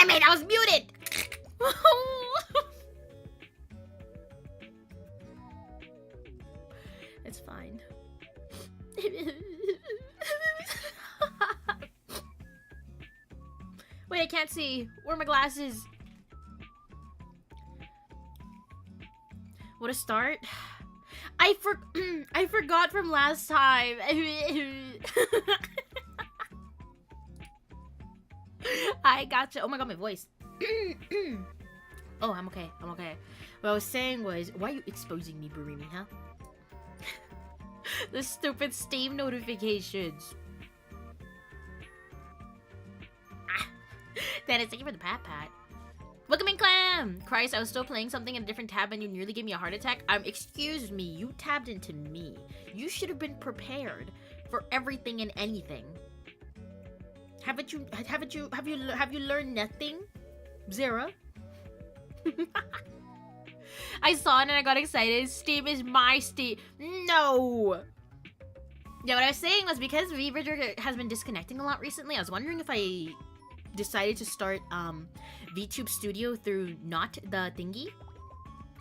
Damn it, I was muted! It's fine. Wait, I can't see. Where are my glasses? What a start. I forgot from last time. I gotcha. Oh my god, my voice. Oh, I'm okay. I'm okay. What I was saying was, why are you exposing me, Burimi, huh? The stupid Steam notifications. Dennis, thank you for the pat. Welcome in, Clam! Christ, I was still playing something in a different tab and you nearly gave me a heart attack. Excuse me, you tabbed into me. You should have been prepared for everything and anything. Have you learned nothing? Zero? I saw it and I got excited. Steam is my Steam. No! Yeah, what I was saying was because VBridger has been disconnecting a lot recently, I was wondering if I decided to start VTube Studio through not the thingy,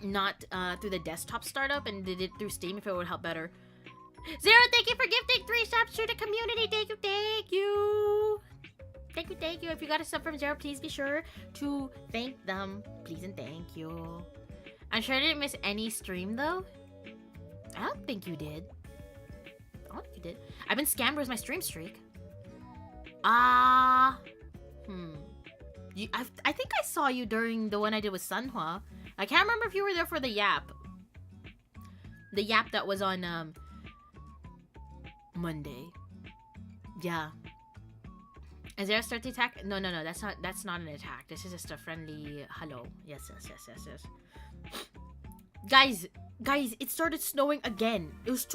not through the desktop startup, and did it through Steam if it would help better. Zero, thank you for gifting 3 subs to the community. Thank you. Thank you. If you got a sub from Zero, please be sure to thank them. Please and thank you. I'm sure I didn't miss any stream though. I don't think you did. I've been scammed with my stream streak. I think I saw you during the one I did with Sunhua. I can't remember if you were there for the yap. The yap that was on Monday. Yeah. Is there a start the attack? No, that's not an attack. This is just a friendly hello. Yes. Guys, it started snowing again. It was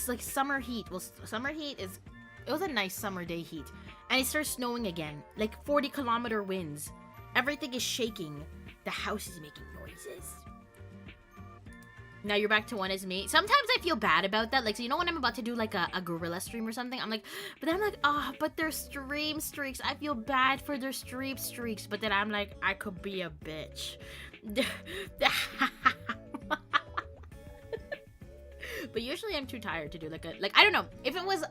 like summer heat. Well, summer heat is, it was a nice summer day heat. And it starts snowing again. Like 40-kilometer winds. Everything is shaking. The house is making noises. Now you're back to one as me. Sometimes I feel bad about that. Like, so you know when I'm about to do like a gorilla stream or something? I'm like, but then I'm like, but their stream streaks. I feel bad for their stream streaks. But then I'm like, I could be a bitch. But usually I'm too tired to do like I don't know. If it was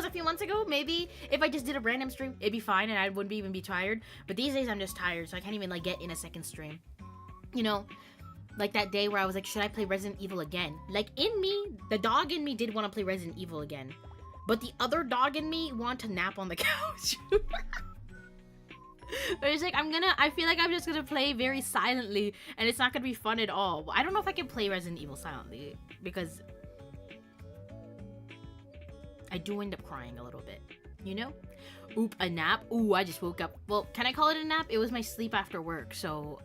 a few months ago, maybe if I just did a random stream, it'd be fine and I wouldn't even be tired. But these days I'm just tired, so I can't even like get in a second stream. You know, like that day where I was like, should I play Resident Evil again? Like in me, the dog in me did want to play Resident Evil again. But the other dog in me wanted to nap on the couch. But it's like, I feel like I'm just gonna play very silently and it's not gonna be fun at all. I don't know if I can play Resident Evil silently because I do end up crying a little bit, you know? Oop, a nap? Ooh, I just woke up. Well, can I call it a nap? It was my sleep after work, so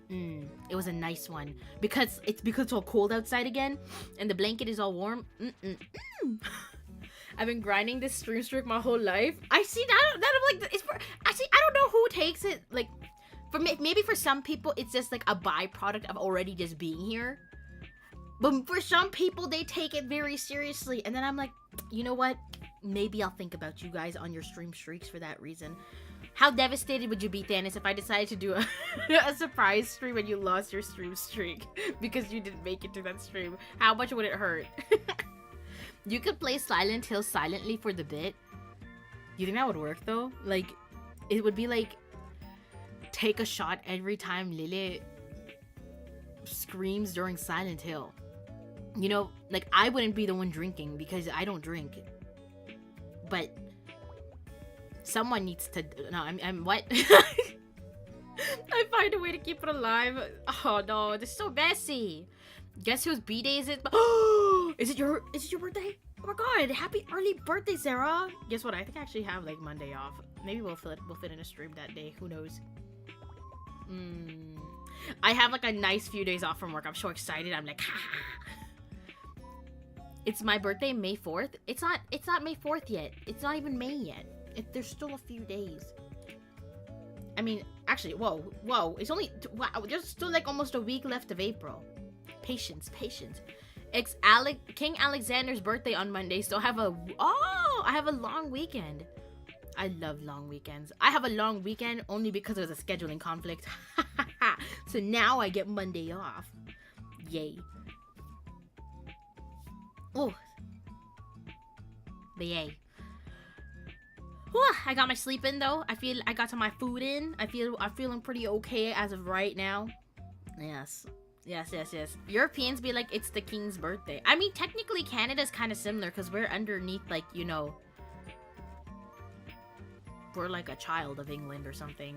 it was a nice one. Because it's all cold outside again, and the blanket is all warm. I've been grinding this stream streak my whole life. I see that I'm like, it's for, actually, I don't know who takes it, like, for maybe for some people, it's just like a byproduct of already just being here. But for some people, they take it very seriously. And then I'm like, you know what? Maybe I'll think about you guys on your stream streaks for that reason. How devastated would you be, Thanos, if I decided to do a surprise stream and you lost your stream streak because you didn't make it to that stream? How much would it hurt? You could play Silent Hill silently for the bit. You think that would work, though? Like, it would be like, take a shot every time Lillith screams during Silent Hill. You know, like, I wouldn't be the one drinking because I don't drink. But someone needs to... No, I'm what? I find a way to keep it alive. Oh, no. This is so messy. Guess whose B-day is it? Oh, is it your birthday? Oh my god. Happy early birthday, Sarah. Guess what? I think I actually have, like, Monday off. Maybe we'll fit in a stream that day. Who knows? I have, like, a nice few days off from work. I'm so excited. I'm like, ha. It's my birthday, May 4th. It's not May 4th yet. It's not even May yet. There's still a few days. I mean, actually, whoa. It's only, wow, there's still like almost a week left of April. Patience. King Alexander's birthday on Monday, so I have a long weekend. I love long weekends. I have a long weekend only because there's a scheduling conflict. So now I get Monday off. Yay. Oh. But yay. Whew, I got my sleep in though. I got some of my food in. I'm feeling pretty okay as of right now. Yes. Europeans be like, it's the king's birthday. I mean, technically Canada's kind of similar because we're underneath, like, you know, we're like a child of England or something.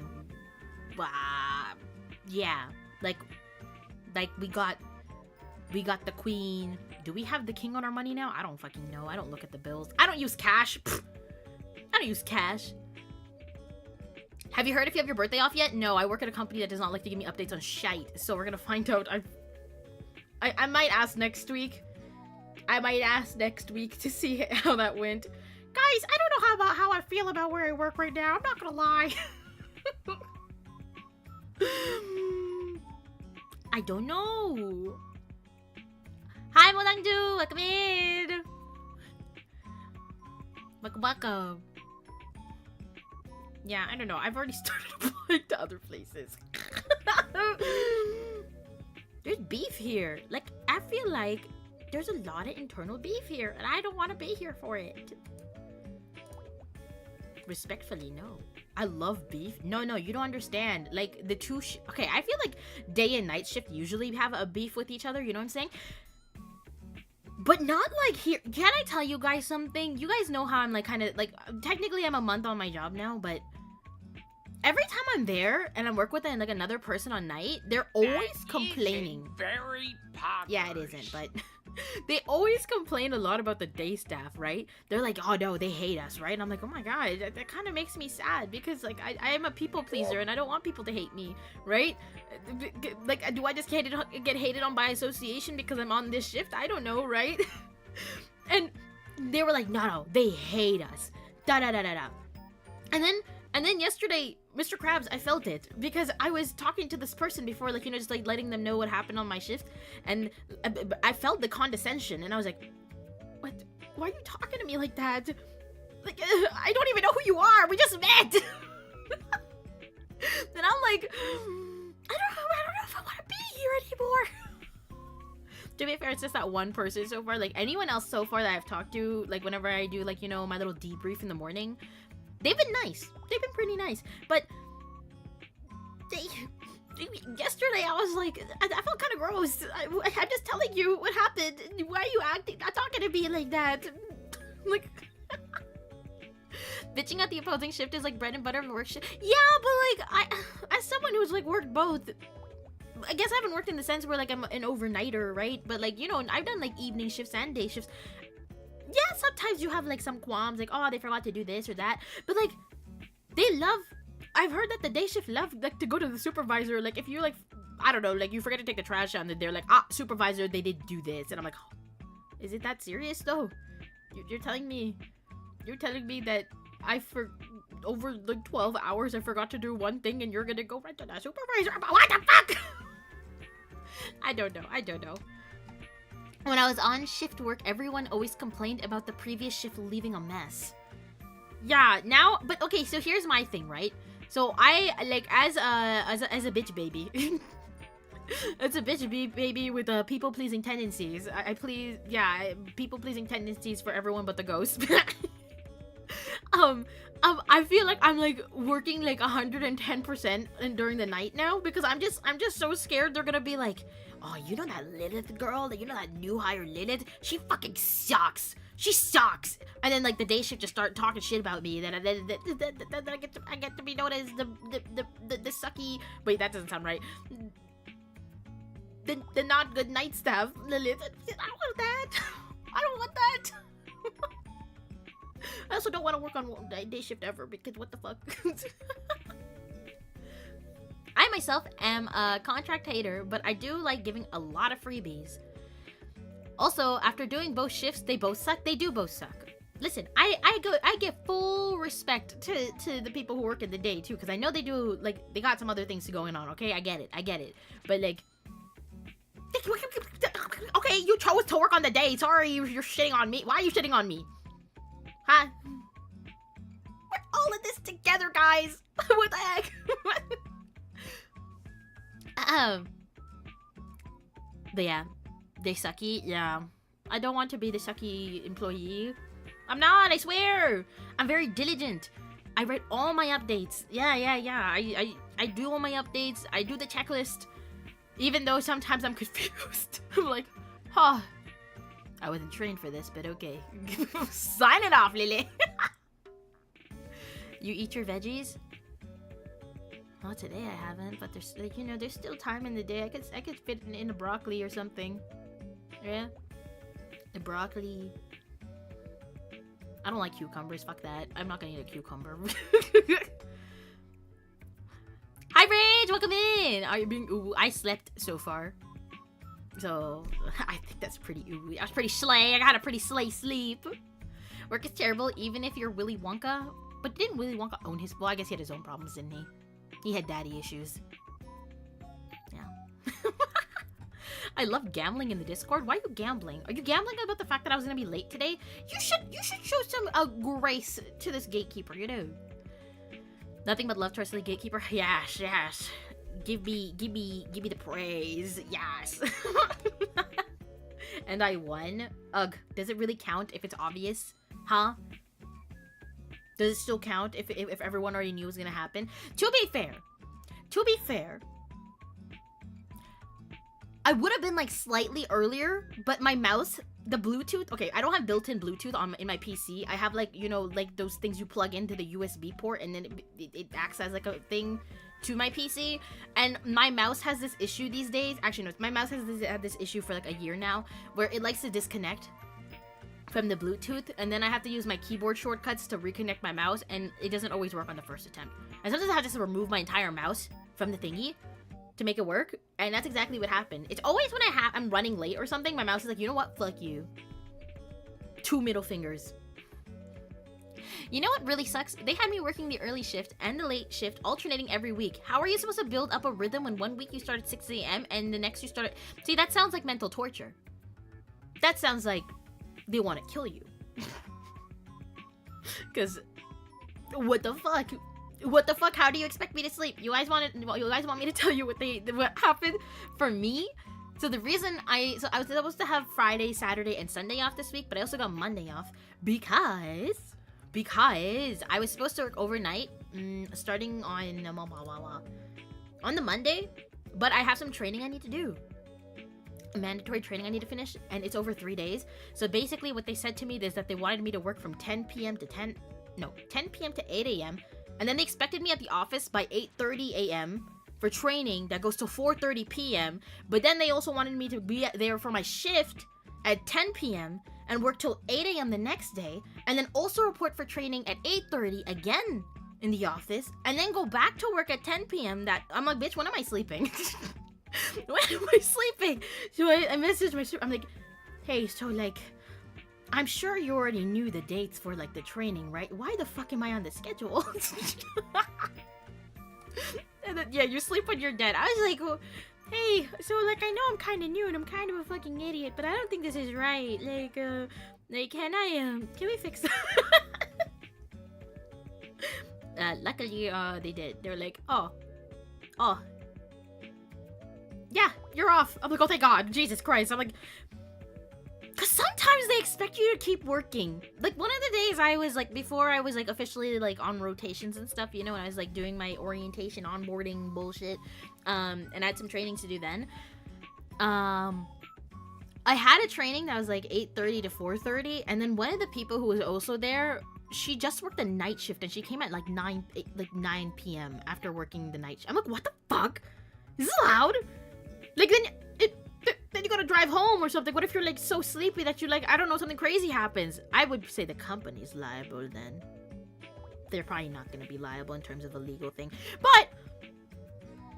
Yeah, like we got the queen. Do we have the king on our money now? I don't fucking know. I don't look at the bills. I don't use cash. I don't use cash. Have you heard if you have your birthday off yet? No, I work at a company that does not like to give me updates on shite. So we're gonna find out. I might ask next week. I might ask next week to see how that went. Guys, I don't know how I feel about where I work right now. I'm not gonna lie. I don't know. Hi, Molangju! Welcome in! Welcome. Yeah, I don't know. I've already started applying to other places. There's beef here. Like, I feel like there's a lot of internal beef here, and I don't want to be here for it. Respectfully, no. I love beef. No, you don't understand. Like, the two... okay, I feel like day and night shift usually have a beef with each other, you know what I'm saying? But not like here. Can I tell you guys something? You guys know how I'm like kind of like... technically, I'm a month on my job now, but... every time I'm there and I work with like another person on night, they're always complaining. Very popular. Yeah, it isn't, but... they always complain a lot about the day staff, right? They're like, oh no, they hate us, right? And I'm like, oh my god, that kind of makes me sad because like I am a people pleaser and I don't want people to hate me, right? Like, do I just get hated on by association because I'm on this shift? I don't know, right? And they were like, no, they hate us. Da da da da da. And then yesterday, Mr. Krabs, I felt it because I was talking to this person before, like, you know, just like letting them know what happened on my shift, and I felt the condescension, and I was like, what? Why are you talking to me like that? Like, I don't even know who you are. We just met. Then I'm like, I don't know if I want to be here anymore. To be fair, it's just that one person so far. Like, anyone else so far that I've talked to, like, whenever I do, like, you know, my little debrief in the morning, they've been nice. They've been pretty nice. But yesterday I was like, I felt kind of gross. I'm just telling you what happened. Why are you not talking to me like that? Like, bitching at the opposing shift is like bread and butter of the work shift. Yeah, but like, as someone who's like worked both, I guess I haven't worked in the sense where like I'm an overnighter, right? But like, you know, I've done like evening shifts and day shifts. Yeah, sometimes you have like some qualms, like, oh, they forgot to do this or that. But like, I've heard that the day shift love like to go to the supervisor. Like, if you're like, I don't know, like you forget to take the trash out, and they're like, supervisor, they did do this, and I'm like, oh, is it that serious though? You're telling me that over like 12 hours I forgot to do one thing, and you're gonna go right to the supervisor? What the fuck? I don't know. When I was on shift work, everyone always complained about the previous shift leaving a mess. Yeah, now, but okay, so here's my thing, right? So I, like, as a bitch baby, it's a bitch baby with people-pleasing tendencies. People-pleasing tendencies for everyone but the ghost. I feel like I'm like working like 110% during the night now because I'm just so scared they're gonna be like, oh, you know that Lillith girl? You know that new hire Lillith? She fucking sucks. She sucks. And then like the day shift just start talking shit about me. Then I get to be known as the sucky. Wait, that doesn't sound right. The not good night staff, Lillith. I don't want that. I don't want that. I also don't want to work on day shift ever because what the fuck. I myself am a contract hater, but I do like giving a lot of freebies. Also, after doing both shifts, they both suck. They do both suck. Listen, I give full respect to the people who work in the day too, because I know they do, like, they got some other things going on. Okay, I get it. But like, okay, you chose to work on the day. Sorry, you're shitting on me. Why are you shitting on me? Huh? We're all together, guys. What the heck? But yeah, they sucky. Yeah, I don't want to be the sucky employee. I'm not, I swear. I'm very diligent. I write all my updates. Yeah. I do all my updates. I do the checklist. Even though sometimes I'm confused. I'm like, huh. I wasn't trained for this, but okay. Sign it off, Lily. You eat your veggies? Well, today I haven't, but there's, like, you know, there's still time in the day. I could fit in a broccoli or something. Yeah? The broccoli. I don't like cucumbers. Fuck that. I'm not gonna eat a cucumber. Hi, Rage! Welcome in! Are you being ooh? I slept so far. So, I think that's pretty ooh. I was pretty slay. I got a pretty slay sleep. Work is terrible, even if you're Willy Wonka. But didn't Willy Wonka own his... Well, I guess he had his own problems, didn't he? He had daddy issues. Yeah. I love gambling in the Discord. Why are you gambling? Are you gambling about the fact that I was gonna be late today? You should show some grace to this Gatekeeper, you know. Nothing but love towards the Gatekeeper. Yes. Give me the praise. Yes. And I won. Ugh. Does it really count if it's obvious? Huh? Does it still count if everyone already knew it was gonna happen? To be fair, I would have been like slightly earlier, but my mouse, the Bluetooth, okay, I don't have built-in Bluetooth in my PC. I have, like, you know, like those things you plug into the USB port and then it acts as like a thing to my PC. And my mouse has this issue these days. Actually, no, my mouse has had this issue for like a year now where it likes to disconnect from the Bluetooth, and then I have to use my keyboard shortcuts to reconnect my mouse, and it doesn't always work on the first attempt. And sometimes I have to just remove my entire mouse from the thingy to make it work, and that's exactly what happened. It's always when I'm running late or something, my mouse is like, you know what, fuck you. 2 middle fingers. You know what really sucks? They had me working the early shift and the late shift alternating every week. How are you supposed to build up a rhythm when one week you start at 6 a.m. and the next you start at... See, that sounds like mental torture. That sounds like they want to kill you. Because what the fuck? What the fuck? How do you expect me to sleep? You guys want me to tell you what happened for me? So the reason I was supposed to have Friday, Saturday, and Sunday off this week, but I also got Monday off because I was supposed to work overnight, starting on the Monday, but I have some training I need to do. Mandatory training I need to finish, and it's over 3 days. So basically what they said to me is that they wanted me to work from 10 p.m. to 10 p.m. to 8 a.m. and then they expected me at the office by 8:30 a.m. for training that goes to 4:30 p.m. but then they also wanted me to be there for my shift at 10 p.m. and work till 8 a.m. the next day, and then also report for training at 8:30 again in the office, and then go back to work at 10 p.m. I'm like, bitch, when am I sleeping? When am I sleeping? So I messaged my super. I'm like, hey, so like, I'm sure you already knew the dates for like the training, right? Why the fuck am I on the schedule? And then, yeah, you sleep when you're dead. I was like, well, hey, so like, I know I'm kind of new and I'm kind of a fucking idiot, but I don't think this is right. Like, can we fix that? Luckily, they did. They were like, oh. Yeah, you're off. I'm like, oh, thank God. Jesus Christ. I'm like, because sometimes they expect you to keep working. Like, one of the days I was, like, before I was, like, officially, like, on rotations and stuff, you know, and I was, like, doing my orientation, onboarding bullshit, and I had some trainings to do then. I had a training that was, like, 8:30 to 4:30, and then one of the people who was also there, she just worked the night shift, and she came at, like, 9 p.m. after working the night shift. I'm like, what the fuck? Is this loud? Like, then you gotta drive home or something. What if you're, like, so sleepy that you, like, I don't know, something crazy happens? I would say the company's liable then. They're probably not gonna be liable in terms of a legal thing. But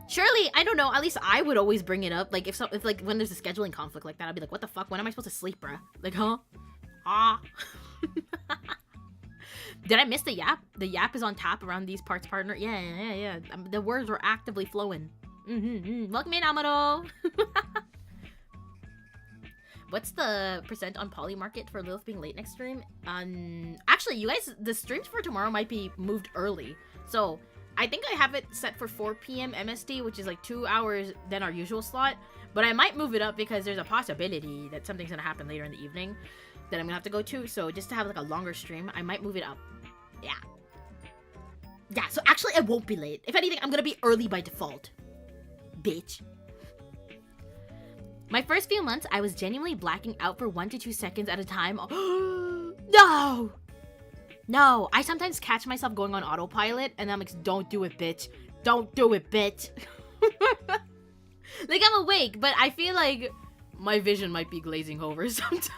surely, I don't know, at least I would always bring it up. Like, if like, when there's a scheduling conflict like that, I'd be like, what the fuck? When am I supposed to sleep, bruh? Like, huh? Ah. Did I miss the yap? The yap is on tap around these parts, partner. Yeah. The words were actively flowing. Welcome in, Amado. What's the % on Poly Market for Lillith being late next stream? Actually, you guys, the streams for tomorrow might be moved early. So I think I have it set for 4 p.m. MST, which is like 2 hours than our usual slot. But I might move it up because there's a possibility that something's gonna happen later in the evening that I'm gonna have to go to. So just to have like a longer stream, I might move it up. Yeah. Yeah, so actually I won't be late. If anything, I'm gonna be early by default. Bitch. My first few months, I was genuinely blacking out for 1 to 2 seconds at a time. No! No, I sometimes catch myself going on autopilot, and I'm like, don't do it, bitch. Don't do it, bitch. Like, I'm awake, but I feel like my vision might be glazing over sometimes.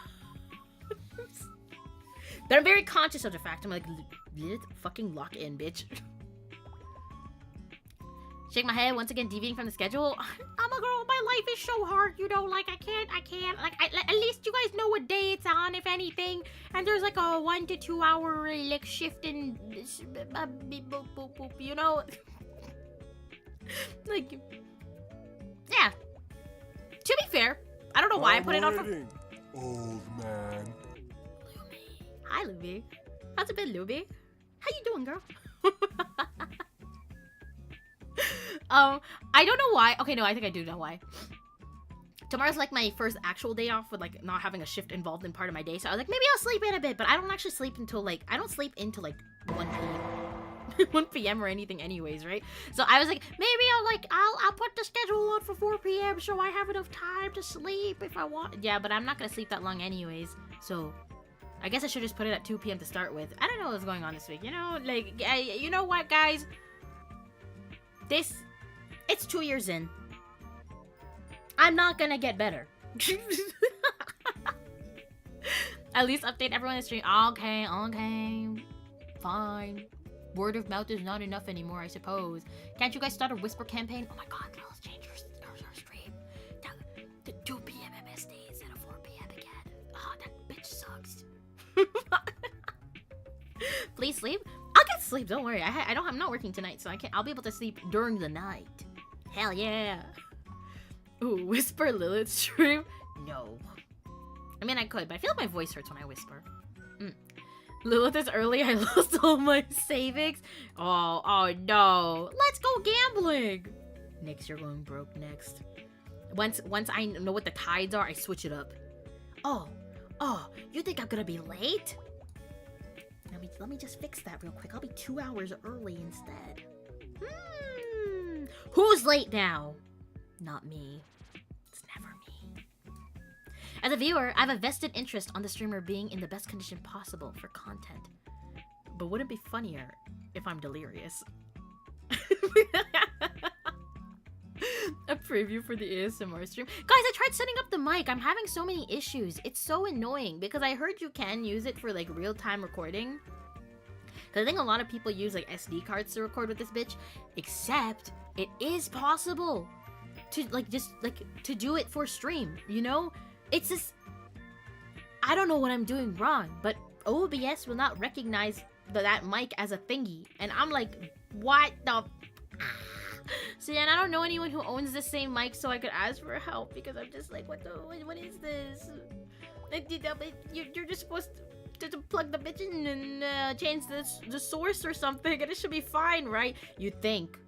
But I'm very conscious of the fact. I'm like, Lillith, fucking lock in, bitch. Shake my head, once again deviating from the schedule. I'm a girl, my life is so hard, you know, like, I can't, like, at least you guys know what day it's on, if anything, and there's, like, a 1 to 2 hour, like, shift in, you know? Like, yeah. To be fair, I don't know why I put it on for... Old man. Luby. Hi, Luby. How's it been, Luby? How you doing, girl? I don't know why. Okay, no, I think I do know why. Tomorrow's like my first actual day off with like not having a shift involved in part of my day. So I was like, maybe I'll sleep in a bit, but I don't actually sleep until like, I don't sleep until like 1 p.m. 1 p.m. or anything anyways, right? So I was like, maybe I'll put the schedule on for 4 p.m. so I have enough time to sleep if I want. Yeah, but I'm not gonna sleep that long anyways. So I guess I should just put it at 2 p.m. to start with. I don't know what's going on this week. You know, like, you know what, guys? It's 2 years in. I'm not gonna get better. At least update everyone in the stream. Okay. Fine. Word of mouth is not enough anymore, I suppose. Can't you guys start a whisper campaign? Oh my god, let's change your stream. To 2 p.m. MSD instead of 4 p.m. again. Oh, that bitch sucks. Please sleep. I'll get sleep, don't worry. I'm not working tonight, so I'll be able to sleep during the night. Hell yeah. Ooh, whisper Lillith stream? No. I mean, I could, but I feel like my voice hurts when I whisper. Lillith is early, I lost all my savings. Oh no. Let's go gambling. Next, you're going broke next. Once I know what the tides are, I switch it up. Oh, you think I'm gonna be late? Let me just fix that real quick. I'll be 2 hours early instead. Who's late now? Not me. It's never me. As a viewer, I have a vested interest on the streamer being in the best condition possible for content. But wouldn't it be funnier if I'm delirious? A preview for the ASMR stream. Guys, I tried setting up the mic. I'm having so many issues. It's so annoying because I heard you can use it for like real-time recording. Because I think a lot of people use like SD cards to record with this bitch. Except it is possible to to do it for stream, you know? It's just, I don't know what I'm doing wrong, but OBS will not recognize that mic as a thingy. And I'm like, what the... So yeah, and I don't know anyone who owns the same mic, so I could ask for help because I'm just like, what is this? You're just supposed to plug the bitch in and change the source or something, and it should be fine, right? You'd think.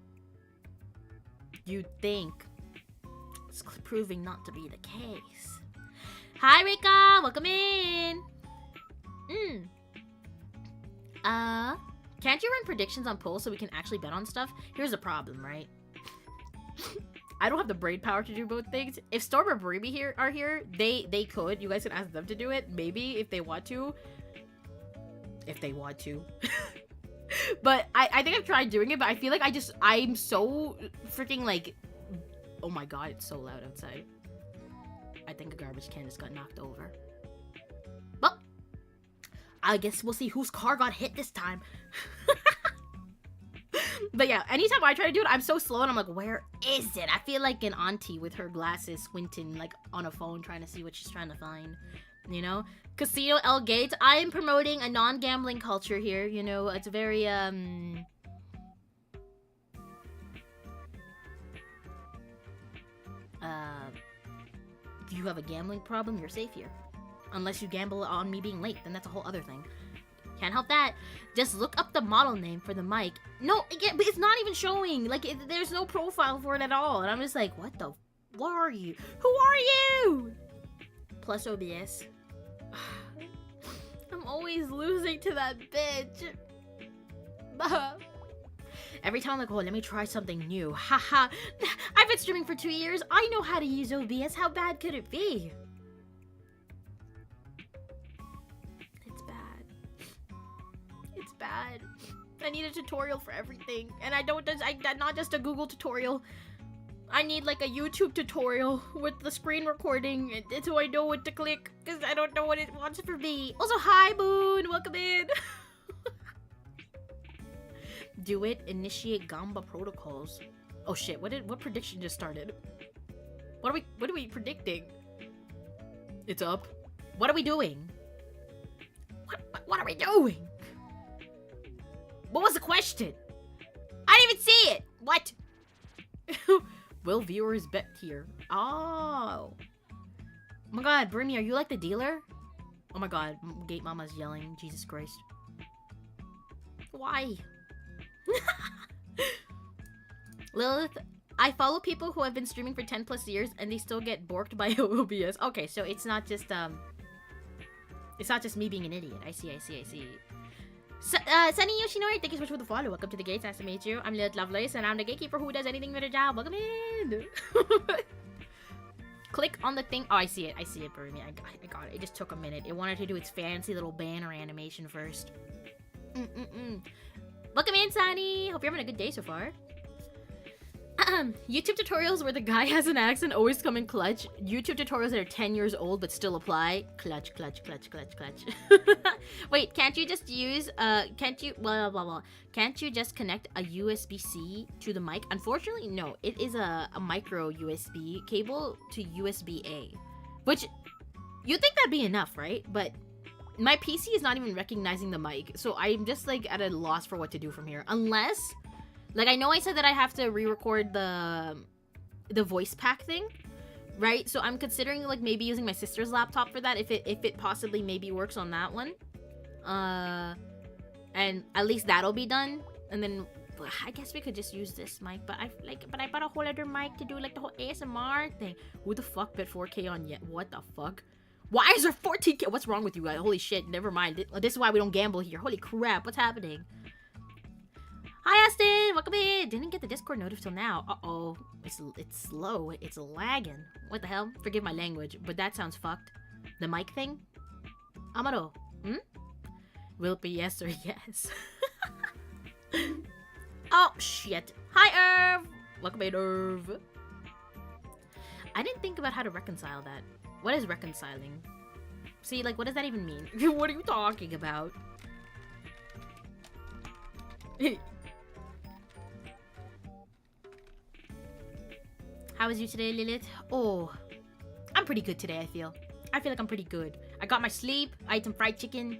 It's proving not to be the case. Hi, Rika! Welcome in! Can't you run predictions on polls so we can actually bet on stuff? Here's the problem, right? I don't have the brain power to do both things. If Storm or Breeby are here, they could. You guys can ask them to do it, maybe, if they want to. If they want to. But I think I've tried doing it, but I feel like I'm so freaking like... Oh my god, it's so loud outside. I think a garbage can just got knocked over. Well, I guess we'll see whose car got hit this time. But yeah, anytime I try to do it, I'm so slow and I'm like, where is it? I feel like an auntie with her glasses squinting like on a phone trying to see what she's trying to find. You know? Casino El Gates. I am promoting a non-gambling culture here, you know. It's very if you have a gambling problem, you're safe here. Unless you gamble on me being late, then that's a whole other thing. Can't help that. Just look up the model name for the mic. No, it's not even showing. Like, there's no profile for it at all. And I'm just like, what are you? Who are you? Plus OBS. I'm always losing to that bitch. Every time I'm like, oh, let me try something new. Haha. I've been streaming for 2 years. I know how to use OBS. How bad could it be? It's bad. It's bad. I need a tutorial for everything. And not just a Google tutorial. I need like a YouTube tutorial with the screen recording so I know what to click. Because I don't know what it wants for me. Also, hi, Moon. Welcome in. Do it. Initiate Gamba protocols. Oh shit! What prediction just started? What are we predicting? It's up. What are we doing? What are we doing? What was the question? I didn't even see it. What? Will viewers bet here? Oh. Oh my god, Brimmy, are you like the dealer? Oh my god, Gate Mama's yelling. Jesus Christ. Why? Lillith, I follow people who have been streaming for 10 plus years and they still get borked by OBS. Okay, so it's not just me being an idiot. I see. Sunny Yoshinori, thank you so much for the follow. Welcome to the gates, nice to meet you. I'm Lillith Lovelace and I'm the gatekeeper who does anything with a job. Welcome in. Click on the thing. Oh, I see it, Burmy. I got it. It just took a minute. It wanted to do its fancy little banner animation first. Welcome in, Sunny! Hope you're having a good day so far. YouTube tutorials where the guy has an accent always come in clutch. YouTube tutorials that are 10 years old but still apply. Clutch. Wait, can't you just use, can't you just connect a USB-C to the mic? Unfortunately, no. It is a micro USB cable to USB-A. Which, you'd think that'd be enough, right? But my PC is not even recognizing the mic, so I'm just like at a loss for what to do from here. Unless, like, I know I said that I have to re-record the voice pack thing, right? So I'm considering like maybe using my sister's laptop for that if it possibly maybe works on that one. And at least that'll be done. And then I guess we could just use this mic, but I bought a whole other mic to do like the whole ASMR thing. Who the fuck bet 4K on yet? What the fuck? Why is there 14K? What's wrong with you guys? Holy shit, never mind. This is why we don't gamble here. Holy crap, what's happening? Hi, Austin! Welcome in! Didn't get the Discord notif till now. Uh-oh. It's slow. It's lagging. What the hell? Forgive my language, but that sounds fucked. The mic thing? Amaro, will it be yes or yes? Oh, shit. Hi, Irv! Welcome in, Irv. I didn't think about how to reconcile that. What is reconciling? See, like, what does that even mean? What are you talking about? How was you today, Lillith? Oh, I'm pretty good today, I feel. I feel like I'm pretty good. I got my sleep. I ate some fried chicken.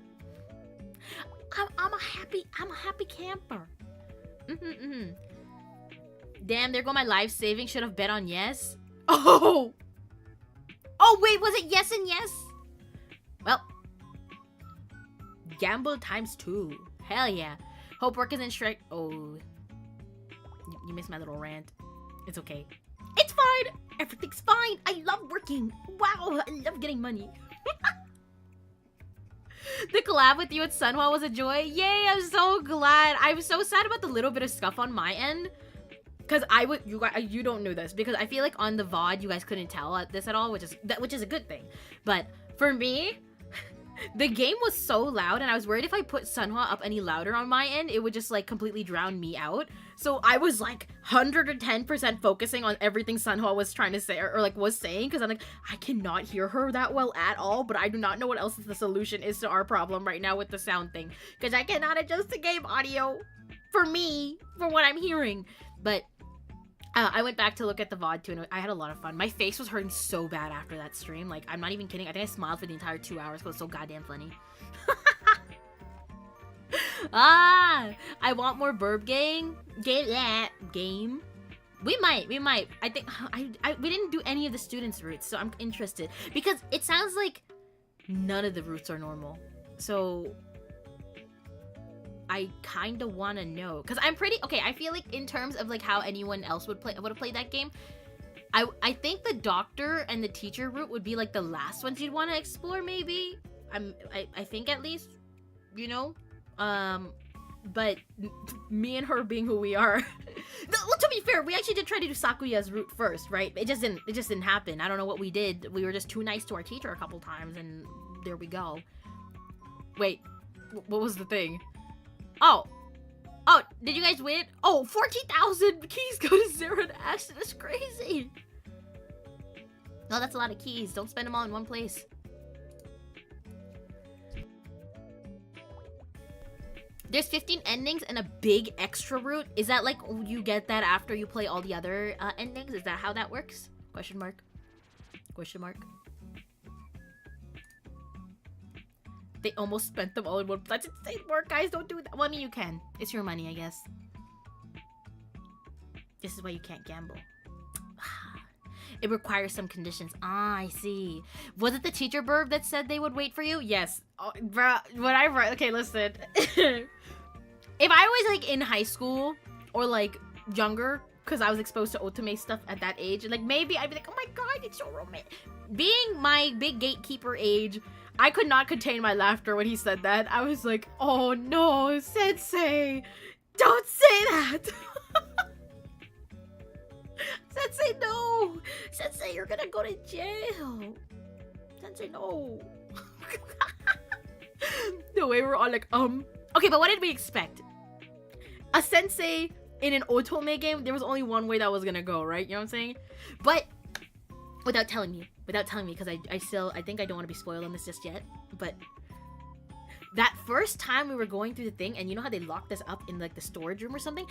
I'm a happy camper. Damn, there go my life savings. Should have bet on yes. Oh! Oh, wait, was it yes and yes? Well, gamble times 2. Hell yeah. Hope work isn't Shrek. Oh, you missed my little rant. It's okay. It's fine. Everything's fine. I love working. Wow, I love getting money. The collab with you at Sunhwa was a joy. Yay, I'm so glad. I'm so sad about the little bit of scuff on my end. Because you don't know this, because I feel like on the VOD you guys couldn't tell this at all, which is a good thing. But for me, the game was so loud, and I was worried if I put Sunhwa up any louder on my end, it would just like completely drown me out. So I was like 110% focusing on everything Sunhwa was trying to say or like was saying, because I'm like, I cannot hear her that well at all, but I do not know what else the solution is to our problem right now with the sound thing, because I cannot adjust the game audio for me, for what I'm hearing. But I went back to look at the VOD too, and I had a lot of fun. My face was hurting so bad after that stream. Like, I'm not even kidding. I think I smiled for the entire 2 hours because it was so goddamn funny. I want more Burb Gang. Game. We might. I think we didn't do any of the students' routes, so I'm interested. Because it sounds like none of the routes are normal. So I kind of want to know, because I'm pretty okay. I feel like in terms of like how anyone else would have played that game, I think the doctor and the teacher route would be like the last ones you'd want to explore. Maybe I think at least, you know, but me and her being who we are, well, to be fair, we actually did try to do Sakuya's route first, right? It just didn't happen. I don't know what we did. We were just too nice to our teacher a couple times, and there we go. Wait, what was the thing? Oh, did you guys win? Oh, 14,000 keys go to Zero and Ashton. That's crazy. No, that's a lot of keys. Don't spend them all in one place. There's 15 endings and a big extra route. Is that like you get that after you play all the other endings? Is that how that works? Question mark. Question mark. They almost spent them all in one. That's insane work, guys. Don't do that. Well, I mean, you can. It's your money, I guess. This is why you can't gamble. It requires some conditions. Ah, I see. Was it the teacher burb that said they would wait for you? Yes. Oh, bruh, when I write, okay, listen. If I was like in high school or like younger, because I was exposed to otome stuff at that age, like maybe I'd be like, oh my god, it's so romantic. Being my big gatekeeper age, I could not contain my laughter when he said that. I was like, oh no, Sensei, don't say that. Sensei, no. Sensei, you're gonna go to jail. Sensei, no. The way we're all like, okay, but what did we expect? A sensei in an otome game, there was only one way that was gonna go, right? You know what I'm saying? But without telling me, because I think I don't want to be spoiled on this just yet. But that first time we were going through the thing, and you know how they locked us up in like the storage room or something?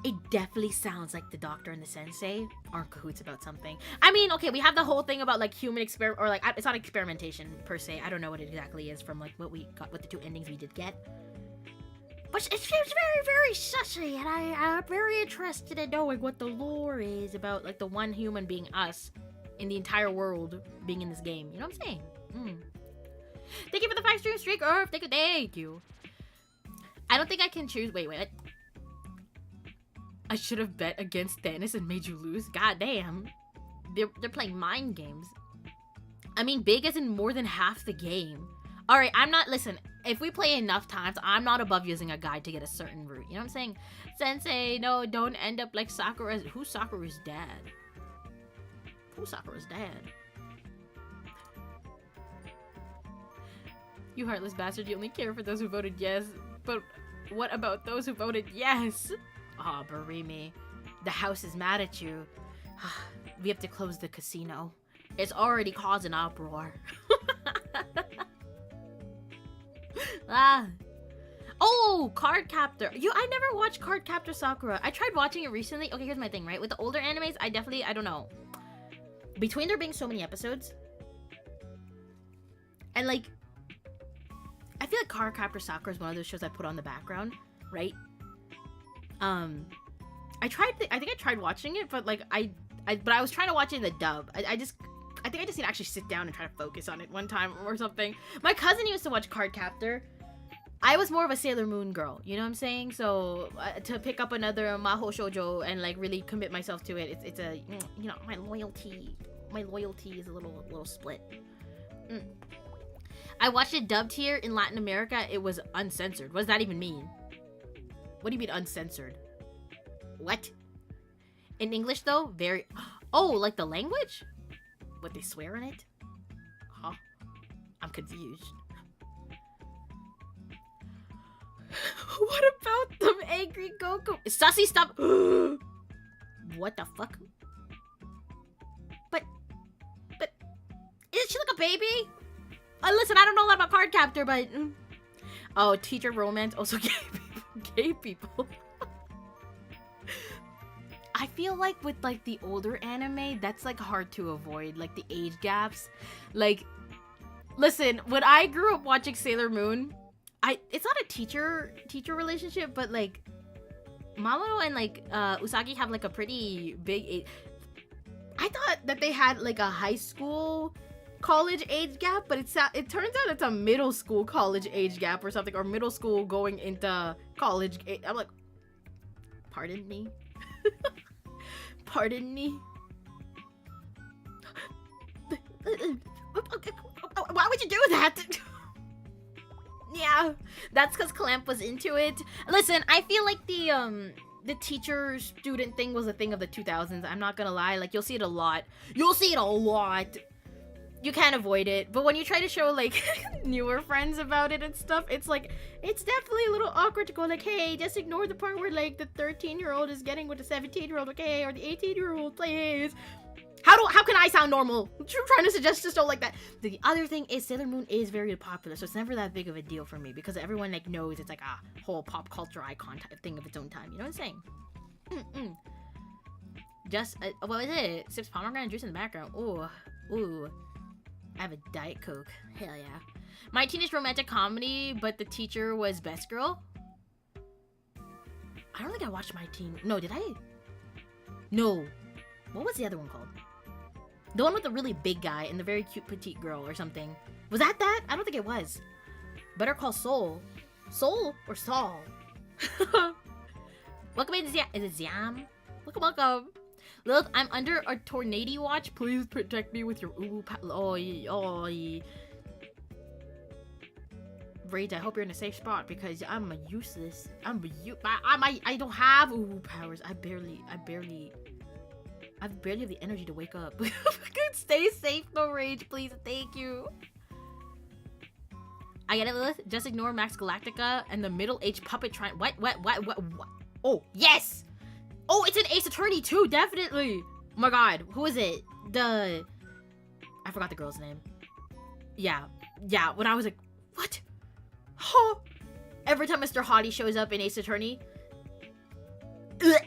It definitely sounds like the doctor and the sensei are in cahoots about something. I mean, okay, we have the whole thing about like human experiment, or like it's not experimentation per se. I don't know what it exactly is from like what we got, what the two endings we did get. But it seems very, very sussy, and I'm very interested in knowing what the lore is about like the one human being us in the entire world being in this game. You know what I'm saying? Thank you for the 5-stream streak, Earth. Thank you. I don't think I can choose. Wait. I should have bet against Thanos and made you lose. God damn. They're playing mind games. I mean, big as in more than half the game. Alright, listen, if we play enough times, I'm not above using a guide to get a certain route. You know what I'm saying? Sensei, no, don't end up like Sakura's. Who's Sakura's dad? Who's Sakura's dad? You heartless bastard, you only care for those who voted yes. But what about those who voted yes? Ah, oh, Barimi. The house is mad at you. We have to close the casino. It's already caused an uproar. Oh, Card Captor. I never watched Card Captor Sakura. I tried watching it recently. Okay, here's my thing, right? With the older animes, I don't know. Between there being so many episodes, and like, I feel like Card Captor Sakura is one of those shows I put on the background, right? I think I tried watching it, but like, but I was trying to watch it in the dub. I think I just need to actually sit down and try to focus on it one time or something. My cousin used to watch Card Captor. I was more of a Sailor Moon girl, you know what I'm saying? So to pick up another Maho Shoujo and like really commit myself to it, it's a, you know, my loyalty is a little split. I watched it dubbed here in Latin America. It was uncensored. What does that even mean? What do you mean uncensored? What? In English though, oh, like the language? What, they swear in it? Huh? I'm confused. What about them angry Goku? Sussy, stop! What the fuck? But isn't she like a baby? Listen, I don't know a lot about Card Captor, but oh, teacher romance, also gay people. I feel like with like the older anime, that's like hard to avoid, like the age gaps. Like, listen, when I grew up watching Sailor Moon, it's not a teacher relationship, but like Mamoru and like Usagi have like a pretty big age. I thought that they had like a high school college age gap, but it turns out it's a middle school college age gap or something, or middle school going into college. I'm like, pardon me? Pardon me? Why would you do that? Yeah, that's because Clamp was into it. Listen, I feel like the teacher-student thing was a thing of the 2000s. I'm not gonna lie. Like, you'll see it a lot. You'll see it a lot. You can't avoid it. But when you try to show, like, newer friends about it and stuff, it's like, it's definitely a little awkward to go like, hey, just ignore the part where, like, the 13-year-old is getting with the 17-year-old, okay? Or the 18-year-old, please. How can I sound normal? You're trying to suggest just don't like that. The other thing is Sailor Moon is very popular, so it's never that big of a deal for me because everyone like knows it's like a whole pop culture icon type thing of its own time. You know what I'm saying? Just what is it? Sips pomegranate juice in the background. Ooh. I have a Diet Coke. Hell yeah. My teenage romantic comedy, but the teacher was best girl. I don't think I watched My Teen. No, did I? No. What was the other one called? The one with the really big guy and the very cute petite girl or something. Was that? I don't think it was. Better Call Saul. Soul or Saul? Welcome in, is it Ziam? Welcome. Lillith, I'm under a tornado watch. Please protect me with your Rage, I hope you're in a safe spot because I'm useless. I don't have powers. I barely have the energy to wake up. Stay safe, no Rage, please. Thank you. I get it, Lilith. Just ignore Max Galactica and the middle-aged puppet trying. What? Oh, yes! Oh, it's an Ace Attorney too, definitely. Oh my god, who is it? I forgot the girl's name. Yeah. When I was like, what? Oh. Every time Mr. Hottie shows up in Ace Attorney. Why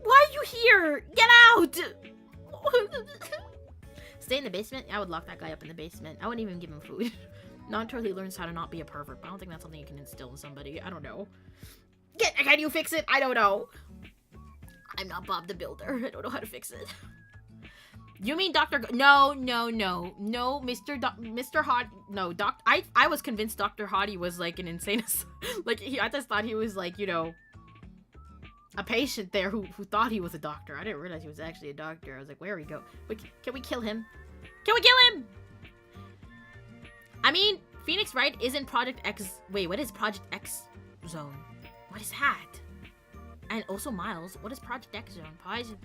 are you here? Get out! Stay in the basement? I would lock that guy up in the basement. I wouldn't even give him food. Not until he learns how to not be a pervert. But I don't think that's something you can instill in somebody. I don't know. Can you fix it? I don't know. I'm not Bob the Builder. I don't know how to fix it. You mean Dr. No, Mr. Hot. No, I was convinced Dr. Hottie was like an insane. Like I just thought he was like, you know, a patient there who thought he was a doctor. I didn't realize he was actually a doctor. I was like, where we go? Wait, can we kill him? Can we kill him? I mean, Phoenix Wright is in Project X. Wait, what is Project X Zone? What is that? And also Miles. What is Project X Zone? Project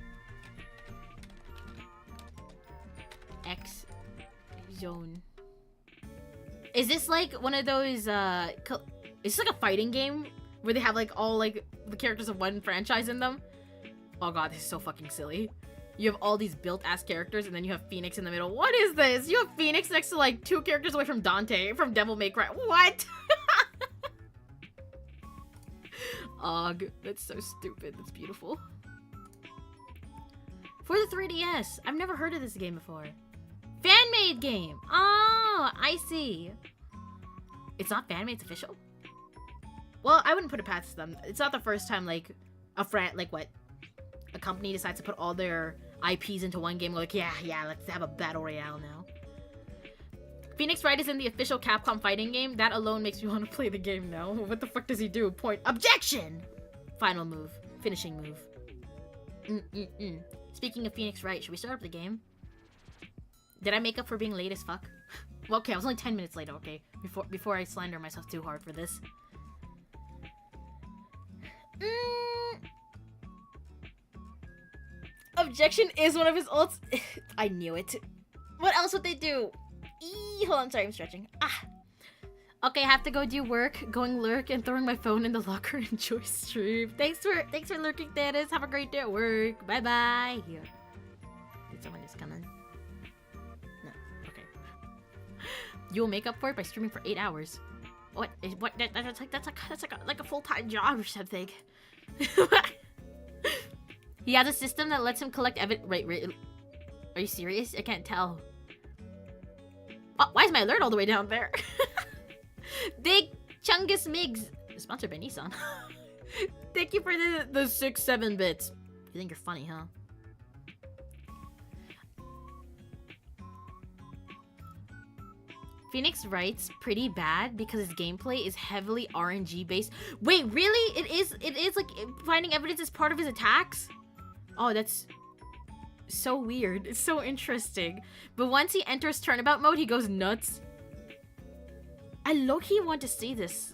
X Zone. Is this like one of those? Is this like a fighting game where they have like all like the characters of one franchise in them? Oh god, this is so fucking silly. You have all these built-ass characters, and then you have Phoenix in the middle. What is this? You have Phoenix next to like 2 characters away from Dante from Devil May Cry. What? Ugh, that's so stupid. That's beautiful. For the 3DS, I've never heard of this game before. Fan-made game. Oh, I see. It's not fan-made, it's official. Well, I wouldn't put it past them. It's not the first time like a company decides to put all their IPs into one game. Like, yeah, let's have a battle royale now. Phoenix Wright is in the official Capcom fighting game. That alone makes me want to play the game now. What the fuck does he do? Point. Objection! Final move. Finishing move. Speaking of Phoenix Wright, should we start up the game? Did I make up for being late as fuck? Well, okay, I was only 10 minutes late, okay? Before I slander myself too hard for this. Objection is one of his ults. I knew it. What else would they do? Hold on, sorry, I'm stretching. Okay, I have to go do work, going lurk, and throwing my phone in the locker. Enjoy stream. Thanks for lurking, Dennis. Have a great day at work. Bye bye. Here. Did someone just come in? No. Okay. You will make up for it by streaming for 8 hours. What? That's like a full-time job or something. He has a system that lets him collect evidence. Wait. Are you serious? I can't tell. Oh, why is my alert all the way down there? Big Chungus Migs. Sponsored by Nissan. Thank you for the 6-7 bits. You think you're funny, huh? Phoenix writes pretty bad because his gameplay is heavily RNG based. Wait, really? It is like finding evidence is part of his attacks? Oh, that's so weird. It's so interesting. But once he enters turnabout mode, he goes nuts. I low-key want to see this.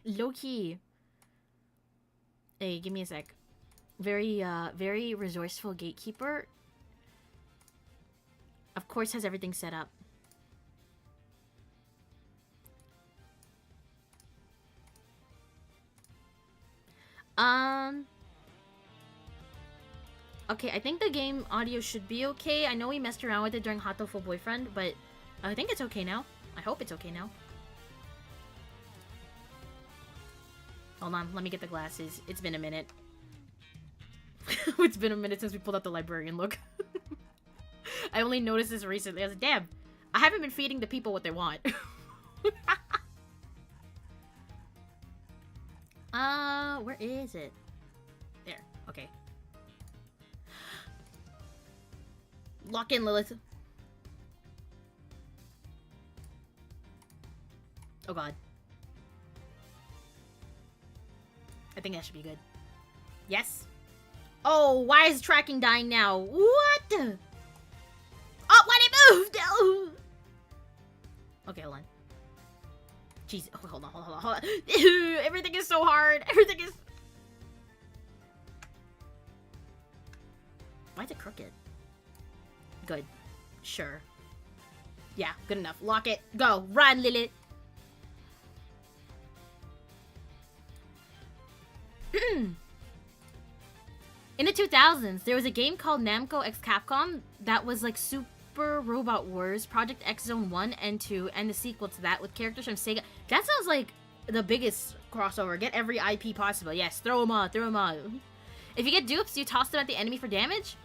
Low-key. Hey, give me a sec. Very resourceful Gatekeeper. Of course has everything set up. Okay, I think the game audio should be okay. I know we messed around with it during Hot Tofu Boyfriend, but I think it's okay now. I hope it's okay now. Hold on, let me get the glasses. It's been a minute. It's been a minute since we pulled out the librarian look. I only noticed this recently. I was like, damn, I haven't been feeding the people what they want. Where is it? There, okay. Lock in, Lillith. Oh god. I think that should be good. Yes. Oh, why is tracking dying now? What? Oh, why did it move? No. Okay, hold on. Jeez, oh, hold on. Everything is so hard. Everything is... Why is it crooked? Good. Sure. Yeah, good enough. Lock it. Go. Run, Lillith. In the 2000s, there was a game called Namco x Capcom that was like Super Robot Wars, Project X Zone 1 and 2, and the sequel to that with characters from Sega. That sounds like the biggest crossover. Get every IP possible. Yes, throw them all, throw them all. If you get dupes, you toss them at the enemy for damage?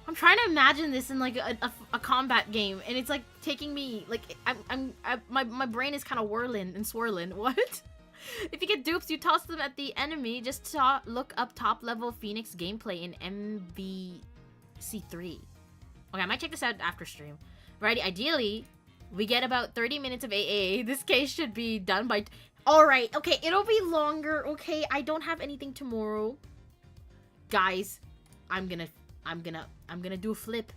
I'm trying to imagine this in like a combat game, and it's like taking me, like, my brain is kind of whirling and swirling. What? If you get dupes, you toss them at the enemy. Just look up top-level Phoenix gameplay in MVC3. Okay, I might check this out after stream. Righty, ideally, we get about 30 minutes of AA. This case should be done by... Alright, okay, it'll be longer, okay? I don't have anything tomorrow. Guys, I'm gonna do a flip.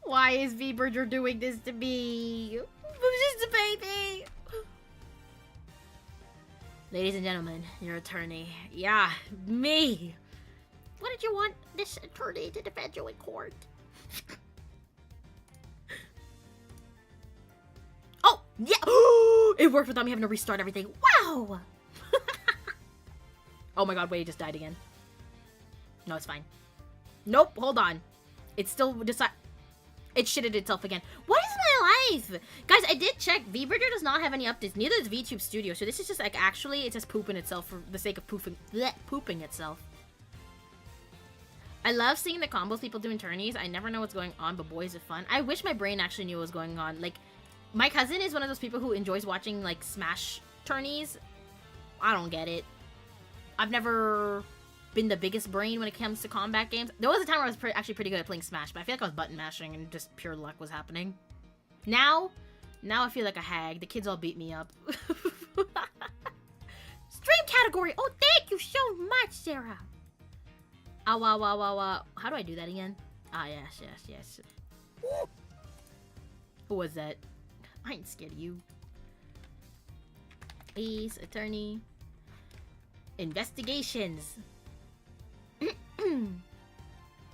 Why is V-Burger doing this to me? I'm just a baby. Ladies and gentlemen, your attorney. Yeah, me. What did you want this attorney to defend you in court? Oh, yeah. It worked without me having to restart everything. Wow. Oh my god, wait, it just died again. No, it's fine. Nope, hold on. It still it shitted itself again. What is my life? Guys, I did check. V-Burger does not have any updates. Neither does VTube Studio. So this is just like actually it's just pooping itself for the sake of pooping itself. I love seeing the combos people do in tourneys. I never know what's going on, but boy is it fun. I wish my brain actually knew what was going on. Like, my cousin is one of those people who enjoys watching like Smash tourneys. I don't get it. I've never been the biggest brain when it comes to combat games. There was a time where I was actually pretty good at playing Smash, but I feel like I was button mashing and just pure luck was happening. Now I feel like a hag. The kids all beat me up. Stream category! Oh, thank you so much, Sarah! Ow, wow, wow, wow, wow. How do I do that again? Ah, yes. Who was that? I ain't scared of you. Ace, attorney. Investigations.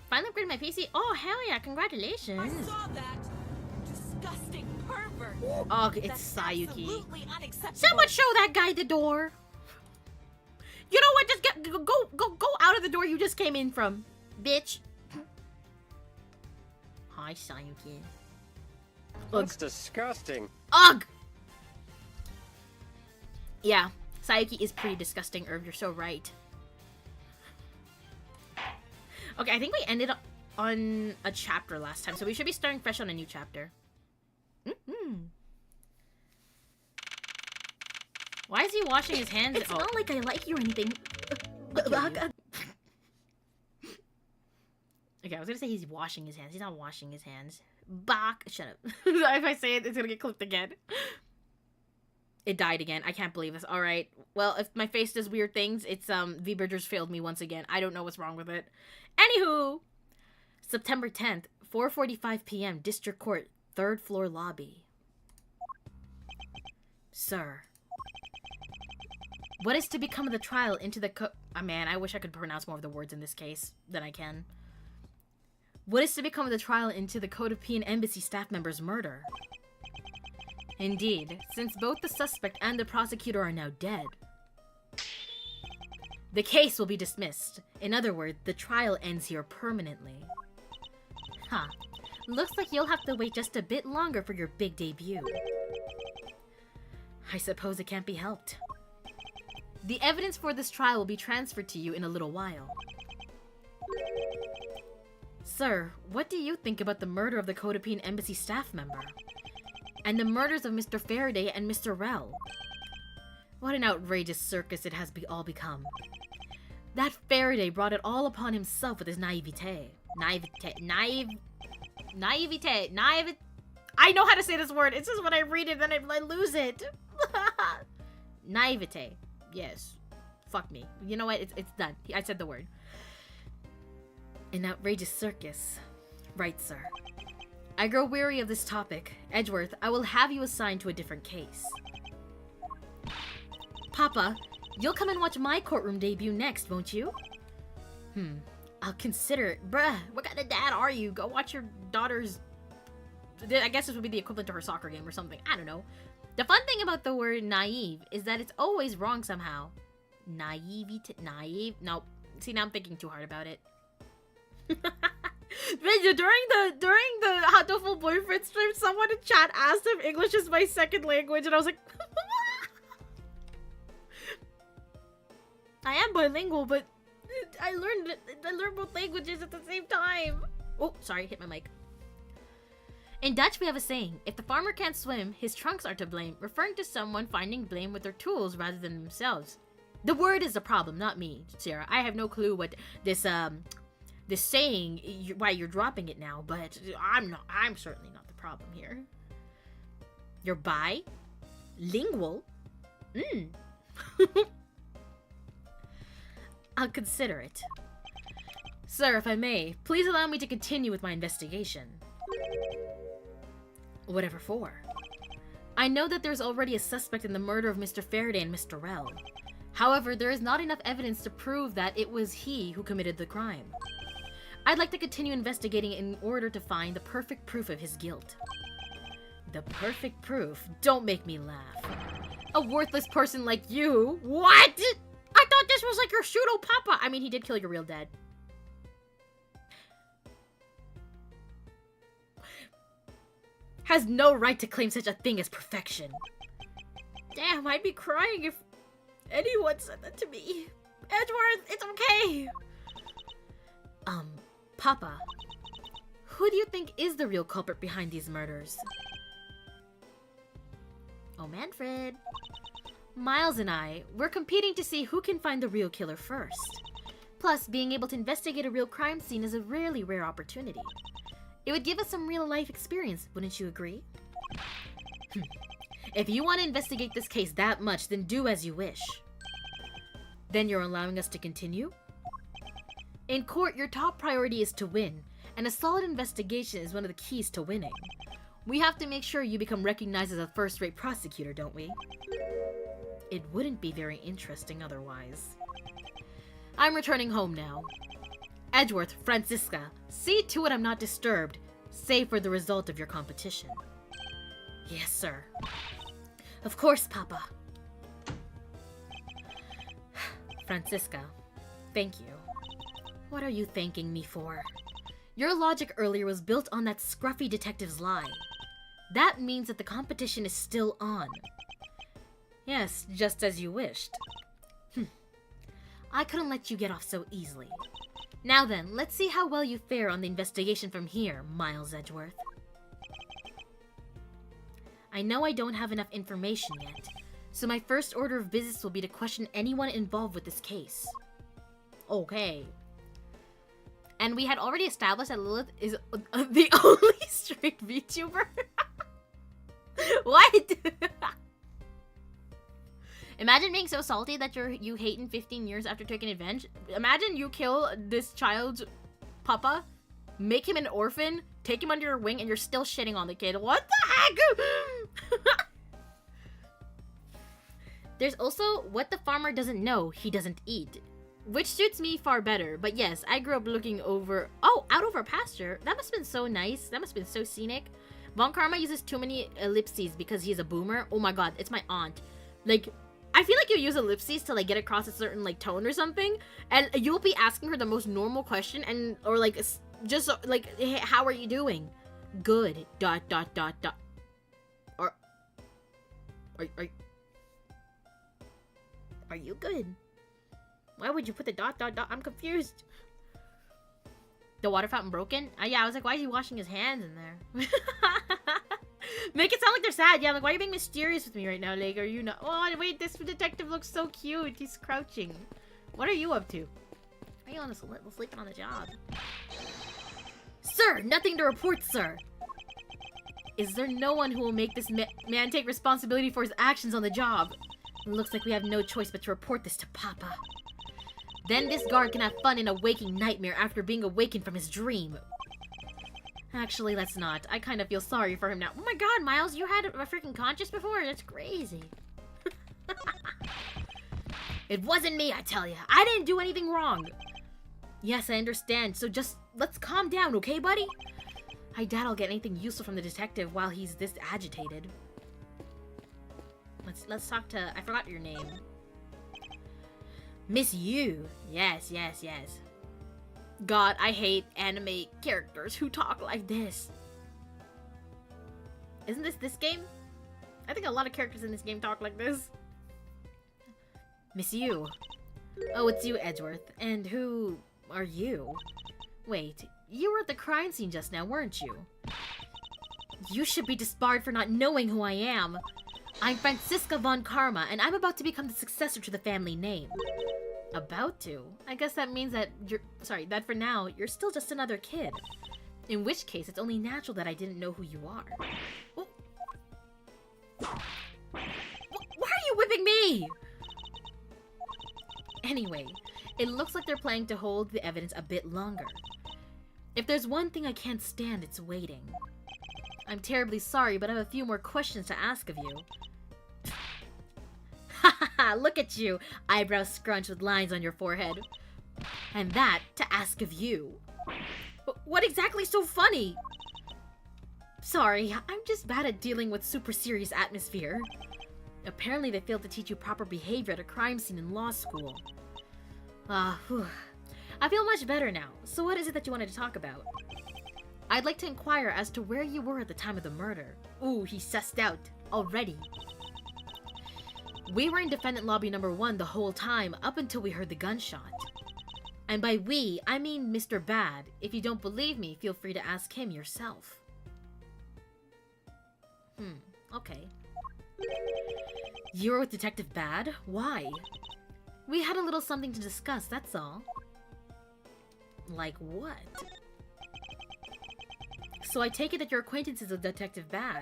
Finally upgraded my PC. Oh, hell yeah, congratulations. I saw that. Disgusting pervert. Oh, it's That's Sayuki. absolutely unacceptable. Someone show that guy the door. You know what? Just go out of the door you just came in from, bitch. Hi, Sayuki. That's disgusting. Ugh. Yeah, Sayuki is pretty disgusting, Irv. You're so right. Okay, I think we ended on a chapter last time, so we should be starting fresh on a new chapter. Why is he washing his hands? It's not like I like you or anything. Okay, I was gonna say he's washing his hands. He's not washing his hands. Shut up. If I say it, it's gonna get clipped again. It died again. I can't believe this. Alright. Well, if my face does weird things, it's, V-Bridgers failed me once again. I don't know what's wrong with it. Anywho! September 10th, 4:45 p.m., District Court, 3rd floor lobby. Sir. What is to become of the trial into the man, I wish I could pronounce more of the words in this case than I can. What is to become of the trial into the Codepian Embassy staff member's murder? Indeed, since both the suspect and the prosecutor are now dead, the case will be dismissed. In other words, the trial ends here permanently. Huh. Looks like you'll have to wait just a bit longer for your big debut. I suppose it can't be helped. The evidence for this trial will be transferred to you in a little while. Sir, what do you think about the murder of the Codepian Embassy staff member? And the murders of Mr. Faraday and Mr. Rell? What an outrageous circus it has all become. That Faraday brought it all upon himself with his naivete. Naivete. I know how to say this word. It's just when I read it, then I lose it. Naivete. Yes. Fuck me. You know what? It's done. I said the word. An outrageous circus. Right, sir. I grow weary of this topic. Edgeworth, I will have you assigned to a different case. Papa, you'll come and watch my courtroom debut next, won't you? I'll consider it. Bruh, what kind of dad are you? Go watch your daughter's... I guess this would be the equivalent to her soccer game or something. I don't know. The fun thing about the word naive is that it's always wrong somehow. Naive? Nope. See, now I'm thinking too hard about it. During the Hatoful Boyfriend stream, someone in chat asked if English is my second language, and I was like... I am bilingual, but I learned both languages at the same time. Oh, sorry, hit my mic. In Dutch, we have a saying, if the farmer can't swim, his trunks are to blame, referring to someone finding blame with their tools rather than themselves. The word is the problem, not me, Sarah. I have no clue what this saying, why you're dropping it now, but I'm certainly not the problem here. You're bilingual? I'll consider it. Sir, if I may, please allow me to continue with my investigation. Whatever for. I know that there's already a suspect in the murder of Mr. Faraday and Mr. Rell. However, there is not enough evidence to prove that it was he who committed the crime. I'd like to continue investigating in order to find the perfect proof of his guilt. The perfect proof? Don't make me laugh. A worthless person like you? What? I thought this was like your pseudo papa. I mean, he did kill your real dad. Has no right to claim such a thing as perfection. Damn, I'd be crying if anyone said that to me. Edgeworth, it's okay. Papa, who do you think is the real culprit behind these murders? Oh, Manfred. Miles and I, we're competing to see who can find the real killer first. Plus, being able to investigate a real crime scene is a really rare opportunity. It would give us some real-life experience, wouldn't you agree? If you want to investigate this case that much, then do as you wish. Then you're allowing us to continue? In court, your top priority is to win, and a solid investigation is one of the keys to winning. We have to make sure you become recognized as a first-rate prosecutor, don't we? It wouldn't be very interesting otherwise. I'm returning home now. Edgeworth, Francisca, see to it I'm not disturbed, save for the result of your competition. Yes, sir. Of course, Papa. Francisca, thank you. What are you thanking me for? Your logic earlier was built on that scruffy detective's lie. That means that the competition is still on. Yes, just as you wished. I couldn't let you get off so easily. Now then, let's see how well you fare on the investigation from here, Miles Edgeworth. I know I don't have enough information yet, so my first order of business will be to question anyone involved with this case. Okay. And we had already established that Lillith is the only straight VTuber. What? Imagine being so salty that you hate in 15 years after taking revenge. Imagine you kill this child's papa, make him an orphan, take him under your wing, and you're still shitting on the kid. What the heck? There's also what the farmer doesn't know he doesn't eat, which suits me far better. But yes, I grew up looking out over pasture. That must have been so nice. That must have been so scenic. Von Karma uses too many ellipses because he's a boomer. Oh my god, it's my aunt. Like, I feel like you use ellipses to like get across a certain like tone or something, and you'll be asking her the most normal question or like just like, hey, how are you doing? Good. ... Or are you good? Why would you put the ... I'm confused. The water fountain broken? Yeah, I was like, why is he washing his hands in there? Make it sound like they're sad. Yeah, I'm like, why are you being mysterious with me right now? Like, are you not? Oh, wait, this detective looks so cute. He's crouching. What are you up to? Are you on sleeping on the job? Sir, nothing to report, sir. Is there no one who will make this man take responsibility for his actions on the job? It looks like we have no choice but to report this to Papa. Then this guard can have fun in a waking nightmare after being awakened from his dream. Actually, let's not. I kind of feel sorry for him now. Oh my god, Miles, you had a freaking conscience before? That's crazy. It wasn't me, I tell ya. I didn't do anything wrong. Yes, I understand. So just let's calm down, okay, buddy? I doubt I'll get anything useful from the detective while he's this agitated. Let's talk to... I forgot your name. Miss Yu. Yes. God, I hate anime characters who talk like this. Isn't this game? I think a lot of characters in this game talk like this. Miss Yu. Oh, it's you, Edgeworth. And who are you? Wait, you were at the crime scene just now, weren't you? You should be disbarred for not knowing who I am. I'm Franziska von Karma, and I'm about to become the successor to the family name. About to? I guess that means that that for now, you're still just another kid. In which case, it's only natural that I didn't know who you are. Oh. Why are you whipping me? Anyway, it looks like they're planning to hold the evidence a bit longer. If there's one thing I can't stand, it's waiting. I'm terribly sorry, but I have a few more questions to ask of you. Haha, look at you! Eyebrows scrunched with lines on your forehead. And that to ask of you. What exactly is so funny? Sorry, I'm just bad at dealing with super serious atmosphere. Apparently they failed to teach you proper behavior at a crime scene in law school. I feel much better now. So what is it that you wanted to talk about? I'd like to inquire as to where you were at the time of the murder. Ooh, he sussed out. Already. We were in defendant lobby number 1 the whole time, up until we heard the gunshot. And by we, I mean Mr. Bad. If you don't believe me, feel free to ask him yourself. Okay. You were with Detective Bad? Why? We had a little something to discuss, that's all. Like what? So I take it that your acquaintance is with Detective Bad.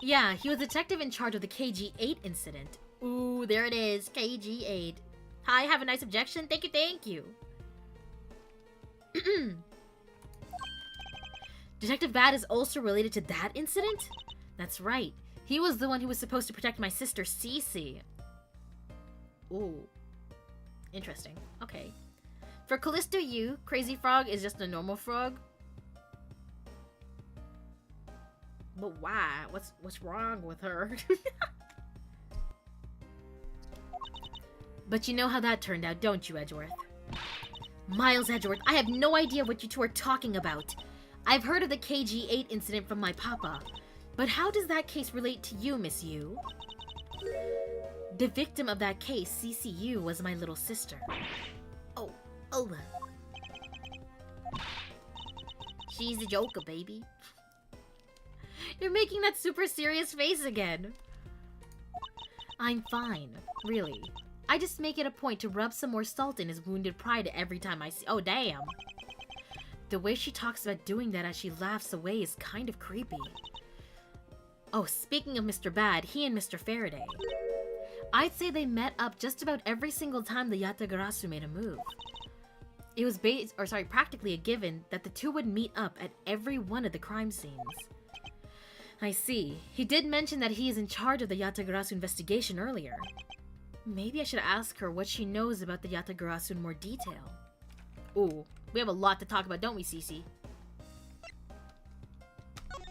Yeah, he was detective in charge of the KG8 incident. Ooh, there it is, KG8. Hi, have a nice objection? Thank you. Detective Bad is also related to that incident? That's right. He was the one who was supposed to protect my sister, Cece. Ooh. Interesting. Okay. For Callisto Yu, Crazy Frog is just a normal frog. But why? What's wrong with her? But you know how that turned out, don't you, Edgeworth? Miles Edgeworth, I have no idea what you two are talking about. I've heard of the KG8 incident from my papa. But how does that case relate to you, Miss Yu? The victim of that case, CCU, was my little sister. Oh. She's a joker, baby. You're making that super serious face again. I'm fine, really. I just make it a point to rub some more salt in his wounded pride every time I see- Oh, damn. The way she talks about doing that as she laughs away is kind of creepy. Oh, speaking of Mr. Bad, he and Mr. Faraday. I'd say they met up just about every single time the Yatagarasu made a move. It was practically a given that the two would meet up at every one of the crime scenes. I see. He did mention that he is in charge of the Yatagarasu investigation earlier. Maybe I should ask her what she knows about the Yatagarasu in more detail. Ooh, we have a lot to talk about, don't we, Cece?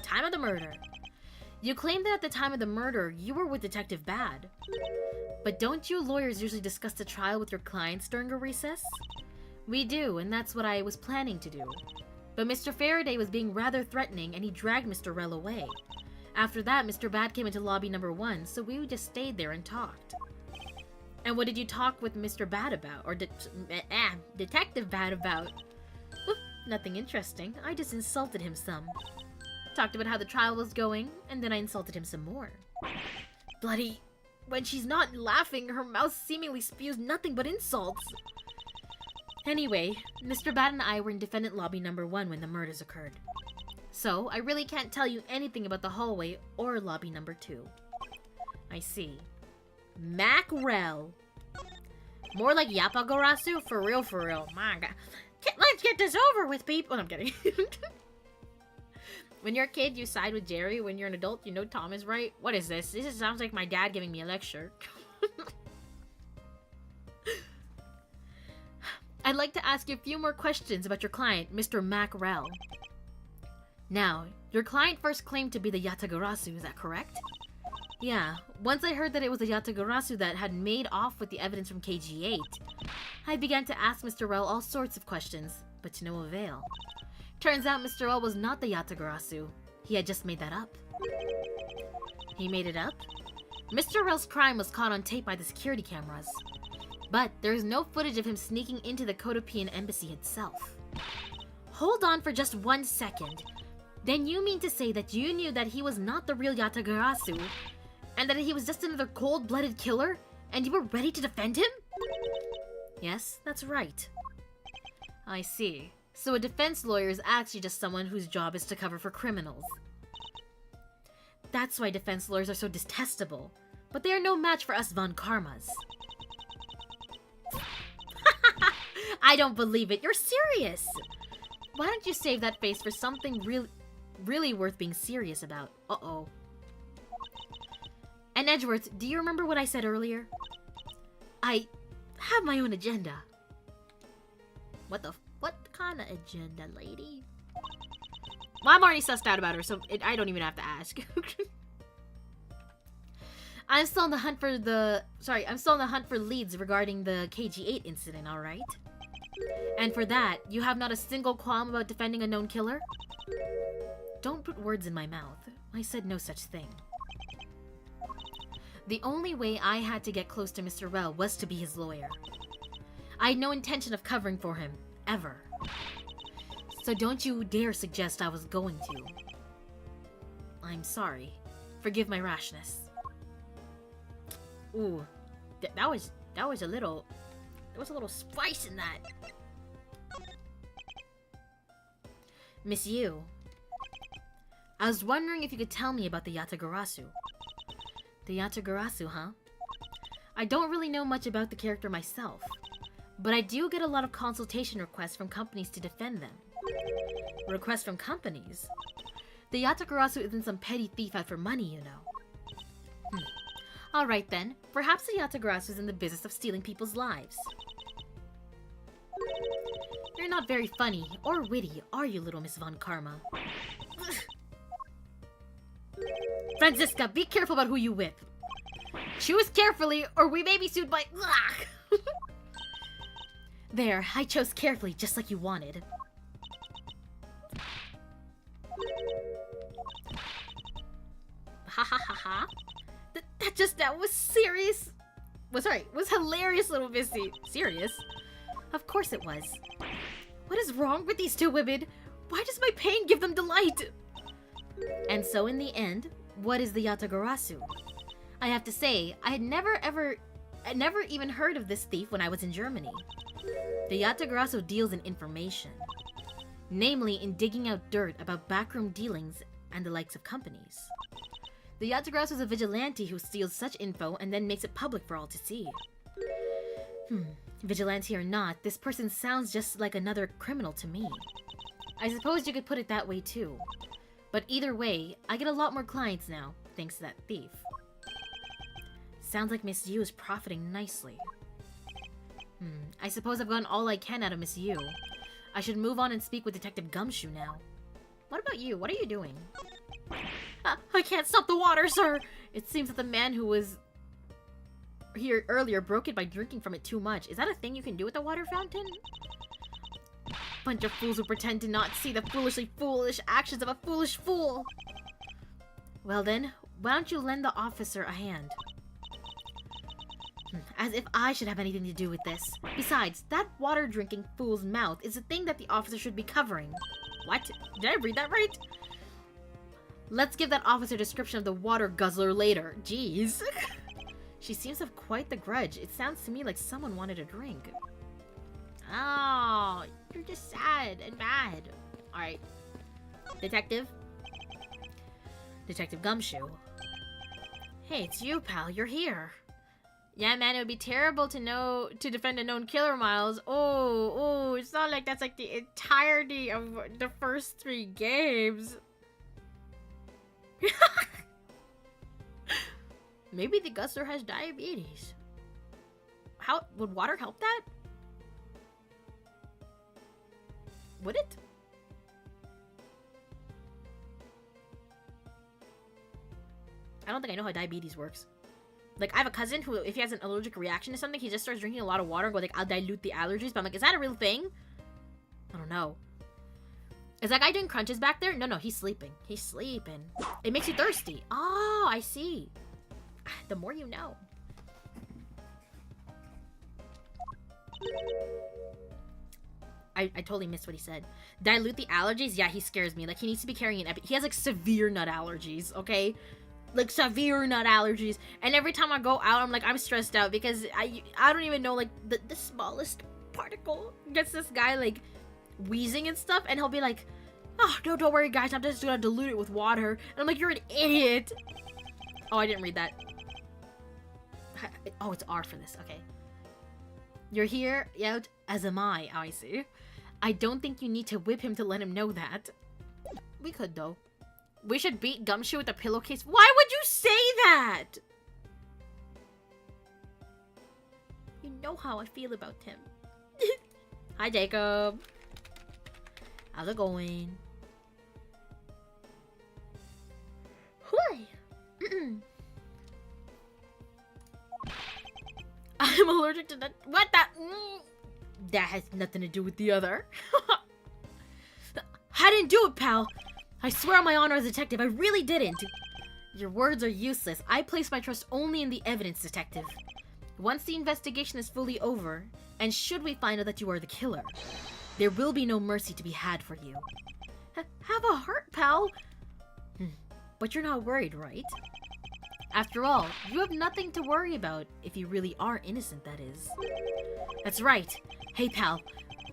Time of the murder. You claimed that at the time of the murder, you were with Detective Bad. But don't you lawyers usually discuss the trial with your clients during a recess? We do, and that's what I was planning to do. But Mr. Faraday was being rather threatening, and he dragged Mr. Rell away. After that, Mr. Bad came into lobby number 1, so we just stayed there and talked. And what did you talk with Mr. Bad about? Or Detective Bad about? Oop, nothing interesting. I just insulted him some. Talked about how the trial was going, and then I insulted him some more. Bloody... When she's not laughing, her mouth seemingly spews nothing but insults. Anyway, Mr. Bad and I were in defendant lobby number 1 when the murders occurred. So, I really can't tell you anything about the hallway or lobby number 2. I see. Mackerel. More like Yapagarasu? For real, for real. My god. Let's get this over with, people. Oh, I'm kidding. When you're a kid, you side with Jerry. When you're an adult, you know Tom is right. What is this? This sounds like my dad giving me a lecture. I'd like to ask you a few more questions about your client, Mr. Mackerel. Now, your client first claimed to be the Yatagarasu, is that correct? Yeah, once I heard that it was the Yatagarasu that had made off with the evidence from KG8, I began to ask Mr. Rell all sorts of questions, but to no avail. Turns out Mr. Rell was not the Yatagarasu. He had just made that up. He made it up? Mr. Rell's crime was caught on tape by the security cameras. But there is no footage of him sneaking into the Kotopian embassy itself. Hold on for just 1 second. Then you mean to say that you knew that he was not the real Yatagarasu, and that he was just another cold-blooded killer, and you were ready to defend him? Yes, that's right. I see. So a defense lawyer is actually just someone whose job is to cover for criminals. That's why defense lawyers are so detestable. But they are no match for us Von Karmas. I don't believe it. You're serious. Why don't you save that face for something really worth being serious about? Uh-oh. And Edgeworth, do you remember what I said earlier? I have my own agenda. What kind of agenda, lady? Well, I'm already sussed out about her, so I don't even have to ask. I'm still on the hunt for leads regarding the KG8 incident, alright? And for that, you have not a single qualm about defending a known killer? Don't put words in my mouth. I said no such thing. The only way I had to get close to Mr. Rell was to be his lawyer. I had no intention of covering for him, ever. So don't you dare suggest I was going to. I'm sorry. Forgive my rashness. Ooh, that was a little... There was a little spice in that. Miss Yu. I was wondering if you could tell me about the Yatagarasu. The Yatagarasu, huh? I don't really know much about the character myself, but I do get a lot of consultation requests from companies to defend them. Requests from companies? The Yatagarasu isn't some petty thief out for money, you know. Alright then, perhaps the Yatagarasu is in the business of stealing people's lives. You're not very funny or witty, are you, little Miss Von Karma? Franziska, be careful about who you whip. Choose carefully, or we may be sued by... There, I chose carefully, just like you wanted. Ha ha ha ha. That was serious. Was hilarious, little Missy. Serious? Of course it was. What is wrong with these two women? Why does my pain give them delight? And so in the end, what is the Yatagarasu? I have to say, I had never ever I never even heard of this thief when I was in Germany. The Yategrasso deals in information. Namely, in digging out dirt about backroom dealings and the likes of companies. The Yategrasso is a vigilante who steals such info and then makes it public for all to see. Vigilante or not, this person sounds just like another criminal to me. I suppose you could put it that way too. But either way, I get a lot more clients now, thanks to that thief. Sounds like Miss Yu is profiting nicely. I suppose I've gotten all I can out of Miss Yu. I should move on and speak with Detective Gumshoe now. What about you? What are you doing? I can't stop the water, sir! It seems that the man who was here earlier broke it by drinking from it too much. Is that a thing you can do with the water fountain? Bunch of fools who pretend to not see the foolishly foolish actions of a foolish fool! Well then, why don't you lend the officer a hand? As if I should have anything to do with this. Besides, that water-drinking fool's mouth is the thing that the officer should be covering. What? Did I read that right? Let's give that officer a description of the water guzzler later. Jeez. She seems to have quite the grudge. It sounds to me like someone wanted a drink. Oh, you're just sad and mad. Alright. Detective? Detective Gumshoe. Hey, it's you, pal. You're here. Yeah, man, it would be terrible to defend a known killer, Miles. Oh, it's not like that's like the entirety of the first 3 games. Maybe the guzzler has diabetes. How would water help that? Would it? I don't think I know how diabetes works. Like, I have a cousin who, if he has an allergic reaction to something, he just starts drinking a lot of water and go like, I'll dilute the allergies. But I'm like, is that a real thing? I don't know. Is that guy doing crunches back there? No, he's sleeping. He's sleeping. It makes you thirsty. Oh, I see. The more you know. I totally missed what he said. Dilute the allergies? Yeah, he scares me. Like, he needs to be carrying an he has, like, severe nut allergies, okay? Like, severe nut allergies. And every time I go out, I'm like, I'm stressed out because I don't even know, like, the smallest particle gets this guy, like, wheezing and stuff. And he'll be like, oh, no, don't worry, guys. I'm just gonna dilute it with water. And I'm like, you're an idiot. Oh, I didn't read that. Oh, it's R for this. Okay. You're here, out, as am I. Oh, I see. I don't think you need to whip him to let him know that. We could, though. We should beat Gumshoe with a pillowcase. Why would you say that? You know how I feel about him. Hi, Jacob. How's it going? Hi. I'm allergic to that. What the? That has nothing to do with the other. I didn't do it, pal. I swear on my honor as a detective, I really didn't. Your words are useless. I place my trust only in the evidence, detective. Once the investigation is fully over, and should we find out that you are the killer, there will be no mercy to be had for you. Have a heart, pal. But you're not worried, right? After all, you have nothing to worry about if you really are innocent, that is. That's right. Hey, pal.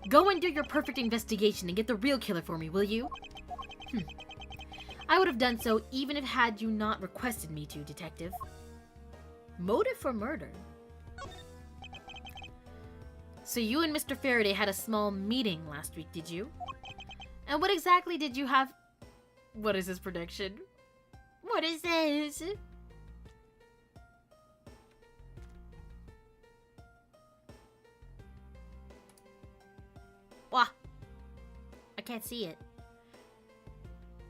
Go and do your perfect investigation and get the real killer for me, will you? I would have done so even if had you not requested me to, detective. Motive for murder. So you and Mr. Faraday had a small meeting last week, did you? And what exactly did you have... What is this prediction? What is this? Wah! I can't see it.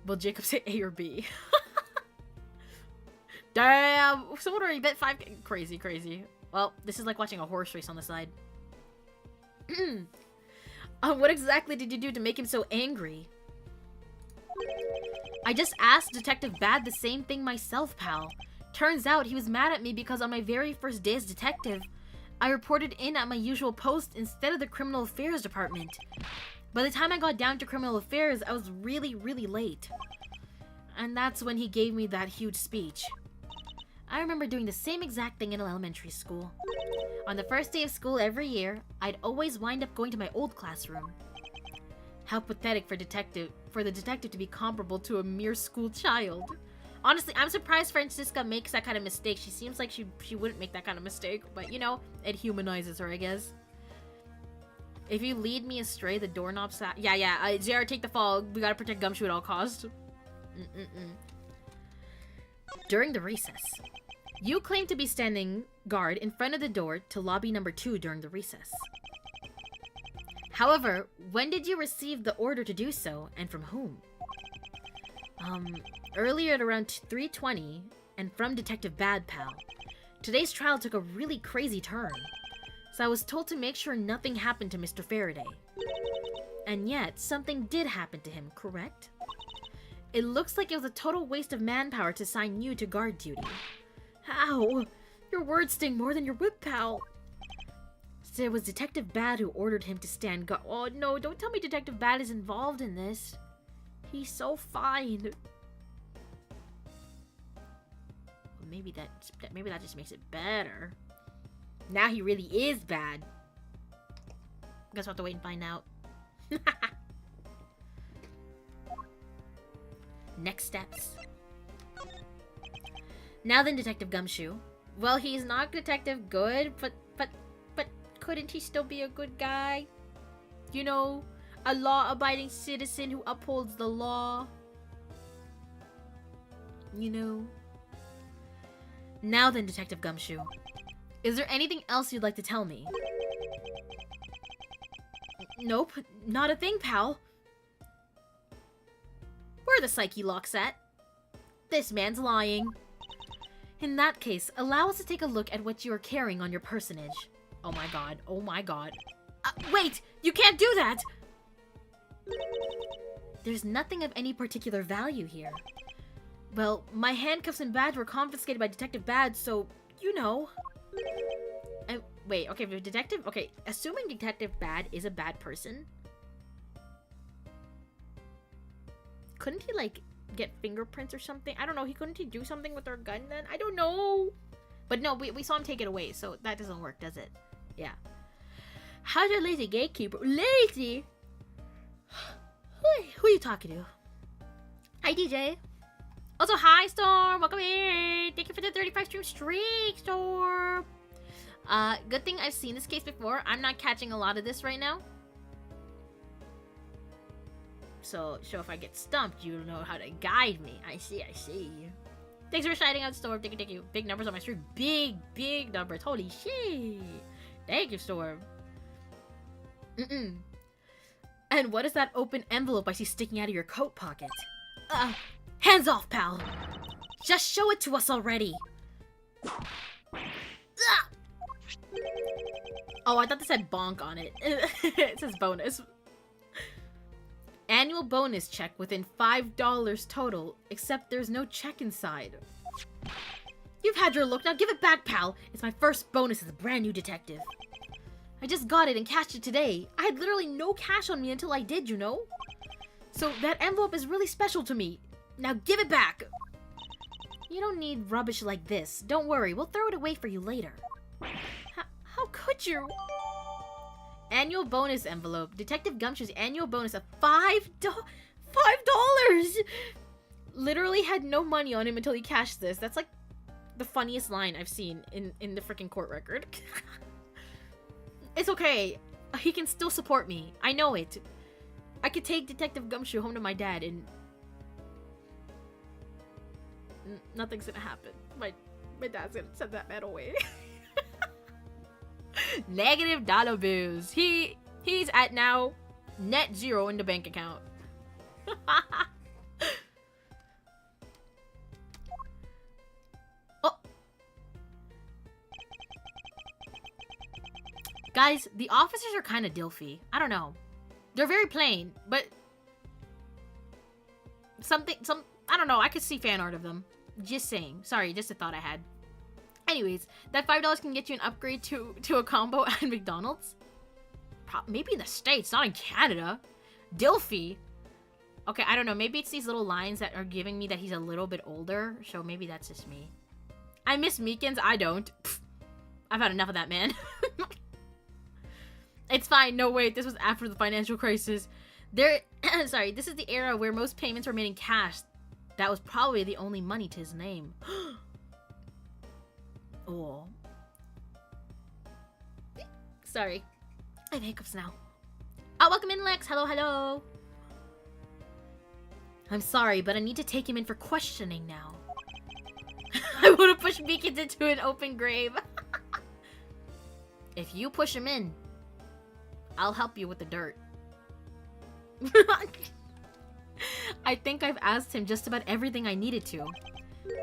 Will Jacob say A or B? Damn! Someone already bet 5. Crazy, crazy. Well, this is like watching a horse race on the side. What exactly did you do to make him so angry? I just asked Detective Bad the same thing myself, pal. Turns out he was mad at me because on my very first day as detective, I reported in at my usual post instead of the Criminal Affairs Department. By the time I got down to Criminal Affairs, I was really, really late. And that's when he gave me that huge speech. I remember doing the same exact thing in elementary school. On the first day of school every year, I'd always wind up going to my old classroom. How pathetic for the detective to be comparable to a mere school child. Honestly, I'm surprised Francisca makes that kind of mistake. She seems like she wouldn't make that kind of mistake, but you know, it humanizes her, I guess. If you lead me astray, the doorknob's yeah, JR, take the fall. We gotta protect Gumshoe at all costs. During the recess, you claim to be standing guard in front of the door to lobby number 2 during the recess. However, when did you receive the order to do so, and from whom? Earlier at around 3:20, and from Detective Bad Pal. Today's trial took a really crazy turn, so I was told to make sure nothing happened to Mr. Faraday. And yet, something did happen to him, correct? It looks like it was a total waste of manpower to assign you to guard duty. How? Your words sting more than your whip, pal. So it was Detective Bad who ordered him to stand guard. Oh no, don't tell me Detective Bad is involved in this. He's so fine. Well, maybe that just makes it better. Now he really is bad. Guess we'll have to wait and find out. Next steps. Now then, Detective Gumshoe. Well, he's not Detective Good, but couldn't he still be a good guy? You know, a law-abiding citizen who upholds the law. You know. Now then, Detective Gumshoe. Is there anything else you'd like to tell me? Nope, not a thing, pal. Where are the psyche locks at? This man's lying. In that case, allow us to take a look at what you are carrying on your personage. Oh my god, oh my god. Wait! You can't do that! There's nothing of any particular value here. Well, my handcuffs and badge were confiscated by Detective Bad, so, you know. Wait, okay, Detective... Okay, assuming Detective Bad is a bad person, couldn't he, like, get fingerprints or something? I don't know, couldn't he do something with our gun then? I don't know! But no, we saw him take it away, so that doesn't work, does it? Yeah. How's your lazy gatekeeper? Lazy? Who are you talking to? Hi, DJ. Also, hi, Storm! Welcome in! Thank you for the 35 stream streak, Storm! Good thing I've seen this case before. I'm not catching a lot of this right now. So if I get stumped, you'll know how to guide me. I see. Thanks for shouting out, Storm. Thank you. Big numbers on my stream. Big numbers. Holy shit. Thank you, Storm. And what is that open envelope I see sticking out of your coat pocket? Hands off, pal. Just show it to us already. Oh, I thought this said bonk on it. It says bonus. Annual bonus check within $5 total, except there's no check inside. You've had your look, now give it back, pal. It's my first bonus as a brand new detective. I just got it and cashed it today. I had literally no cash on me until I did, you know? So that envelope is really special to me. Now give it back. You don't need rubbish like this. Don't worry, we'll throw it away for you later. How could you? Annual bonus envelope. Detective Gumshoe's annual bonus of $5. Literally had no money on him until he cashed this. That's like the funniest line I've seen in the freaking court record. It's okay. He can still support me. I know it. I could take Detective Gumshoe home to my dad and... nothing's gonna happen. My dad's gonna send that man away. Negative dollar bills. He's at now net zero in the bank account. Oh. Guys, the officers are kind of dilfy. I don't know. They're very plain, but I don't know. I could see fan art of them. Just saying. Sorry, just a thought I had. Anyways, that $5 can get you an upgrade to a combo at McDonald's. Maybe in the States, not in Canada. Dilfy. Okay, I don't know. Maybe it's these little lines that are giving me that he's a little bit older. So maybe that's just me. I miss Meekins. I don't. Pfft. I've had enough of that man. It's fine. No, wait. This was after the financial crisis. Sorry, this is the era where most payments were made in cash. That was probably the only money to his name. Oh. Sorry. I have hiccups now. Oh, welcome in, Lex. Hello, hello. I'm sorry, but I need to take him in for questioning now. I want to push Beacons into an open grave. If you push him in, I'll help you with the dirt. I think I've asked him just about everything I needed to.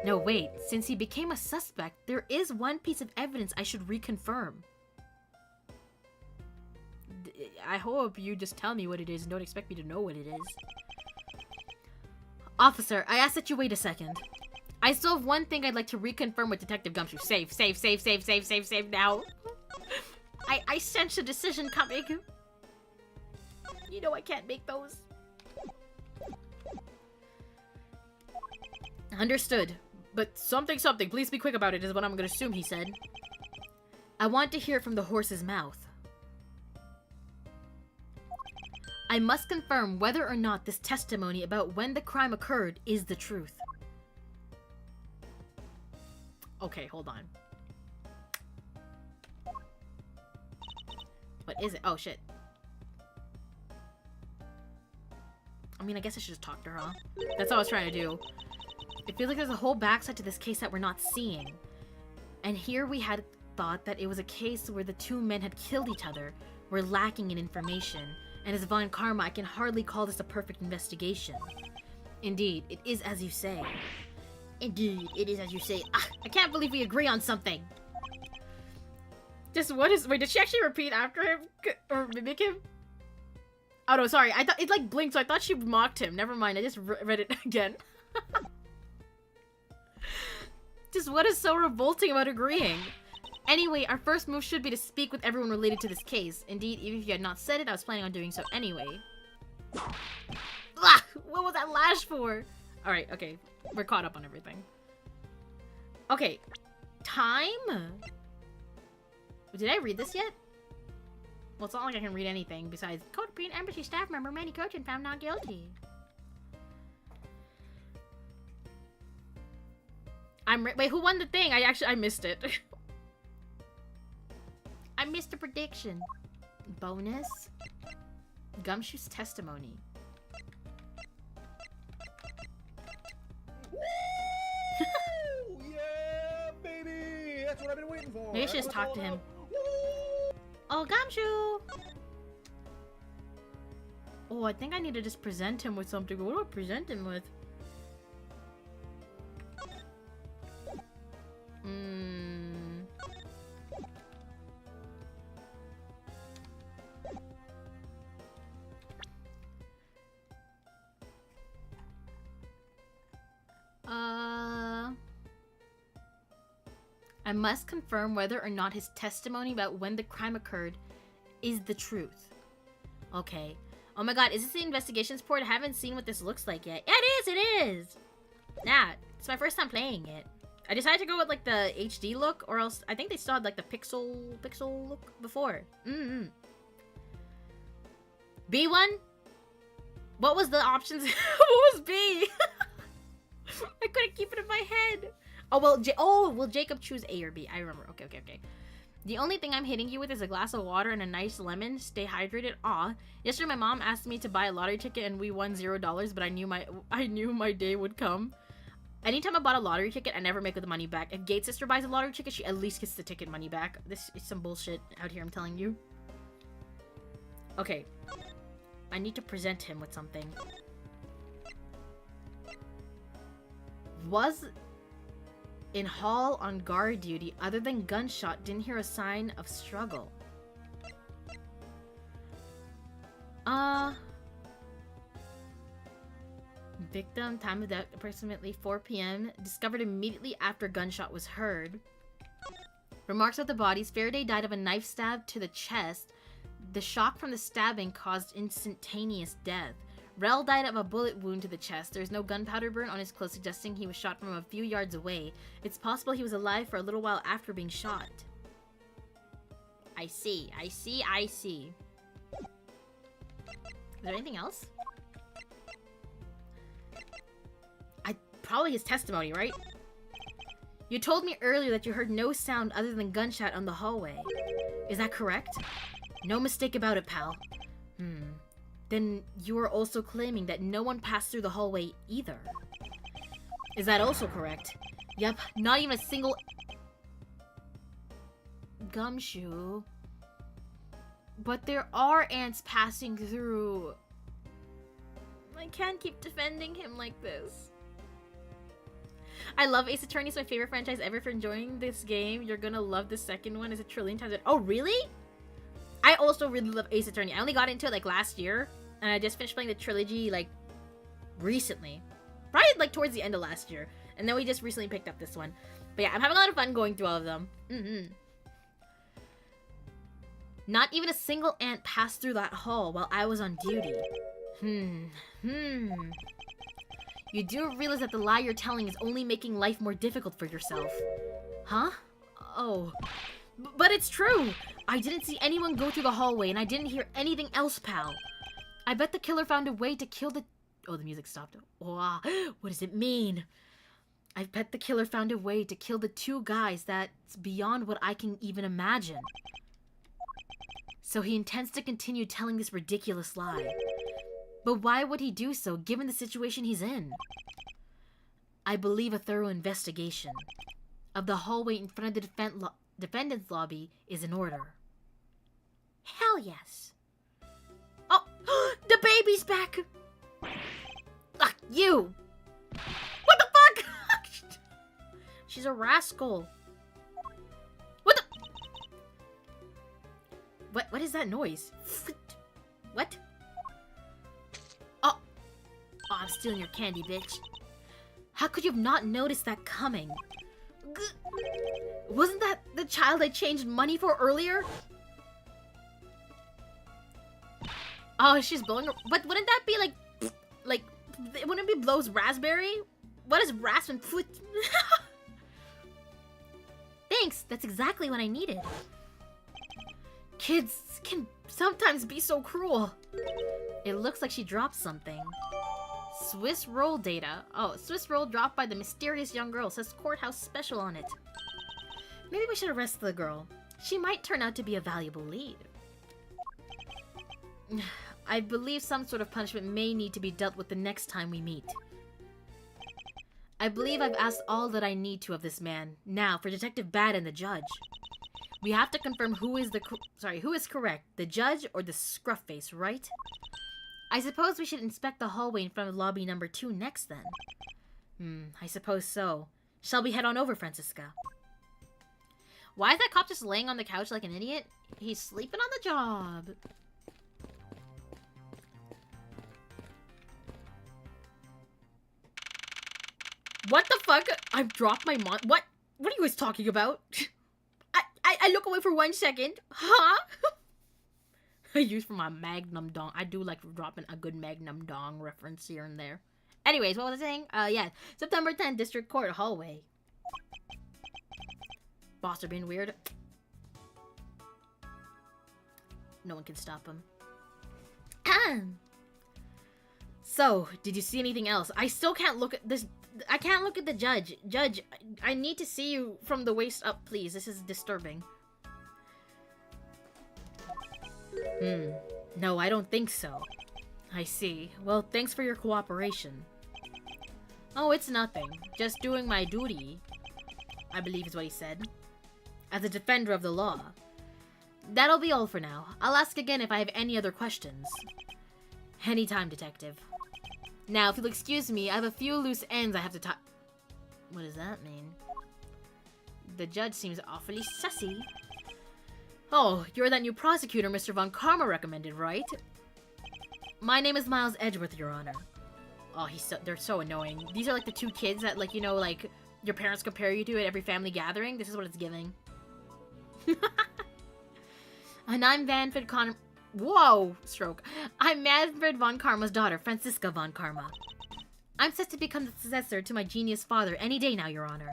No, wait. Since he became a suspect, there is one piece of evidence I should reconfirm. I hope you just tell me what it is and don't expect me to know what it is. Officer, I ask that you wait a second. I still have one thing I'd like to reconfirm with Detective Gumshoe. Save now. I sense a decision coming. You know I can't make those. Understood. But something, please be quick about it is what I'm gonna assume he said. I want to hear it from the horse's mouth. I must confirm whether or not this testimony about when the crime occurred is the truth. Okay, hold on. What is it? Oh, shit. I mean, I guess I should just talk to her, huh? That's all I was trying to do. It feels like there's a whole backside to this case that we're not seeing. And here we had thought that it was a case where the two men had killed each other. We're lacking in information. And as Von Karma, I can hardly call this a perfect investigation. Indeed, it is as you say. Indeed, it is as you say. Ah, I can't believe we agree on something. Just what is... Wait, did she actually repeat after him? Or mimic him? Oh no, sorry. I thought it like blinked, so I thought she mocked him. Never mind, I just read it again. Just what is so revolting about agreeing? Anyway, our first move should be to speak with everyone related to this case. Indeed, even if you had not said it, I was planning on doing so anyway. Ah, what was that lash for? Alright, okay. We're caught up on everything. Okay. Time? Did I read this yet? Well, it's not like I can read anything besides Codependent Embassy staff member Manny Cochin found not guilty. Wait, who won the thing? I missed it. I missed the prediction. Bonus. Gumshoe's testimony. Yeah, baby! That's what I've been waiting for. Maybe I should just talk to him. Oh, Gumshoe! Oh, I think I need to just present him with something. What do I present him with? I must confirm whether or not his testimony about when the crime occurred is the truth. Okay. Oh my god, is this the investigations report? I haven't seen what this looks like yet. Yeah, it is! Nah, it's my first time playing it. I decided to go with like the HD look, or else I think they still had like the pixel look before. B1? What was the options? What was B? I couldn't keep it in my head. Oh, well, will Jacob choose A or B? I remember. Okay. The only thing I'm hitting you with is a glass of water and a nice lemon. Stay hydrated. Aw. Yesterday, my mom asked me to buy a lottery ticket and we won $0, but I knew my day would come. Anytime I bought a lottery ticket, I never make the money back. If Gate's sister buys a lottery ticket, she at least gets the ticket money back. This is some bullshit out here, I'm telling you. Okay. I need to present him with something. Was in hall on guard duty, other than gunshot, didn't hear a sign of struggle. Victim, time of death, approximately 4 p.m. Discovered immediately after gunshot was heard. Remarks of the bodies. Faraday died of a knife stab to the chest. The shock from the stabbing caused instantaneous death. Rel died of a bullet wound to the chest. There's no gunpowder burn on his clothes, suggesting he was shot from a few yards away. It's possible he was alive for a little while after being shot. I see. Is there anything else? Probably his testimony, right? You told me earlier that you heard no sound other than gunshot on the hallway. Is that correct? No mistake about it, pal. Then you are also claiming that no one passed through the hallway either. Is that also correct? Yep, not even a single gumshoe. But there are ants passing through. I can't keep defending him like this. I love Ace Attorney. It's my favorite franchise ever. For enjoying this game, you're gonna love the second one. It's a trillion times. Oh, really? I also really love Ace Attorney. I only got into it like last year, and I just finished playing the trilogy like recently, probably like towards the end of last year, and then we just recently picked up this one. But yeah, I'm having a lot of fun going through all of them. Not even a single ant passed through that hall while I was on duty. You do realize that the lie you're telling is only making life more difficult for yourself. Huh? Oh. But it's true! I didn't see anyone go through the hallway, and I didn't hear anything else, pal. I bet the killer found a way to kill the... Oh, the music stopped. Wow. What does it mean? I bet the killer found a way to kill the two guys that's beyond what I can even imagine. So he intends to continue telling this ridiculous lie. But why would he do so, given the situation he's in? I believe a thorough investigation of the hallway in front of the defendant's lobby is in order. Hell yes. Oh, the baby's back! Ugh, you! What the fuck? She's a rascal. What the... What is that noise? What? Oh, I'm stealing your candy, bitch. How could you have not noticed that coming? Wasn't that the child I changed money for earlier? Oh, she's blowing her... But wouldn't that be like... Wouldn't it be blows raspberry? What is raspberry? Thanks, that's exactly what I needed. Kids can sometimes be so cruel. It looks like she dropped something. Swiss roll data. Oh, Swiss roll dropped by the mysterious young girl. Says courthouse special on it. Maybe we should arrest the girl. She might turn out to be a valuable lead. I believe some sort of punishment may need to be dealt with the next time we meet. I believe I've asked all that I need to of this man. Now, for Detective Bad and the judge. We have to confirm who is correct, the judge or the scruff face, right? I suppose we should inspect the hallway in front of lobby number 2 next, then. I suppose so. Shall we head on over, Francisca? Why is that cop just laying on the couch like an idiot? He's sleeping on the job. What the fuck? I've dropped my What? What are you guys talking about? I look away for 1 second. Huh? I use for my Magnum Dong. I do like dropping a good Magnum Dong reference here and there. Anyways, what was I saying? Yeah. September 10th, District Court hallway. Boss are being weird. No one can stop him. So, did you see anything else? I still can't look at this. I can't look at the judge. Judge, I need to see you from the waist up, please. This is disturbing. No, I don't think so. I see. Well, thanks for your cooperation. Oh, it's nothing. Just doing my duty, I believe is what he said. As a defender of the law. That'll be all for now. I'll ask again if I have any other questions. Anytime, Detective. Now, if you'll excuse me, I have a few loose ends I have to tie. What does that mean? The judge seems awfully sussy. Oh, you're that new prosecutor Mr. Von Karma recommended, right? My name is Miles Edgeworth, Your Honor. Oh, they're so annoying. These are like the 2 kids that, like, you know, like, your parents compare you to at every family gathering. This is what it's giving. And I'm Manfred Whoa! Stroke. I'm Manfred Von Karma's daughter, Francisca Von Karma. I'm set to become the successor to my genius father any day now, Your Honor.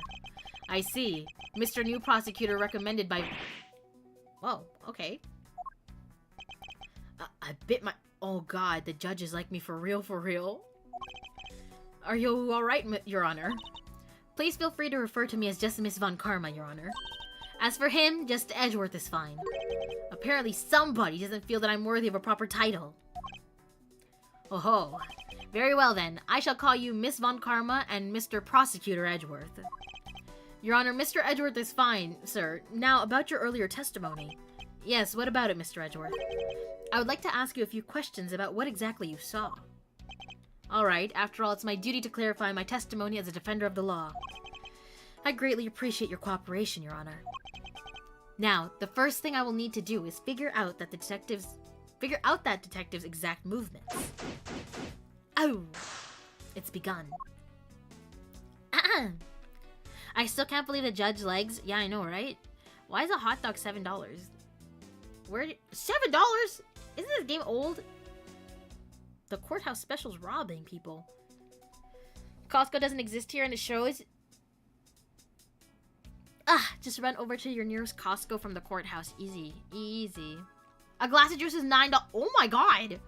I see. Mr. New Prosecutor recommended by... Whoa, okay. I bit my... Oh god, the judge is like me for real, for real. Are you alright, Your Honor? Please feel free to refer to me as just Miss Von Karma, Your Honor. As for him, just Edgeworth is fine. Apparently somebody doesn't feel that I'm worthy of a proper title. Oh ho. Very well then, I shall call you Miss Von Karma and Mr. Prosecutor Edgeworth. Your Honor, Mr. Edgeworth is fine, sir. Now, about your earlier testimony. Yes, what about it, Mr. Edgeworth? I would like to ask you a few questions about what exactly you saw. Alright, after all, it's my duty to clarify my testimony as a defender of the law. I greatly appreciate your cooperation, Your Honor. Now, the first thing I will need to do is figure out that detective's exact movements. Oh! It's begun. I still can't believe the judge legs. Yeah, I know, right? Why is a hot dog $7? $7? Isn't this game old? The courthouse special's robbing people. Costco doesn't exist here and it shows. Just run over to your nearest Costco from the courthouse. Easy. Easy. A glass of juice is $9. Oh my god!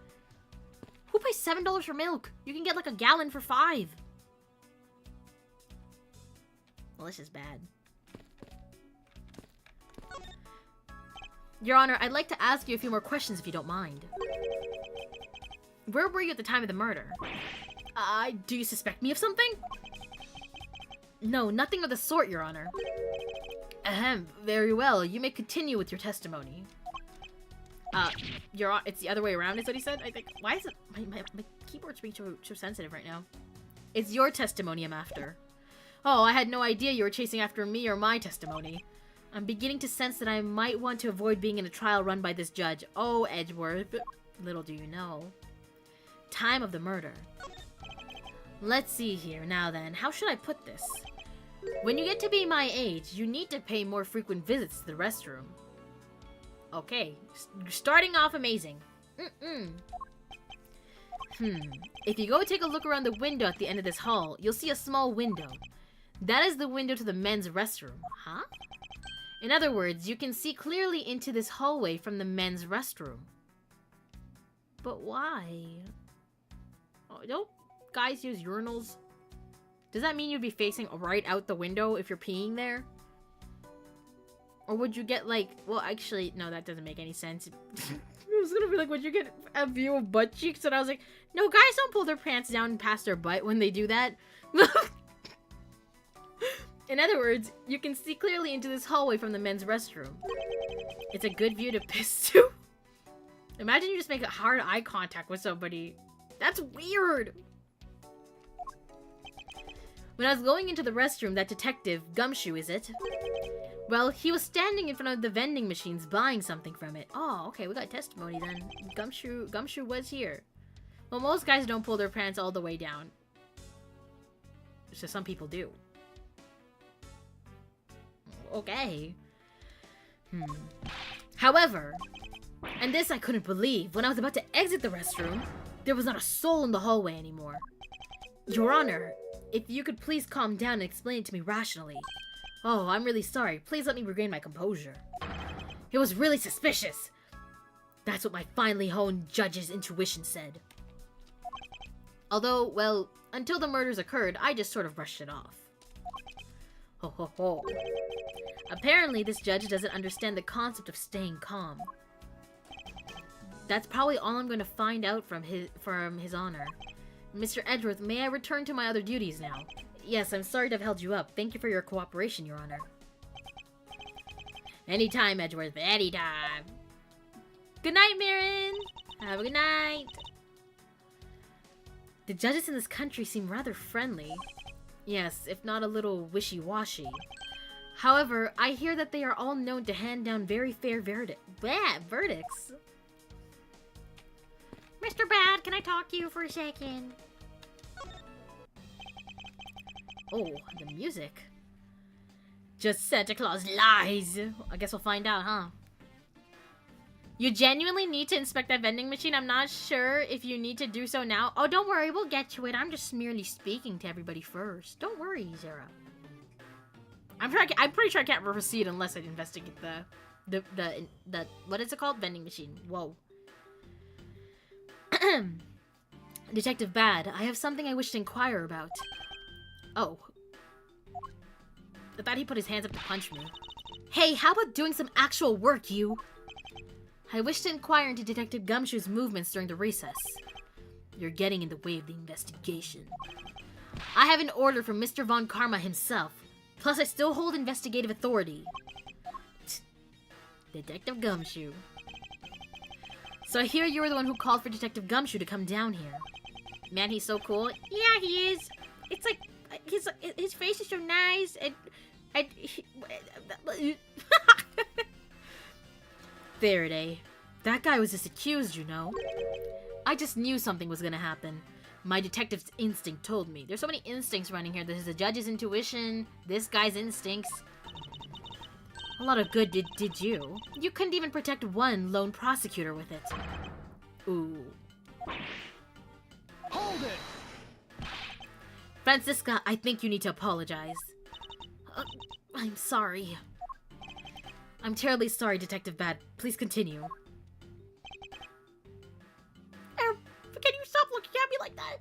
Who pays $7 for milk? You can get like a gallon for $5. Well, this is bad. Your Honor, I'd like to ask you a few more questions if you don't mind. Where were you at the time of the murder? Do you suspect me of something? No, nothing of the sort, Your Honor. Ahem, very well. You may continue with your testimony. It's the other way around, is what he said, I think. Why is it... My keyboard's being so sensitive right now. It's your testimony I'm after. Oh, I had no idea you were chasing after me or my testimony. I'm beginning to sense that I might want to avoid being in a trial run by this judge. Oh, Edgeworth. Little do you know. Time of the murder. Let's see here. Now then, how should I put this? When you get to be my age, you need to pay more frequent visits to the restroom. Okay, starting off amazing. If you go take a look around the window at the end of this hall, you'll see a small window. That is the window to the men's restroom. Huh? In other words, you can see clearly into this hallway from the men's restroom. But why? Oh, don't guys use urinals? Does that mean you'd be facing right out the window if you're peeing there? Or would you get like... Well, actually, no, that doesn't make any sense. I was gonna be like, would you get a view of butt cheeks? And I was like, no, guys don't pull their pants down past their butt when they do that. In other words, you can see clearly into this hallway from the men's restroom. It's a good view to piss to. Imagine you just make a hard eye contact with somebody. That's weird. When I was going into the restroom, that detective, Gumshoe, is it? Well, he was standing in front of the vending machines buying something from it. Oh, okay, we got testimony then. Gumshoe was here. Well, most guys don't pull their pants all the way down. So some people do. Okay. However, and this I couldn't believe, when I was about to exit the restroom, there was not a soul in the hallway anymore. Your Honor, if you could please calm down and explain it to me rationally. Oh, I'm really sorry. Please let me regain my composure. It was really suspicious. That's what my finely honed judge's intuition said. Although, well, until the murders occurred, I just sort of brushed it off. Ho ho ho. Apparently, this judge doesn't understand the concept of staying calm. That's probably all I'm going to find out from his honor. Mr. Edgeworth, may I return to my other duties now? Yes, I'm sorry to have held you up. Thank you for your cooperation, Your Honor. Anytime, Edgeworth. Anytime. Good night, Mirren. Have a good night. The judges in this country seem rather friendly. Yes, if not a little wishy-washy. However, I hear that they are all known to hand down very fair verdicts. Mr. Bad, can I talk to you for a second? Oh, the music. Just Santa Claus lies. I guess we'll find out, huh? You genuinely need to inspect that vending machine. I'm not sure if you need to do so now. Oh, don't worry. We'll get to it. I'm just merely speaking to everybody first. Don't worry, Zara. I'm pretty sure I can't proceed unless I investigate The what is it called? Vending machine. Whoa. Detective Bad, I have something I wish to inquire about. Oh. I thought he put his hands up to punch me. Hey, how about doing some actual work, you? I wish to inquire into Detective Gumshoe's movements during the recess. You're getting in the way of the investigation. I have an order from Mr. Von Karma himself. Plus, I still hold investigative authority. Detective Gumshoe. So I hear you're the one who called for Detective Gumshoe to come down here. Man, he's so cool. Yeah, he is. It's like his face is so nice and Faraday. That guy was just accused, you know. I just knew something was gonna happen. My detective's instinct told me. There's so many instincts running here. There's the judge's intuition, this guy's instincts. A lot of good did you. You couldn't even protect one lone prosecutor with it. Ooh. Hold it! Francisca, I think you need to apologize. I'm sorry. I'm terribly sorry, Detective Bad. Please continue. Can you stop looking at me like that?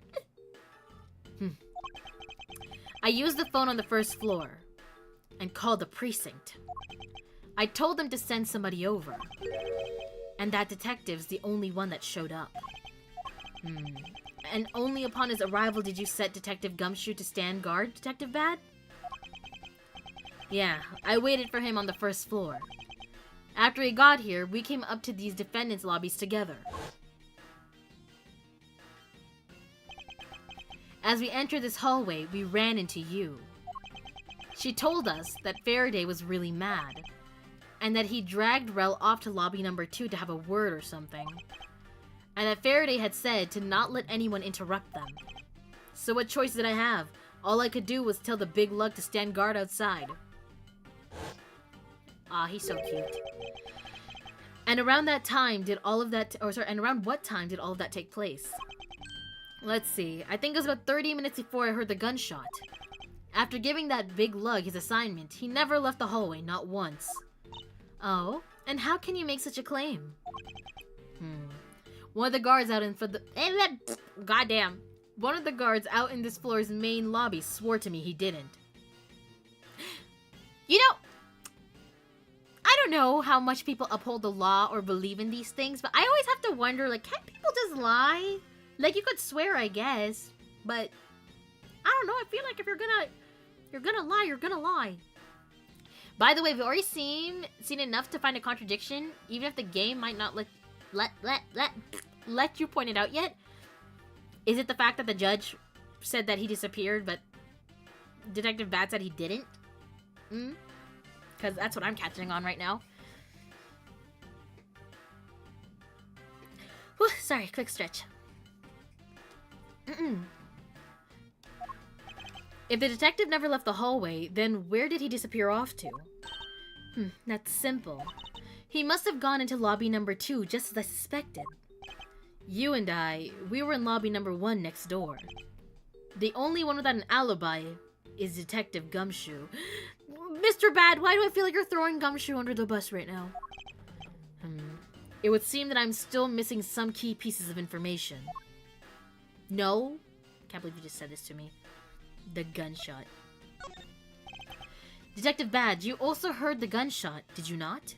I used the phone on the first floor and called the precinct. I told them to send somebody over. And that detective's the only one that showed up. And only upon his arrival did you set Detective Gumshoe to stand guard, Detective Bad? Yeah, I waited for him on the first floor. After he got here, we came up to these defendants' lobbies together. As we entered this hallway, we ran into you. She told us that Faraday was really mad, and that he dragged Rel off to lobby number 2 to have a word or something, and that Faraday had said to not let anyone interrupt them. So what choice did I have? All I could do was tell the big lug to stand guard outside. Ah, he's so cute. And around that time did all of that, and around what time did all of that take place? Let's see, I think it was about 30 minutes before I heard the gunshot. After giving that big lug his assignment, he never left the hallway, not once. Oh, and how can you make such a claim? One of the guards out in for the goddamn. One of the guards out in this floor's main lobby swore to me he didn't. You know, I don't know how much people uphold the law or believe in these things, but I always have to wonder, like, can people just lie? Like, you could swear, I guess, but I don't know. I feel like if you're gonna lie, you're gonna lie. By the way, we've already seen enough to find a contradiction, even if the game might not let you point it out yet. Is it the fact that the judge said that he disappeared, but Detective Bad said he didn't? Because that's what I'm catching on right now. Whew, sorry, quick stretch. If the detective never left the hallway, then where did he disappear off to? That's simple. He must have gone into lobby number 2, just as I suspected. You and I, we were in lobby number 1 next door. The only one without an alibi is Detective Gumshoe. Mr. Bad, why do I feel like you're throwing Gumshoe under the bus right now? It would seem that I'm still missing some key pieces of information. No? Can't believe you just said this to me. The gunshot. Detective Bad, you also heard the gunshot, did you not?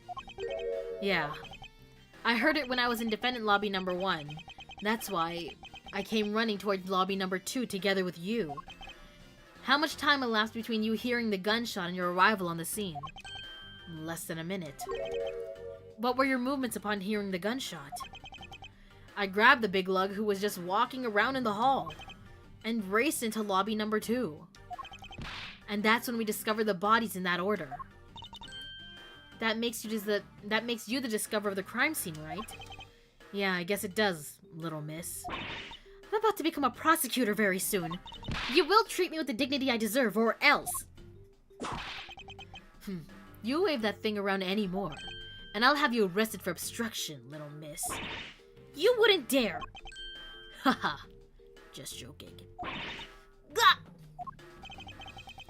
Yeah. I heard it when I was in defendant lobby number 1. That's why I came running toward lobby number 2 together with you. How much time elapsed between you hearing the gunshot and your arrival on the scene? Less than a minute. What were your movements upon hearing the gunshot? I grabbed the big lug who was just walking around in the hall and raced into lobby number 2. And that's when we discovered the bodies in that order. That makes you the discoverer of the crime scene, right? Yeah, I guess it does, little miss. I'm about to become a prosecutor very soon. You will treat me with the dignity I deserve, or else. You wave that thing around anymore, and I'll have you arrested for obstruction, little miss. You wouldn't dare! Haha. Just joking. Gah!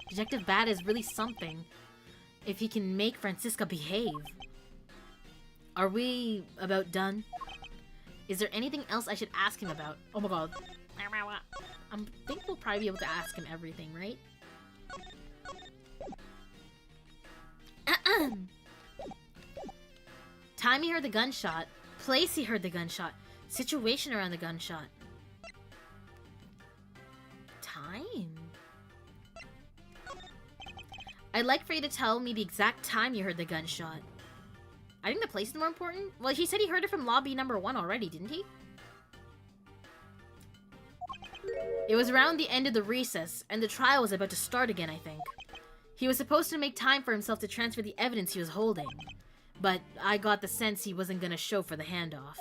Detective Bad is really something if he can make Francisca behave. Are we about done? Is there anything else I should ask him about? Oh my god. I think we'll probably be able to ask him everything, right? Time he heard the gunshot. Place he heard the gunshot. Situation around the gunshot. Time? I'd like for you to tell me the exact time you heard the gunshot. I think the place is more important. Well, he said he heard it from lobby number 1 already, didn't he? It was around the end of the recess, and the trial was about to start again, I think. He was supposed to make time for himself to transfer the evidence he was holding. But I got the sense he wasn't gonna show for the handoff.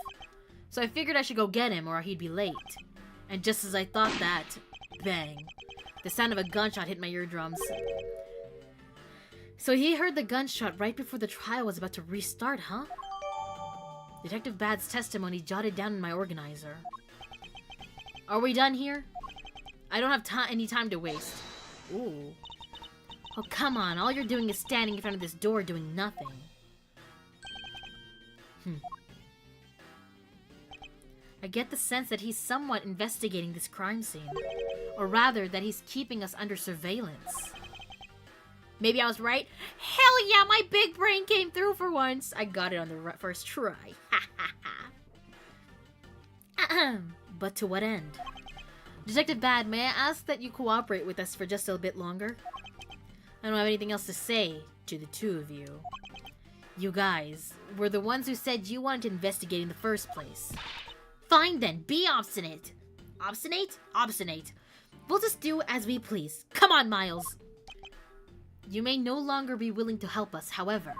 So I figured I should go get him or he'd be late. And just as I thought that, bang. The sound of a gunshot hit my eardrums. So he heard the gunshot right before the trial was about to restart, huh? Detective Bad's testimony jotted down in my organizer. Are we done here? I don't have any time to waste. Ooh. Oh, come on. All you're doing is standing in front of this door doing nothing. I get the sense that he's somewhat investigating this crime scene. Or rather, that he's keeping us under surveillance. Maybe I was right? Hell yeah, my big brain came through for once. I got it on the first try. But to what end? Detective Bad, may I ask that you cooperate with us for just a bit longer? I don't have anything else to say to the two of you. You guys were the ones who said you wanted to investigate in the first place. Fine then, be obstinate. Obstinate? Obstinate. We'll just do as we please. Come on, Miles. You may no longer be willing to help us, however.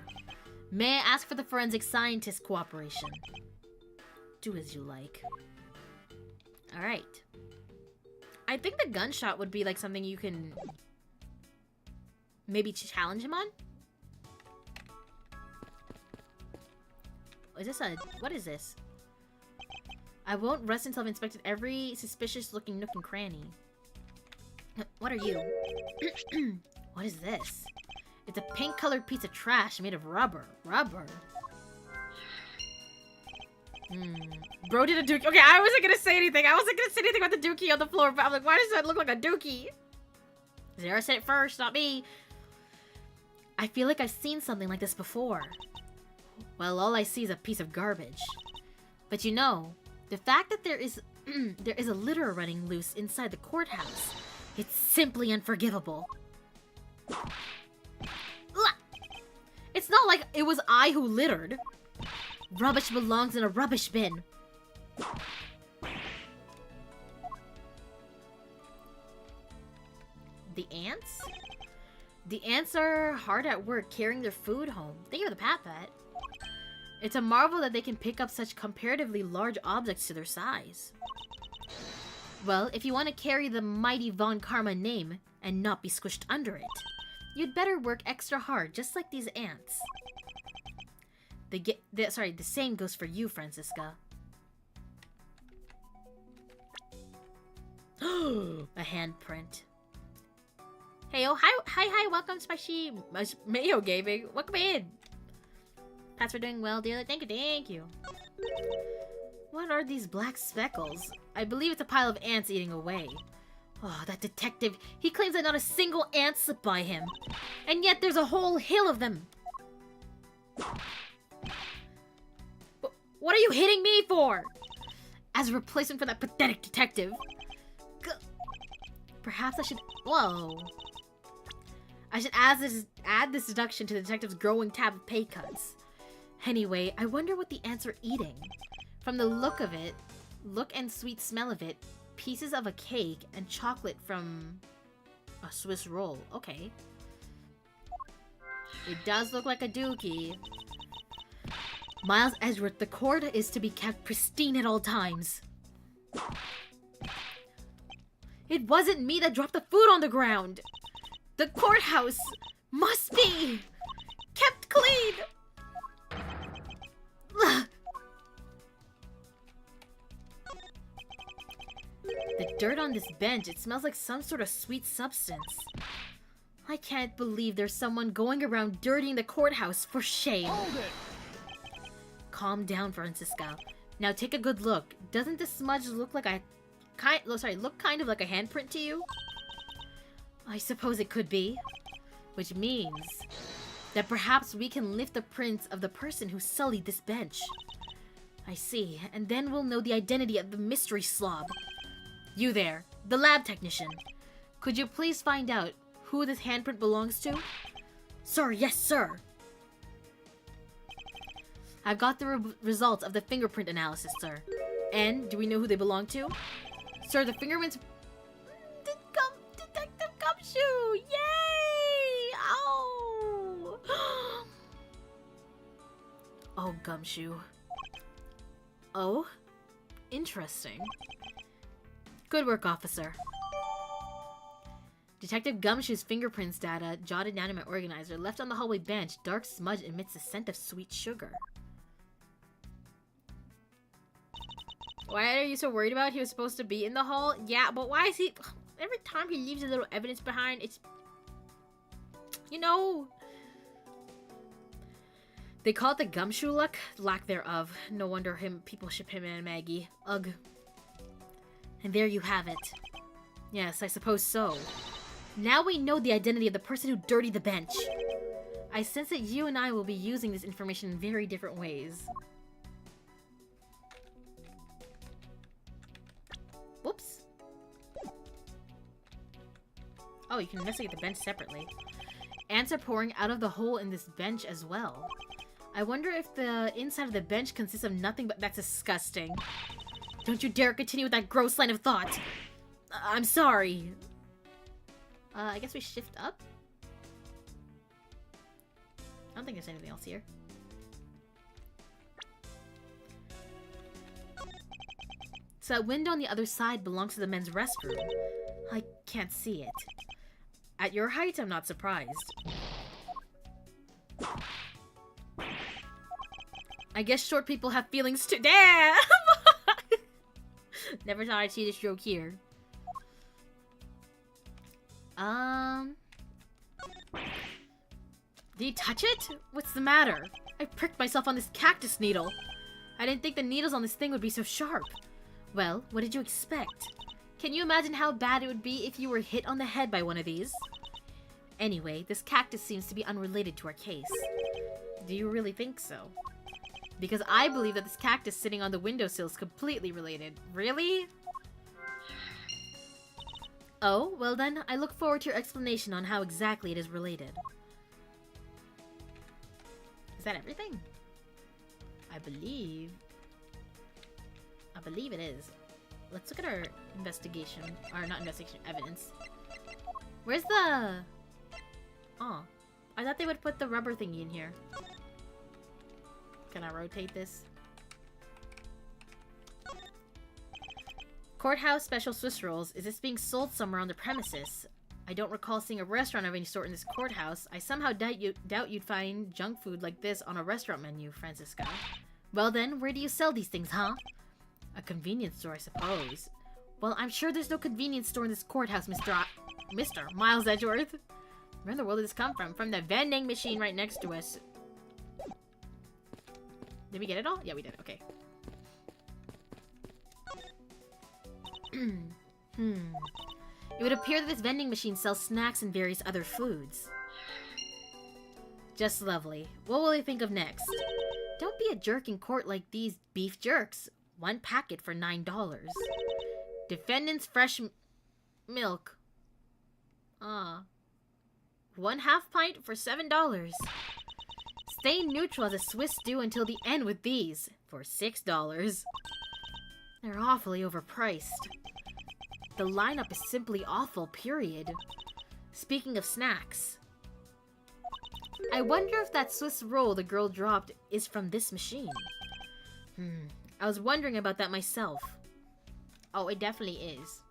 May I ask for the forensic scientist's cooperation? Do as you like. Alright. I think the gunshot would be like something you can maybe challenge him on? Is this a... what is this? I won't rest until I've inspected every suspicious-looking nook and cranny. What are you? What is this? It's a pink-colored piece of trash made of rubber. Rubber? Bro did a dookie. Okay, I wasn't gonna say anything. I wasn't gonna say anything about the dookie on the floor, but I'm like, why does that look like a dookie? Zara said it first, not me. I feel like I've seen something like this before. Well, all I see is a piece of garbage. But you know, the fact that there is a litter running loose inside the courthouse, it's simply unforgivable. It's not like it was I who littered. Rubbish belongs in a rubbish bin. The ants? The ants are hard at work carrying their food home. Thank you for the pat pat. It's a marvel that they can pick up such comparatively large objects to their size. Well, if you want to carry the mighty Von Karma name and not be squished under it, you'd better work extra hard, just like these ants. The same goes for you, Francisca. A handprint. Hey, oh, hi, welcome, Spicy Mayo Gaming. Welcome in. Pats are doing well, dear. Thank you. What are these black speckles? I believe it's a pile of ants eating away. Oh, that detective. He claims that not a single ant slipped by him. And yet there's a whole hill of them. What are you hitting me for? As a replacement for that pathetic detective. Perhaps I should... Whoa. I should add this deduction to the detective's growing tab of pay cuts. Anyway, I wonder what the ants are eating. From the look and sweet smell of it, pieces of a cake and chocolate from a Swiss roll. Okay. It does look like a dookie. Miles Edgeworth, the court is to be kept pristine at all times. It wasn't me that dropped the food on the ground. The courthouse must be kept clean. The dirt on this bench, it smells like some sort of sweet substance. I can't believe there's someone going around dirtying the courthouse for shame. Hold it! Calm down, Francisca. Now take a good look. Doesn't this smudge look like a look kind of like a handprint to you? I suppose it could be. Which means that perhaps we can lift the prints of the person who sullied this bench. I see, and then we'll know the identity of the mystery slob. You there, the lab technician. Could you please find out who this handprint belongs to? Sir, yes, sir. I've got the results of the fingerprint analysis, sir. And do we know who they belong to? Sir, the fingerprints... Detective Gumshoe! Yay! Oh! Oh, Gumshoe. Oh? Interesting. Good work, officer. Detective Gumshoe's fingerprints data, jotted down in my organizer, left on the hallway bench. Dark smudge emits a scent of sweet sugar. Why are you so worried about? He was supposed to be in the hall? Yeah, but why is he... Every time he leaves a little evidence behind, it's... You know... They call it the Gumshoe luck? Lack thereof. No wonder people ship him and Maggie. Ugh. And there you have it. Yes, I suppose so. Now we know the identity of the person who dirtied the bench. I sense that you and I will be using this information in very different ways. Whoops. Oh, you can investigate the bench separately. Ants are pouring out of the hole in this bench as well. I wonder if the inside of the bench consists of nothing but... That's disgusting. Don't you dare continue with that gross line of thought. I'm sorry. I guess we shift up? I don't think there's anything else here. So that window on the other side belongs to the men's restroom. I can't see it. At your height, I'm not surprised. I guess short people have feelings too. Damn! Never thought I'd see this joke here. Did you touch it? What's the matter? I pricked myself on this cactus needle. I didn't think the needles on this thing would be so sharp. Well, what did you expect? Can you imagine how bad it would be if you were hit on the head by one of these? Anyway, this cactus seems to be unrelated to our case. Do you really think so? Because I believe that this cactus sitting on the windowsill is completely related. Really? Oh, well then, I look forward to your explanation on how exactly it is related. Is that everything? I believe it is. Let's look at our investigation. Or not investigation, evidence. Where's the... Oh. I thought they would put the rubber thingy in here. Can I rotate this? Courthouse special Swiss rolls. Is this being sold somewhere on the premises? I don't recall seeing a restaurant of any sort in this courthouse. I somehow doubt you'd find junk food like this on a restaurant menu, Francisca. Well then, where do you sell these things, huh? A convenience store, I suppose. Well, I'm sure there's no convenience store in this courthouse, Mr. Miles Edgeworth. Where in the world did this come from? From the vending machine right next to us. Did we get it all? Yeah, we did. Okay. It would appear that this vending machine sells snacks and various other foods. Just lovely. What will they think of next? Don't be a jerk in court like these beef jerks. One packet for $9. Defendant's fresh milk. One half pint for $7. Stay neutral as a Swiss stew until the end with these for $6. They're awfully overpriced. The lineup is simply awful, period. Speaking of snacks, I wonder if that Swiss roll the girl dropped is from this machine. I was wondering about that myself. Oh, it definitely is.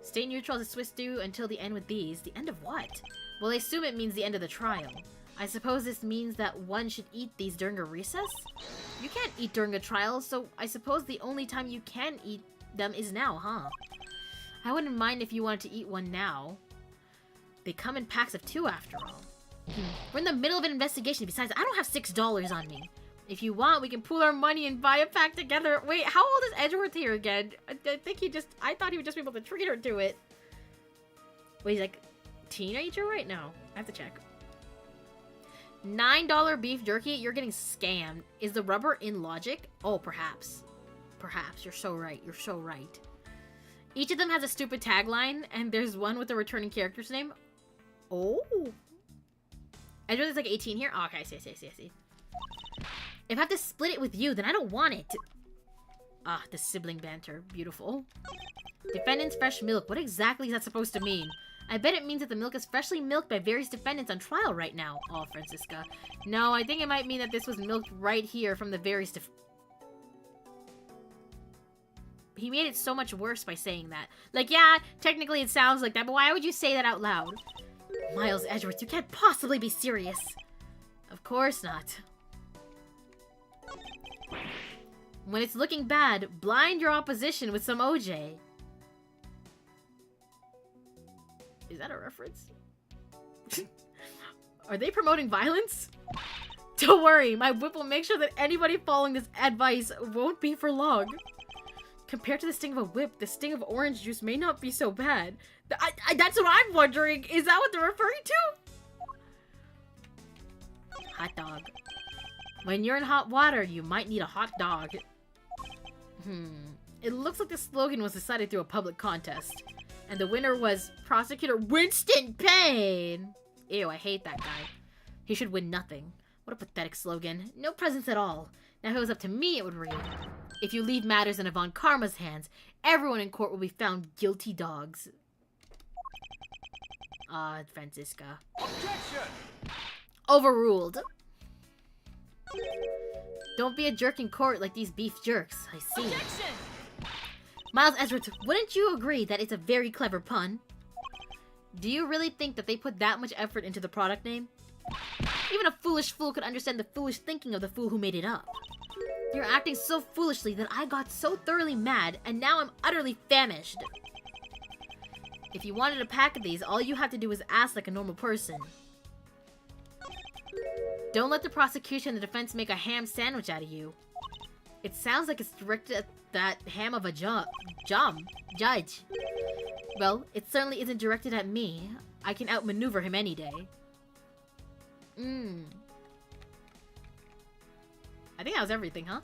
Stay neutral as a Swiss stew until the end with these. The end of what? Well, I assume it means the end of the trial. I suppose this means that one should eat these during a recess? You can't eat during a trial, so I suppose the only time you can eat them is now, huh? I wouldn't mind if you wanted to eat one now. They come in packs of 2 after all. We're in the middle of an investigation. Besides, I don't have $6 on me. If you want, we can pool our money and buy a pack together. Wait, how old is Edgeworth here again? I think I thought he would just be able to treat her to it. Wait, he's like teenager right now? I have to check. $9 beef jerky? You're getting scammed. Is the rubber in logic? Oh, perhaps. Perhaps. You're so right. You're so right. Each of them has a stupid tagline, and there's one with the returning character's name. Oh. Edgeworth is like 18 here? Oh, okay, I see. If I have to split it with you, then I don't want it. Ah, the sibling banter. Beautiful. Defendant's fresh milk. What exactly is that supposed to mean? I bet it means that the milk is freshly milked by various defendants on trial right now. Oh, Francisca. No, I think it might mean that this was milked right here from the various He made it so much worse by saying that. Like, yeah, technically it sounds like that, but why would you say that out loud? Miles Edgeworth, you can't possibly be serious. Of course not. When it's looking bad, blind your opposition with some OJ. Is that a reference? Are they promoting violence? Don't worry, my whip will make sure that anybody following this advice won't be for long. Compared to the sting of a whip, the sting of orange juice may not be so bad. That's what I'm wondering. Is that what they're referring to? Hot dog. When you're in hot water, you might need a hot dog. It looks like the slogan was decided through a public contest. And the winner was Prosecutor Winston Payne. Ew, I hate that guy. He should win nothing. What a pathetic slogan. No presents at all. Now if it was up to me, it would read, if you leave matters in Yvonne Karma's hands, everyone in court will be found guilty dogs. Francisca. Objection! Overruled. Don't be a jerk in court like these beef jerks. I see. Objection! Miles Edgeworth, wouldn't you agree that it's a very clever pun? Do you really think that they put that much effort into the product name? Even a foolish fool could understand the foolish thinking of the fool who made it up. You're acting so foolishly that I got so thoroughly mad, and now I'm utterly famished. If you wanted a pack of these, all you have to do is ask like a normal person. Don't let the prosecution and the defense make a ham sandwich out of you. It sounds like it's directed at that ham of a judge. Well, it certainly isn't directed at me. I can outmaneuver him any day. I think that was everything, huh?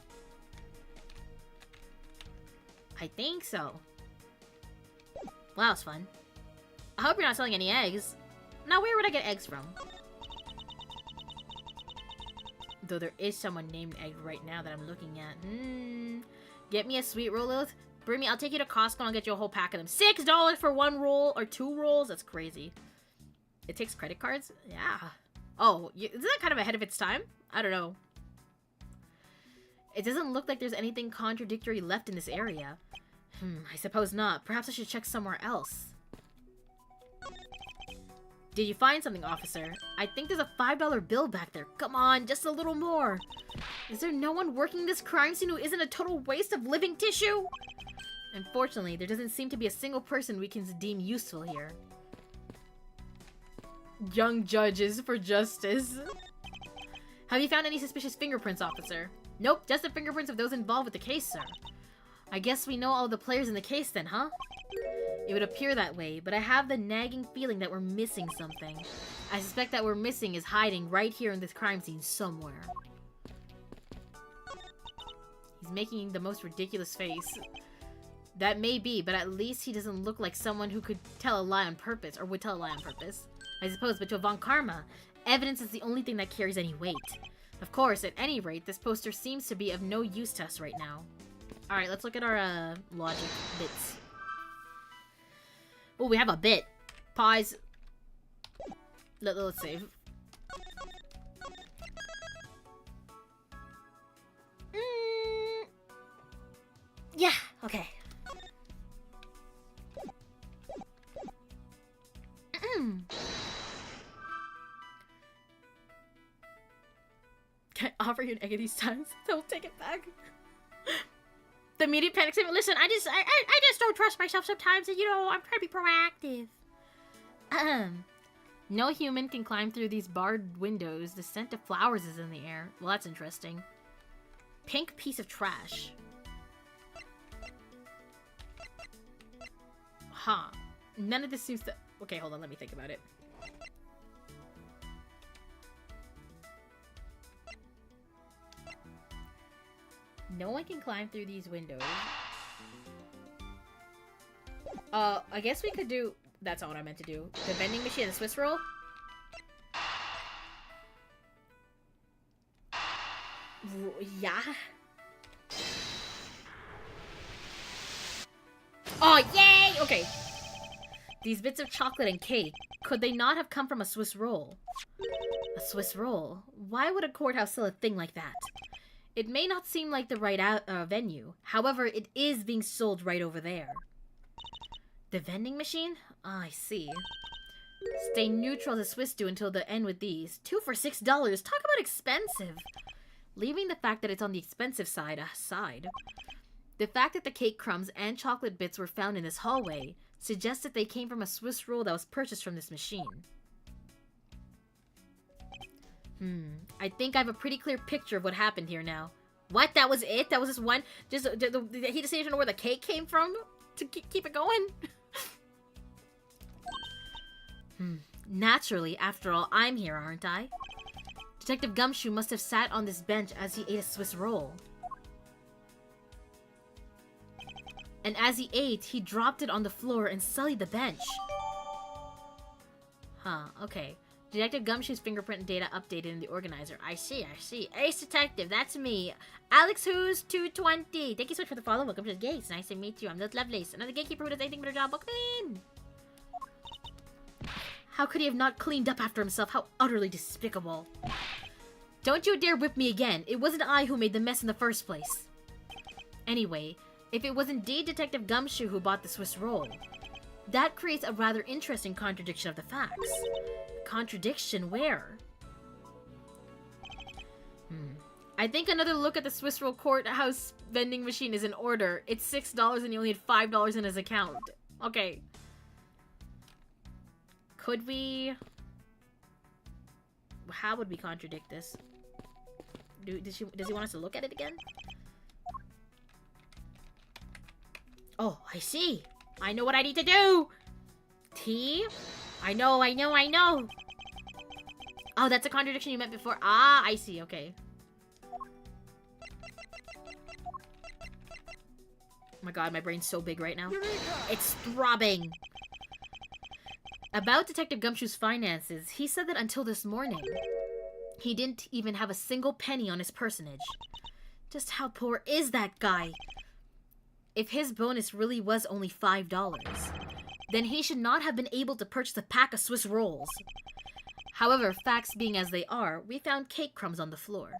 I think so. Well, that was fun. I hope you're not selling any eggs. Now, where would I get eggs from? Though there is someone named Egg right now that I'm looking at. Get me a sweet roll, Lillith. Bring me, I'll take you to Costco and I'll get you a whole pack of them. $6 for one roll or 2 rolls? That's crazy. It takes credit cards? Yeah. Oh, isn't that kind of ahead of its time? I don't know. It doesn't look like there's anything contradictory left in this area. I suppose not. Perhaps I should check somewhere else. Did you find something, officer? I think there's a $5 bill back there. Come on, just a little more. Is there no one working this crime scene who isn't a total waste of living tissue? Unfortunately, there doesn't seem to be a single person we can deem useful here. Young judges for justice. Have you found any suspicious fingerprints, officer? Nope, just the fingerprints of those involved with the case, sir. I guess we know all the players in the case then, huh? It would appear that way, but I have the nagging feeling that we're missing something. I suspect that we're missing is hiding right here in this crime scene somewhere. He's making the most ridiculous face. That may be, but at least he doesn't look like someone who could tell a lie on purpose, or would tell a lie on purpose. I suppose, but to Yvonne Karma, evidence is the only thing that carries any weight. Of course, at any rate, this poster seems to be of no use to us right now. Alright, let's look at our, logic bits. Oh, we have a bit. Pause. Let's save. Yeah, okay. Can I offer you an egg of these times? Don't take it back. The immediate panic statement. Listen, I just don't trust myself sometimes, and you know, I'm trying to be proactive. No human can climb through these barred windows. The scent of flowers is in the air. Well, that's interesting. Pink piece of trash. Huh. None of this seems to... Okay, hold on. Let me think about it. No one can climb through these windows. I guess we could do... That's not what I meant to do. The vending machine and the Swiss roll? Yeah. Oh, yay! Okay. These bits of chocolate and cake, could they not have come from a Swiss roll? A Swiss roll? Why would a courthouse sell a thing like that? It may not seem like the right venue. However, it is being sold right over there. The vending machine? Ah, I see. Stay neutral as the Swiss do until the end with these. 2 for $6. Talk about expensive. Leaving the fact that it's on the expensive side aside, the fact that the cake crumbs and chocolate bits were found in this hallway suggests that they came from a Swiss roll that was purchased from this machine. I think I have a pretty clear picture of what happened here now. What? That was it? That was just one? Just he just didn't know where the cake came from to keep it going? Naturally, after all, I'm here, aren't I? Detective Gumshoe must have sat on this bench as he ate a Swiss roll. And as he ate, he dropped it on the floor and sullied the bench. Huh, okay. Detective Gumshoe's fingerprint data updated in the organizer. I see. Ace Detective, that's me. Alex Who's 220. Thank you so much for the follow. Welcome to the gates. Nice to meet you. I'm Lovelace. Another gatekeeper who does anything but a job. Welcome in. How could he have not cleaned up after himself? How utterly despicable. Don't you dare whip me again. It wasn't I who made the mess in the first place. Anyway, if it was indeed Detective Gumshoe who bought the Swiss roll, that creates a rather interesting contradiction of the facts. Contradiction where? I think another look at the Swiss roll courthouse vending machine is in order. It's $6 and he only had $5 in his account. Okay. Could we... How would we contradict this? Does he want us to look at it again? Oh, I see. I know what I need to do. T? I know. Oh, that's a contradiction you meant before. Ah, I see. Okay. Oh my god, my brain's so big right now. It's throbbing. About Detective Gumshoe's finances, he said that until this morning, he didn't even have a single penny on his personage. Just how poor is that guy? If his bonus really was only $5, then he should not have been able to purchase a pack of Swiss rolls. However, facts being as they are, we found cake crumbs on the floor.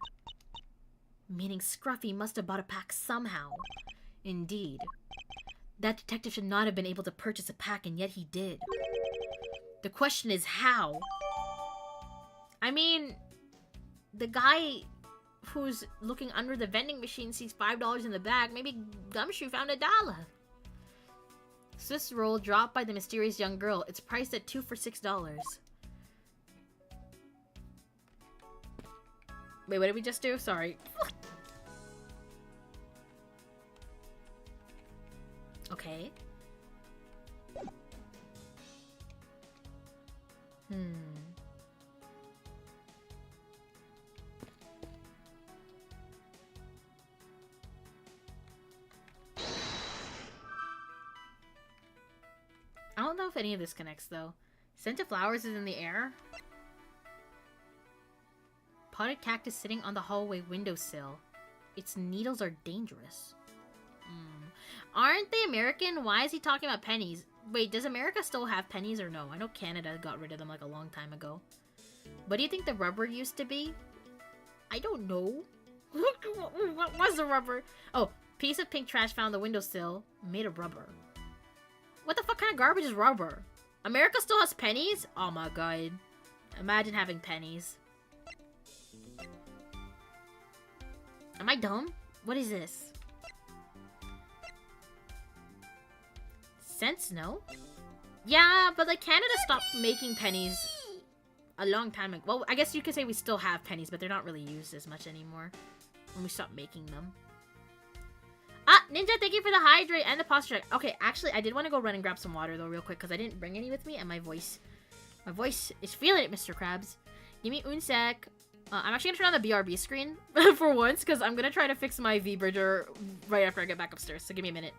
Meaning Scruffy must have bought a pack somehow. Indeed. That detective should not have been able to purchase a pack, and yet he did. The question is how? I mean, the guy who's looking under the vending machine sees $5 in the bag. Maybe Gumshoe found $1. Swiss roll dropped by the mysterious young girl. It's priced at 2 for $6. Wait, what did we just do? Sorry. Okay. I don't know if any of this connects, though. Scent of flowers is in the air. Potted cactus sitting on the hallway windowsill. Its needles are dangerous. Aren't they American? Why is he talking about pennies? Wait, does America still have pennies or no? I know Canada got rid of them like a long time ago. What do you think the rubber used to be? I don't know. What was the rubber? Oh, piece of pink trash found on the windowsill. Made of rubber. What the fuck kind of garbage is rubber? America still has pennies? Oh my god. Imagine having pennies. Am I dumb? What is this? Cents, no? Yeah, but like Canada stopped making pennies a long time ago. Well, I guess you could say we still have pennies, but they're not really used as much anymore when we stopped making them. Ah, Ninja, thank you for the hydrate and the posture check. Okay, actually, I did want to go run and grab some water, though, real quick, because I didn't bring any with me, and my voice is feeling it, Mr. Krabs. Give me un sec. I'm actually going to turn on the BRB screen for once, because I'm going to try to fix my V-Bridger right after I get back upstairs, so give me a minute.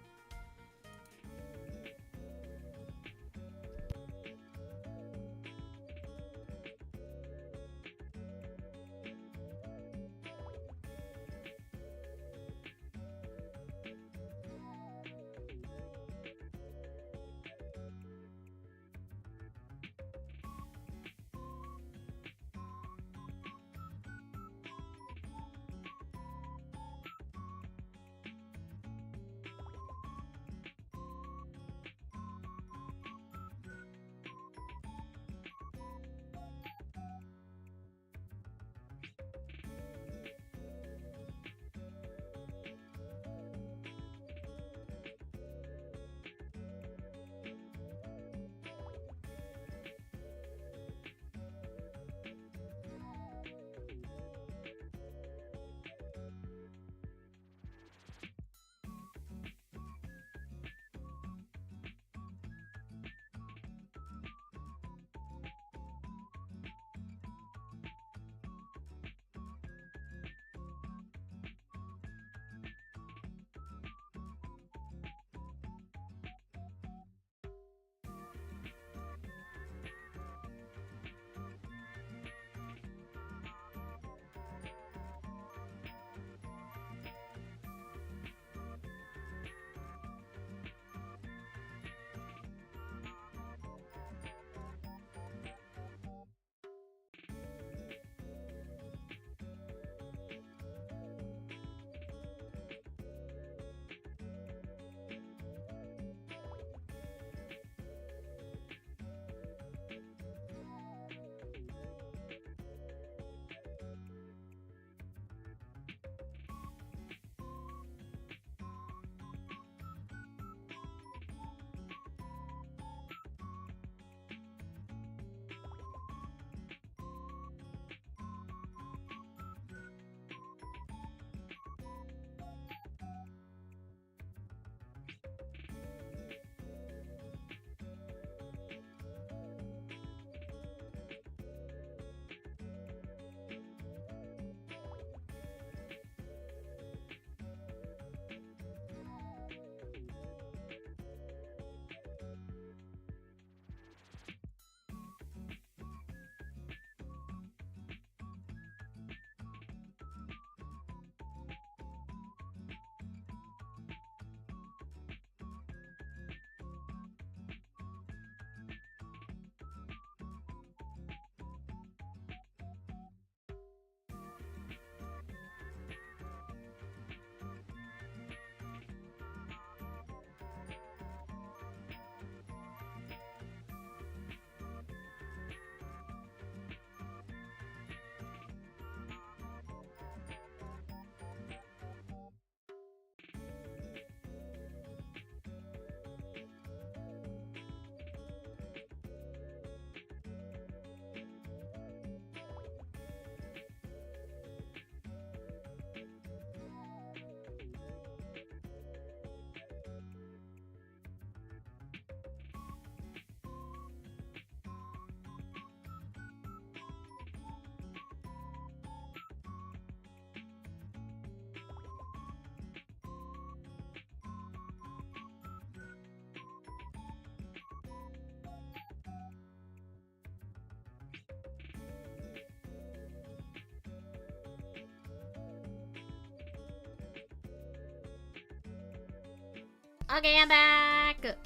Okay, I'm back!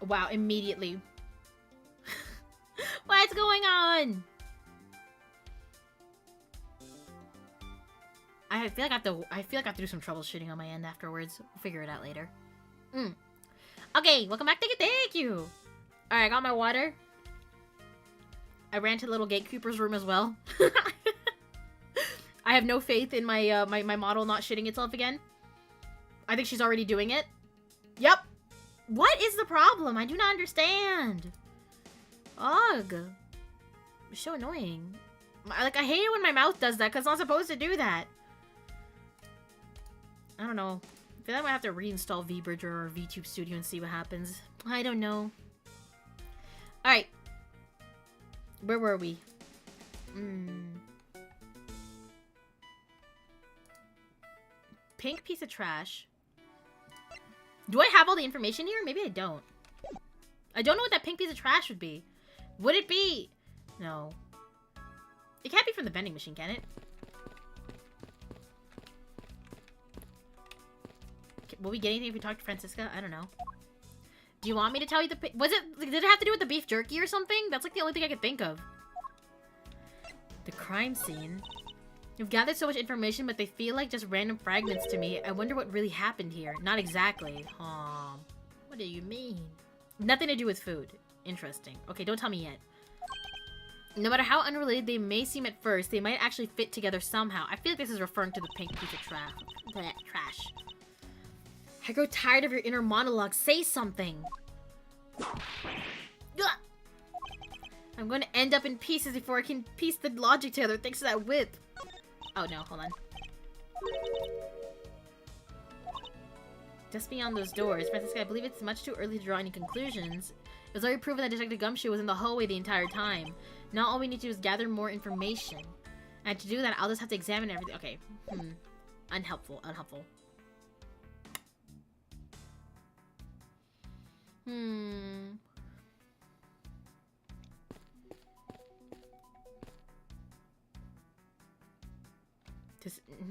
Wow, immediately. What's going on? I feel like I have to do some troubleshooting on my end afterwards. We'll figure it out later. Okay, welcome back. Thank you. Alright, I got my water. I ran to the little Gatekeeper's room as well. I have no faith in my my model not shitting itself again. I think she's already doing it. Yep. What is the problem? I do not understand. Ugh. It's so annoying. Like, I hate it when my mouth does that, because it's not supposed to do that. I don't know. I feel like I might have to reinstall VBridger or VTube Studio and see what happens. I don't know. Alright. Where were we? Pink piece of trash. Do I have all the information here? Maybe I don't. I don't know what that pink piece of trash would be. Would it be? No. It can't be from the vending machine, can it? Will we get anything if we talk to Francisca? I don't know. Do you want me to tell you the... Was it... Did it have to do with the beef jerky or something? That's like the only thing I could think of. The crime scene. You've gathered so much information, but they feel like just random fragments to me. I wonder what really happened here. Not exactly. What do you mean? Nothing to do with food. Interesting. Okay, don't tell me yet. No matter how unrelated they may seem at first, they might actually fit together somehow. I feel like this is referring to the pink piece of trash. I grow tired of your inner monologue. Say something. Ugh. I'm going to end up in pieces before I can piece the logic together thanks to that whip. Oh no, hold on. Just beyond those doors, Francisca, I believe it's much too early to draw any conclusions. It was already proven that Detective Gumshoe was in the hallway the entire time. Now all we need to do is gather more information. And to do that, I'll just have to examine everything. Okay. Unhelpful.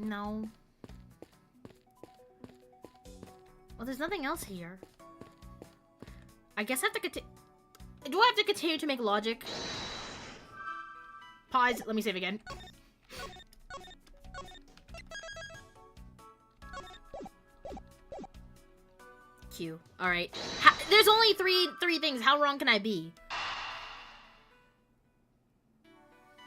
No. Well, there's nothing else here. I guess I have to continue. Do I have to continue to make logic? Pause. Let me save again. Q. Alright. There's only three things. How wrong can I be?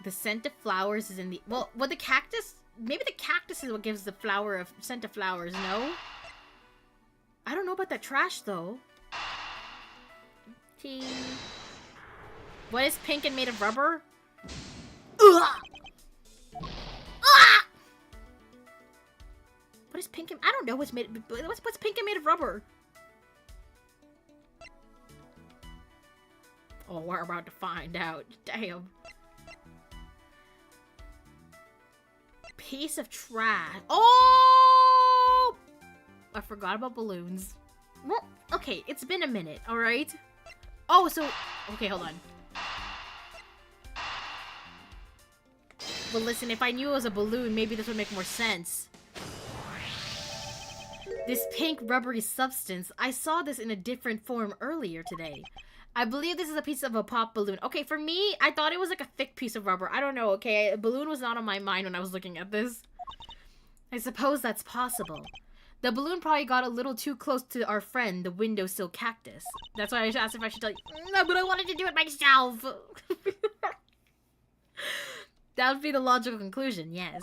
The scent of flowers is in the... Well, the cactus... Maybe the cactus is what gives the flower of scent of flowers, no? I don't know about that trash, though. Tea. What is pink and made of rubber? Ugh! Ah! What is pink and... I don't know what's made... What's pink and made of rubber? Oh, we're about to find out. Damn. Piece of trash. Oh! I forgot about balloons. Well, okay, it's been a minute, alright? Oh, so... Okay, hold on. Well, listen, if I knew it was a balloon, maybe this would make more sense. This pink rubbery substance, I saw this in a different form earlier today. I believe this is a piece of a pop balloon. Okay, for me, I thought it was like a thick piece of rubber. I don't know, okay? A balloon was not on my mind when I was looking at this. I suppose that's possible. The balloon probably got a little too close to our friend, the windowsill cactus. That's why I asked if I should tell you. No, but I wanted to do it myself. That would be the logical conclusion, yes.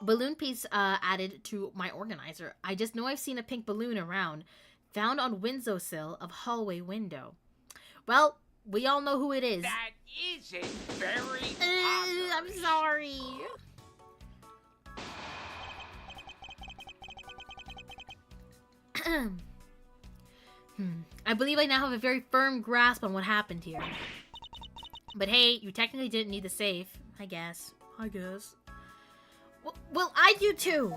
Balloon piece added to my organizer. I just know I've seen a pink balloon around. Found on windowsill of hallway window. Well, we all know who it is. That isn't very obvious. I'm sorry. I believe I now have a very firm grasp on what happened here. But hey, you technically didn't need the safe. I guess. Well, I do too.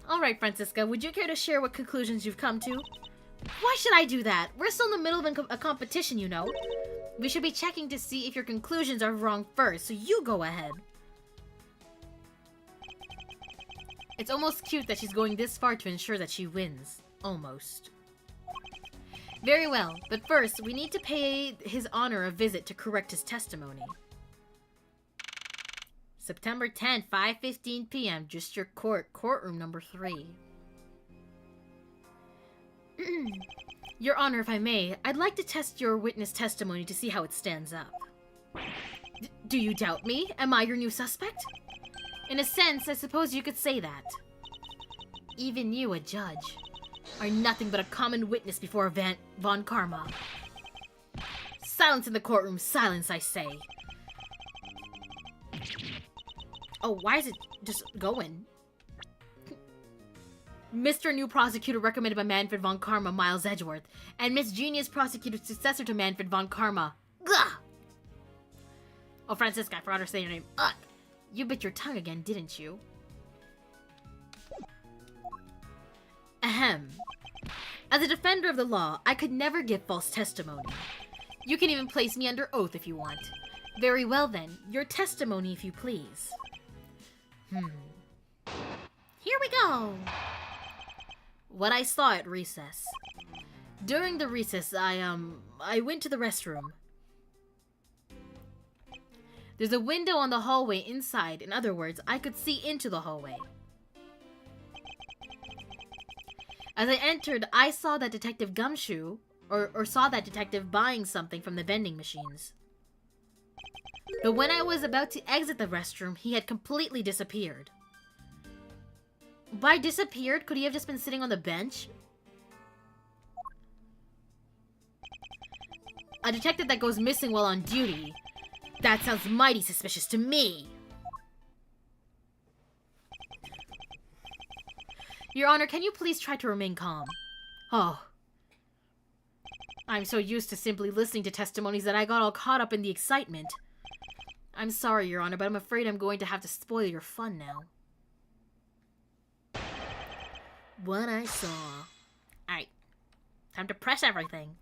Alright, Francisca, would you care to share what conclusions you've come to? Why should I do that? We're still in the middle of a competition, you know. We should be checking to see if your conclusions are wrong first, so you go ahead. It's almost cute that she's going this far to ensure that she wins. Almost. Very well, but first, we need to pay his honor a visit to correct his testimony. September 10th, 5:15 p.m. Just your courtroom number 3. Your Honor, if I may, I'd like to test your witness testimony to see how it stands up. Do you doubt me? Am I your new suspect? In a sense, I suppose you could say that. Even you, a judge, are nothing but a common witness before Von Karma. Silence in the courtroom. Silence, I say. Oh, why is it just going? Mr. New Prosecutor recommended by Manfred von Karma, Miles Edgeworth, and Miss Genius Prosecutor successor to Manfred von Karma. Ugh! Oh, Francisca, I forgot to say your name. Ugh! You bit your tongue again, didn't you? Ahem. As a defender of the law, I could never give false testimony. You can even place me under oath if you want. Very well then, your testimony if you please. Here we go! What I saw at recess. During the recess, I went to the restroom. There's a window on the hallway inside. In other words, I could see into the hallway. As I entered, I saw that Detective Gumshoe, or saw that detective buying something from the vending machines. But when I was about to exit the restroom, he had completely disappeared. By disappeared, could he have just been sitting on the bench? A detective that goes missing while on duty? That sounds mighty suspicious to me. Your Honor, can you please try to remain calm? Oh. I'm so used to simply listening to testimonies that I got all caught up in the excitement. I'm sorry, Your Honor, but I'm afraid I'm going to have to spoil your fun now. What I saw. Alright. Time to press everything.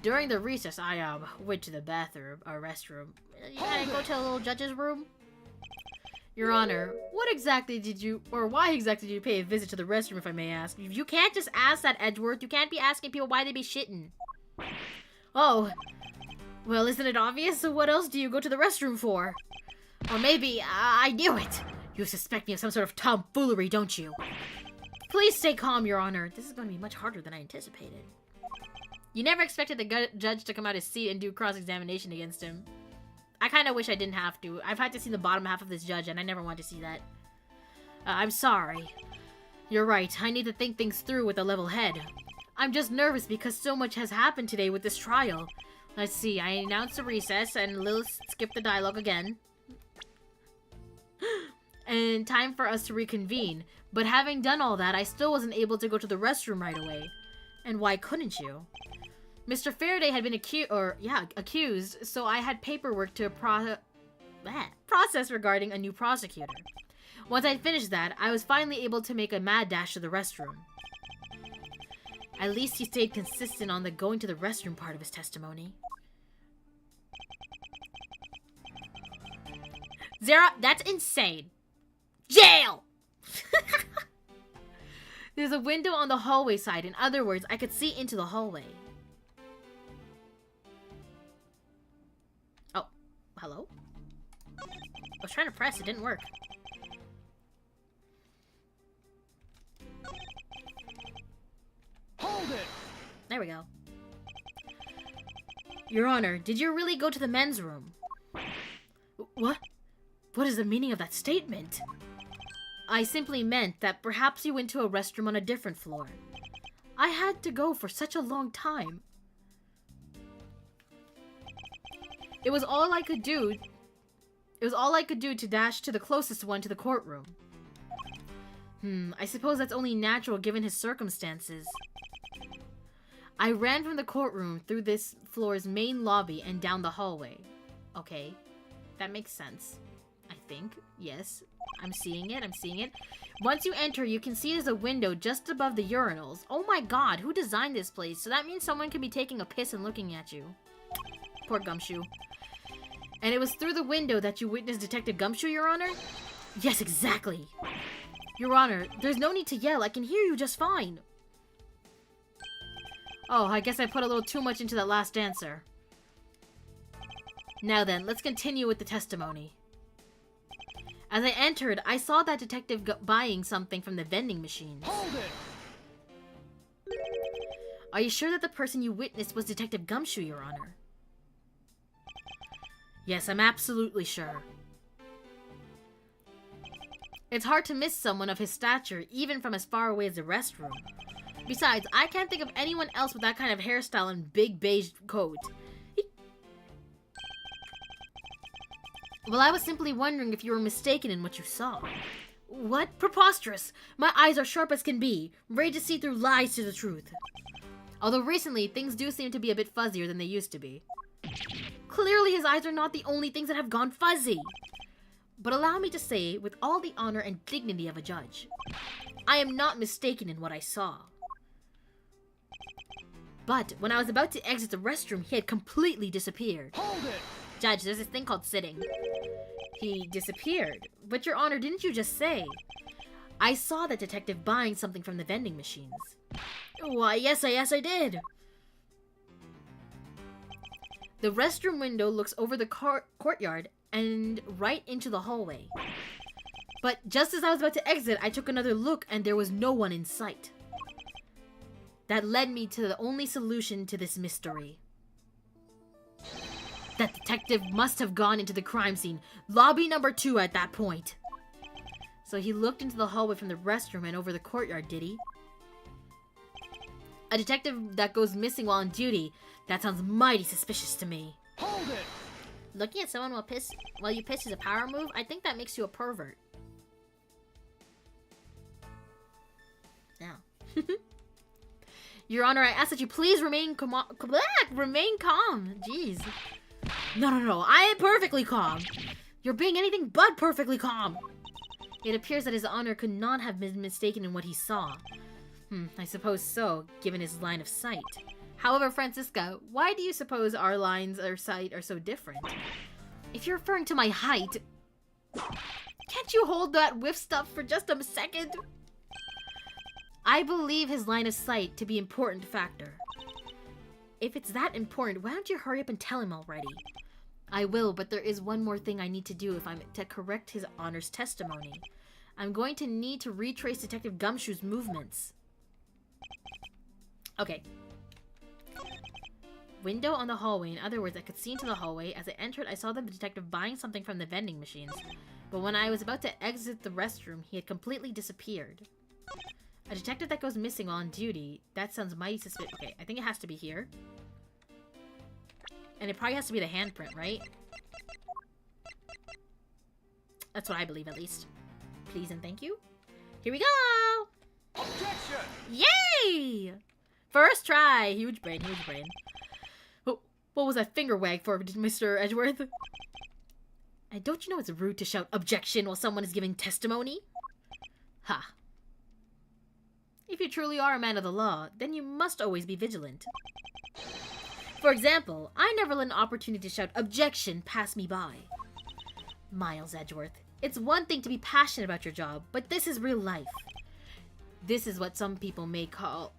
During the recess, I, went to the bathroom, or restroom. I go to a little judge's room. Your Honor, what exactly did you, or why exactly did you pay a visit to the restroom, if I may ask? You can't just ask that, Edgeworth. You can't be asking people why they be shitting. Oh. Well, isn't it obvious? So what else do you go to the restroom for? Or maybe, I knew it. You suspect me of some sort of tomfoolery, don't you? Please stay calm, Your Honor. This is going to be much harder than I anticipated. You never expected the judge to come out his seat and do cross-examination against him. I kind of wish I didn't have to. I've had to see the bottom half of this judge, and I never want to see that. I'm sorry. You're right. I need to think things through with a level head. I'm just nervous because so much has happened today with this trial. Let's see. I announced a recess, and Lillith skipped the dialogue again. And time for us to reconvene. But having done all that, I still wasn't able to go to the restroom right away. And why couldn't you? Mr. Faraday had been accused, so I had paperwork to process regarding a new prosecutor. Once I'd finished that, I was finally able to make a mad dash to the restroom. At least he stayed consistent on the going to the restroom part of his testimony. Zara, that's insane. Jail! There's a window on the hallway side. In other words, I could see into the hallway. Oh, hello? I was trying to press, it didn't work. Hold it! There we go. Your Honor, did you really go to the men's room? What? What is the meaning of that statement? I simply meant that perhaps you went to a restroom on a different floor. I had to go for such a long time. It was all I could do. It was all I could do to dash to the closest one to the courtroom. I suppose that's only natural given his circumstances. I ran from the courtroom through this floor's main lobby and down the hallway. Okay, that makes sense. I think. Yes. I'm seeing it. I'm seeing it. Once you enter, you can see there's a window just above the urinals. Oh my god, who designed this place? So that means someone could be taking a piss and looking at you. Poor Gumshoe. And it was through the window that you witnessed Detective Gumshoe, Your Honor? Yes, exactly. Your Honor, there's no need to yell. I can hear you just fine. Oh, I guess I put a little too much into that last answer. Now then, let's continue with the testimony. As I entered, I saw that detective buying something from the vending machines. Hold it! Are you sure that the person you witnessed was Detective Gumshoe, Your Honor? Yes, I'm absolutely sure. It's hard to miss someone of his stature, even from as far away as the restroom. Besides, I can't think of anyone else with that kind of hairstyle and big beige coat. Well, I was simply wondering if you were mistaken in what you saw. What? Preposterous! My eyes are sharp as can be, ready to see through lies to the truth. Although recently, things do seem to be a bit fuzzier than they used to be. Clearly his eyes are not the only things that have gone fuzzy. But allow me to say, with all the honor and dignity of a judge, I am not mistaken in what I saw. But when I was about to exit the restroom, he had completely disappeared. Hold it! Judge, there's this thing called sitting. He disappeared. But Your Honor, didn't you just say? I saw that detective buying something from the vending machines. Why, yes, I did. The restroom window looks over the courtyard and right into the hallway. But just as I was about to exit, I took another look and there was no one in sight. That led me to the only solution to this mystery. That detective must have gone into the crime scene, lobby number 2 at that point. So he looked into the hallway from the restroom and over the courtyard, did he? A detective that goes missing while on duty, that sounds mighty suspicious to me. Hold it! Looking at someone while you piss is a power move? I think that makes you a pervert. Now. Your Honor, I ask that you please remain calm. Jeez. No. I am perfectly calm. You're being anything but perfectly calm. It appears that His Honor could not have been mistaken in what he saw. I suppose so, given his line of sight. However, Francisca, why do you suppose our lines of sight are so different? If you're referring to my height, can't you hold that whiff stuff for just a second? I believe his line of sight to be an important factor. If it's that important, why don't you hurry up and tell him already? I will, but there is one more thing I need to do if I'm to correct His Honor's testimony. I'm going to need to retrace Detective Gumshoe's movements. Okay. Window on the hallway. In other words, I could see into the hallway. As I entered, I saw the detective buying something from the vending machines. But when I was about to exit the restroom, he had completely disappeared. A detective that goes missing while on duty. That sounds mighty suspicious. Okay, I think it has to be here. And it probably has to be the handprint, right? That's what I believe, at least. Please and thank you. Here we go! Objection! Yay! First try! Huge brain, huge brain. Oh, what was that finger wag for, Mr. Edgeworth? And don't you know it's rude to shout objection while someone is giving testimony? Ha. If you truly are a man of the law, then you must always be vigilant. For example, I never let an opportunity to shout objection pass me by. Miles Edgeworth, it's one thing to be passionate about your job, but this is real life. This is what some people may call...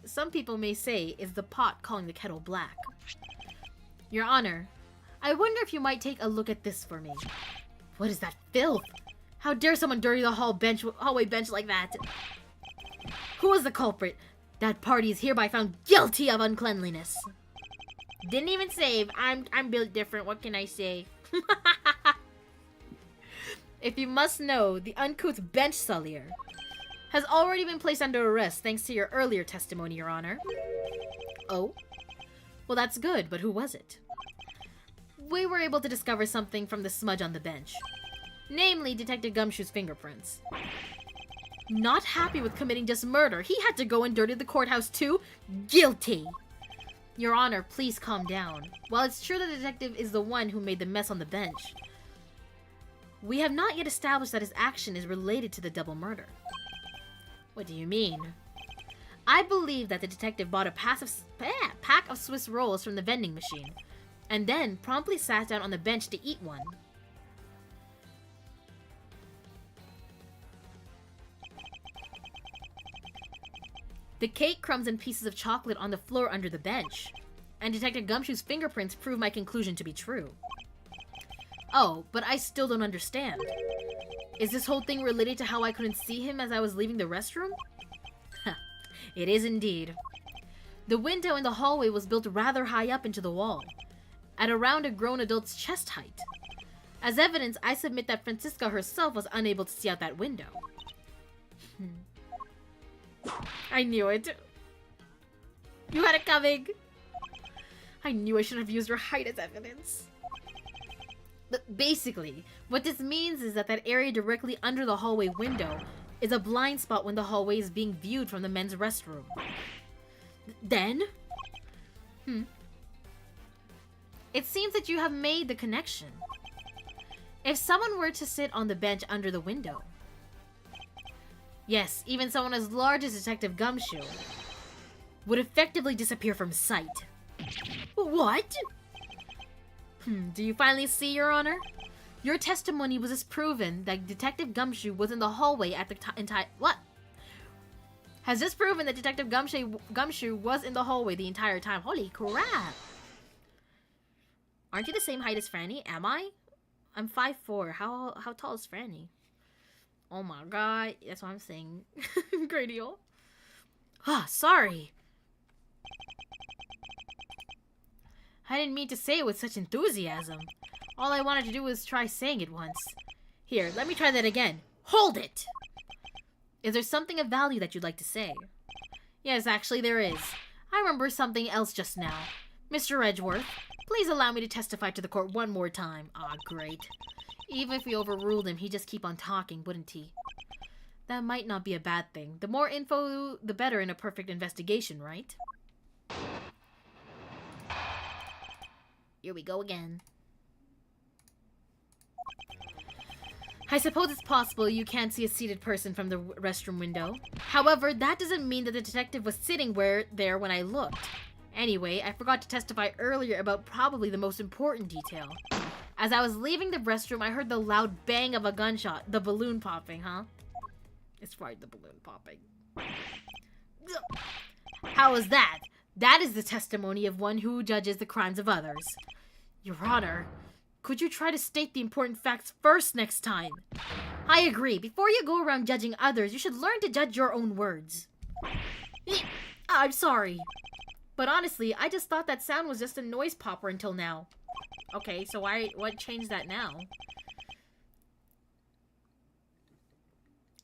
some people may say is the pot calling the kettle black. Your Honor, I wonder if you might take a look at this for me. What is that filth? How dare someone dirty the hallway bench like that? Who is the culprit? That party is hereby found guilty of uncleanliness. Didn't even save. I'm built different. What can I say? If you must know, the uncouth bench sullier has already been placed under arrest thanks to your earlier testimony, Your Honor. Oh? Well, that's good, but who was it? We were able to discover something from the smudge on the bench. Namely, Detective Gumshoe's fingerprints. Not happy with committing just murder, he had to go and dirty the courthouse too? Guilty! Your Honor, please calm down. While it's true that the detective is the one who made the mess on the bench, we have not yet established that his action is related to the double murder. What do you mean? I believe that the detective bought a pack of Swiss rolls from the vending machine, and then promptly sat down on the bench to eat one. The cake crumbs and pieces of chocolate on the floor under the bench, and Detective Gumshoe's fingerprints prove my conclusion to be true. Oh, but I still don't understand. Is this whole thing related to how I couldn't see him as I was leaving the restroom? It is indeed. The window in the hallway was built rather high up into the wall, at around a grown adult's chest height. As evidence, I submit that Francisca herself was unable to see out that window. I knew it. You had it coming. I knew I shouldn't have used her height as evidence. Basically, what this means is that that area directly under the hallway window is a blind spot when the hallway is being viewed from the men's restroom. Then? It seems that you have made the connection. If someone were to sit on the bench under the window, yes, even someone as large as Detective Gumshoe would effectively disappear from sight. What? Do you finally see, Your Honor? Your testimony was as proven that Detective Gumshoe was in the hallway at the entire— What? Has this proven that Detective Gumshoe was in the hallway the entire time? Holy crap! Aren't you the same height as Franny? Am I? I'm 5'4". How tall is Franny? Oh my god, that's what I'm saying. Gradial. Ah, sorry. I didn't mean to say it with such enthusiasm. All I wanted to do was try saying it once. Here, let me try that again. Hold it! Is there something of value that you'd like to say? Yes, actually there is. I remember something else just now. Mr. Edgeworth, please allow me to testify to the court one more time. Ah, great. Even if we overruled him, he'd just keep on talking, wouldn't he? That might not be a bad thing. The more info, the better in a perfect investigation, right? Here we go again. I suppose it's possible you can't see a seated person from the restroom window. However, that doesn't mean that the detective was sitting there when I looked. Anyway, I forgot to testify earlier about probably the most important detail. As I was leaving the restroom, I heard the loud bang of a gunshot. The balloon popping, huh? It's right, the balloon popping. How is that? That is the testimony of one who judges the crimes of others. Your Honor, could you try to state the important facts first next time? I agree. Before you go around judging others, you should learn to judge your own words. I'm sorry. But honestly, I just thought that sound was just a noise popper until now. Okay, so what changed that now?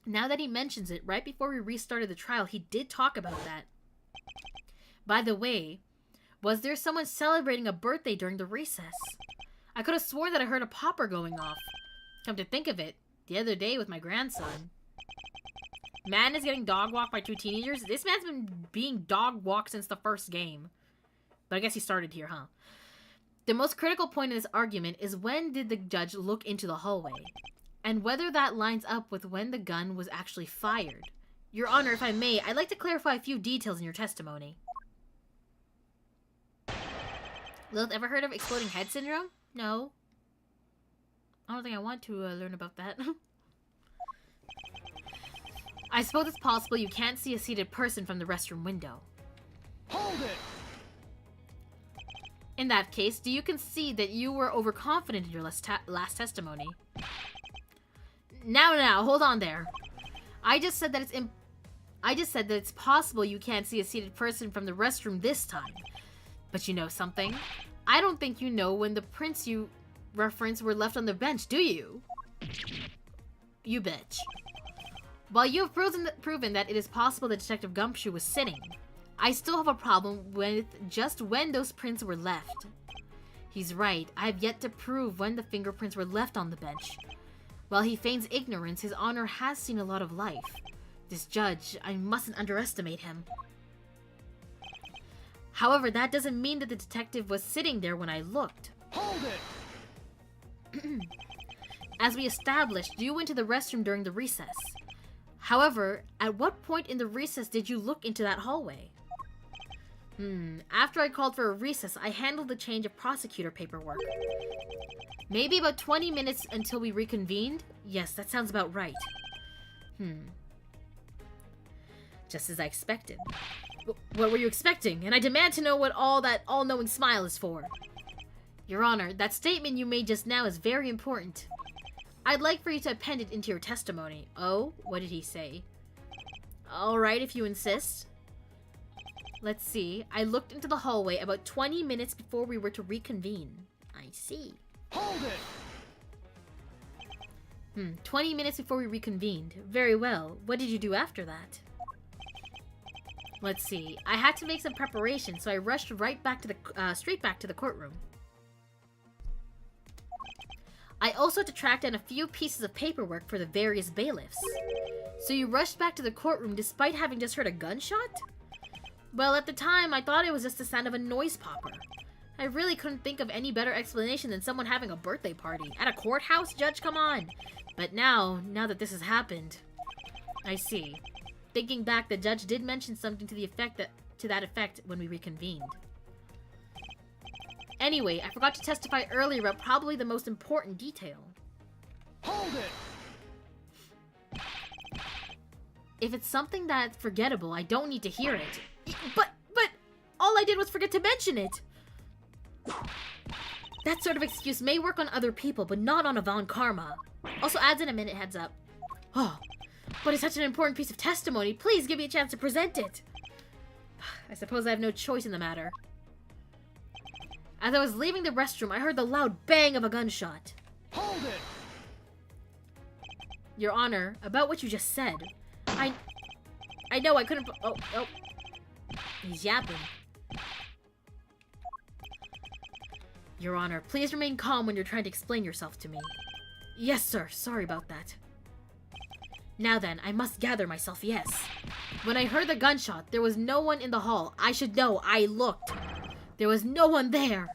Now that he mentions it, right before we restarted the trial, he did talk about that. By the way, was there someone celebrating a birthday during the recess? I could have sworn that I heard a popper going off. Come to think of it, the other day with my grandson. Man is getting dog walked by 2 teenagers? This man's been being dog walked since the first game. But I guess he started here, huh? The most critical point in this argument is when did the judge look into the hallway? And whether that lines up with when the gun was actually fired. Your Honor, if I may, I'd like to clarify a few details in your testimony. Lillith, ever heard of exploding head syndrome? No. I don't think I want to learn about that. I suppose it's possible you can't see a seated person from the restroom window. Hold it! In that case, do you concede that you were overconfident in your last testimony? Now, hold on there. I just said that it's possible you can't see a seated person from the restroom this time. But you know something? I don't think you know when the prints you reference were left on the bench, do you? You bitch. While you have proven that it is possible that Detective Gumshoe was sitting, I still have a problem with just when those prints were left. He's right, I have yet to prove when the fingerprints were left on the bench. While he feigns ignorance, his honor has seen a lot of life. This judge, I mustn't underestimate him. However, that doesn't mean that the detective was sitting there when I looked. Hold it! As we established, you went to the restroom during the recess. However, at what point in the recess did you look into that hallway? After I called for a recess, I handled the change of prosecutor paperwork. Maybe about 20 minutes until we reconvened? Yes, that sounds about right. Just as I expected. What were you expecting? And I demand to know what all that all-knowing smile is for. Your Honor, that statement you made just now is very important. I'd like for you to append it into your testimony. Oh, what did he say? Alright, if you insist. Let's see. I looked into the hallway about 20 minutes before we were to reconvene. I see. Hold it! 20 minutes before we reconvened. Very well. What did you do after that? Let's see. I had to make some preparation, so I rushed right back to the straight back to the courtroom. I also had to track down a few pieces of paperwork for the various bailiffs. So you rushed back to the courtroom despite having just heard a gunshot? Well, at the time, I thought it was just the sound of a noise popper. I really couldn't think of any better explanation than someone having a birthday party. At a courthouse, Judge? Come on! But now that this has happened... I see. Thinking back, the judge did mention something to that effect when we reconvened. Anyway, I forgot to testify earlier about probably the most important detail. Hold it! If it's something that's forgettable, I don't need to hear it. But, all I did was forget to mention it! That sort of excuse may work on other people, but not on Yvonne Karma. Also adds in a minute, heads up. Oh, but it's such an important piece of testimony. Please give me a chance to present it. I suppose I have no choice in the matter. As I was leaving the restroom, I heard the loud bang of a gunshot. Hold it! Your Honor, about what you just said. I know I couldn't... Oh. He's yapping. Your Honor, please remain calm when you're trying to explain yourself to me. Yes, sir. Sorry about that. Now then, I must gather myself, yes. When I heard the gunshot, there was no one in the hall. I should know. I looked. There was no one there.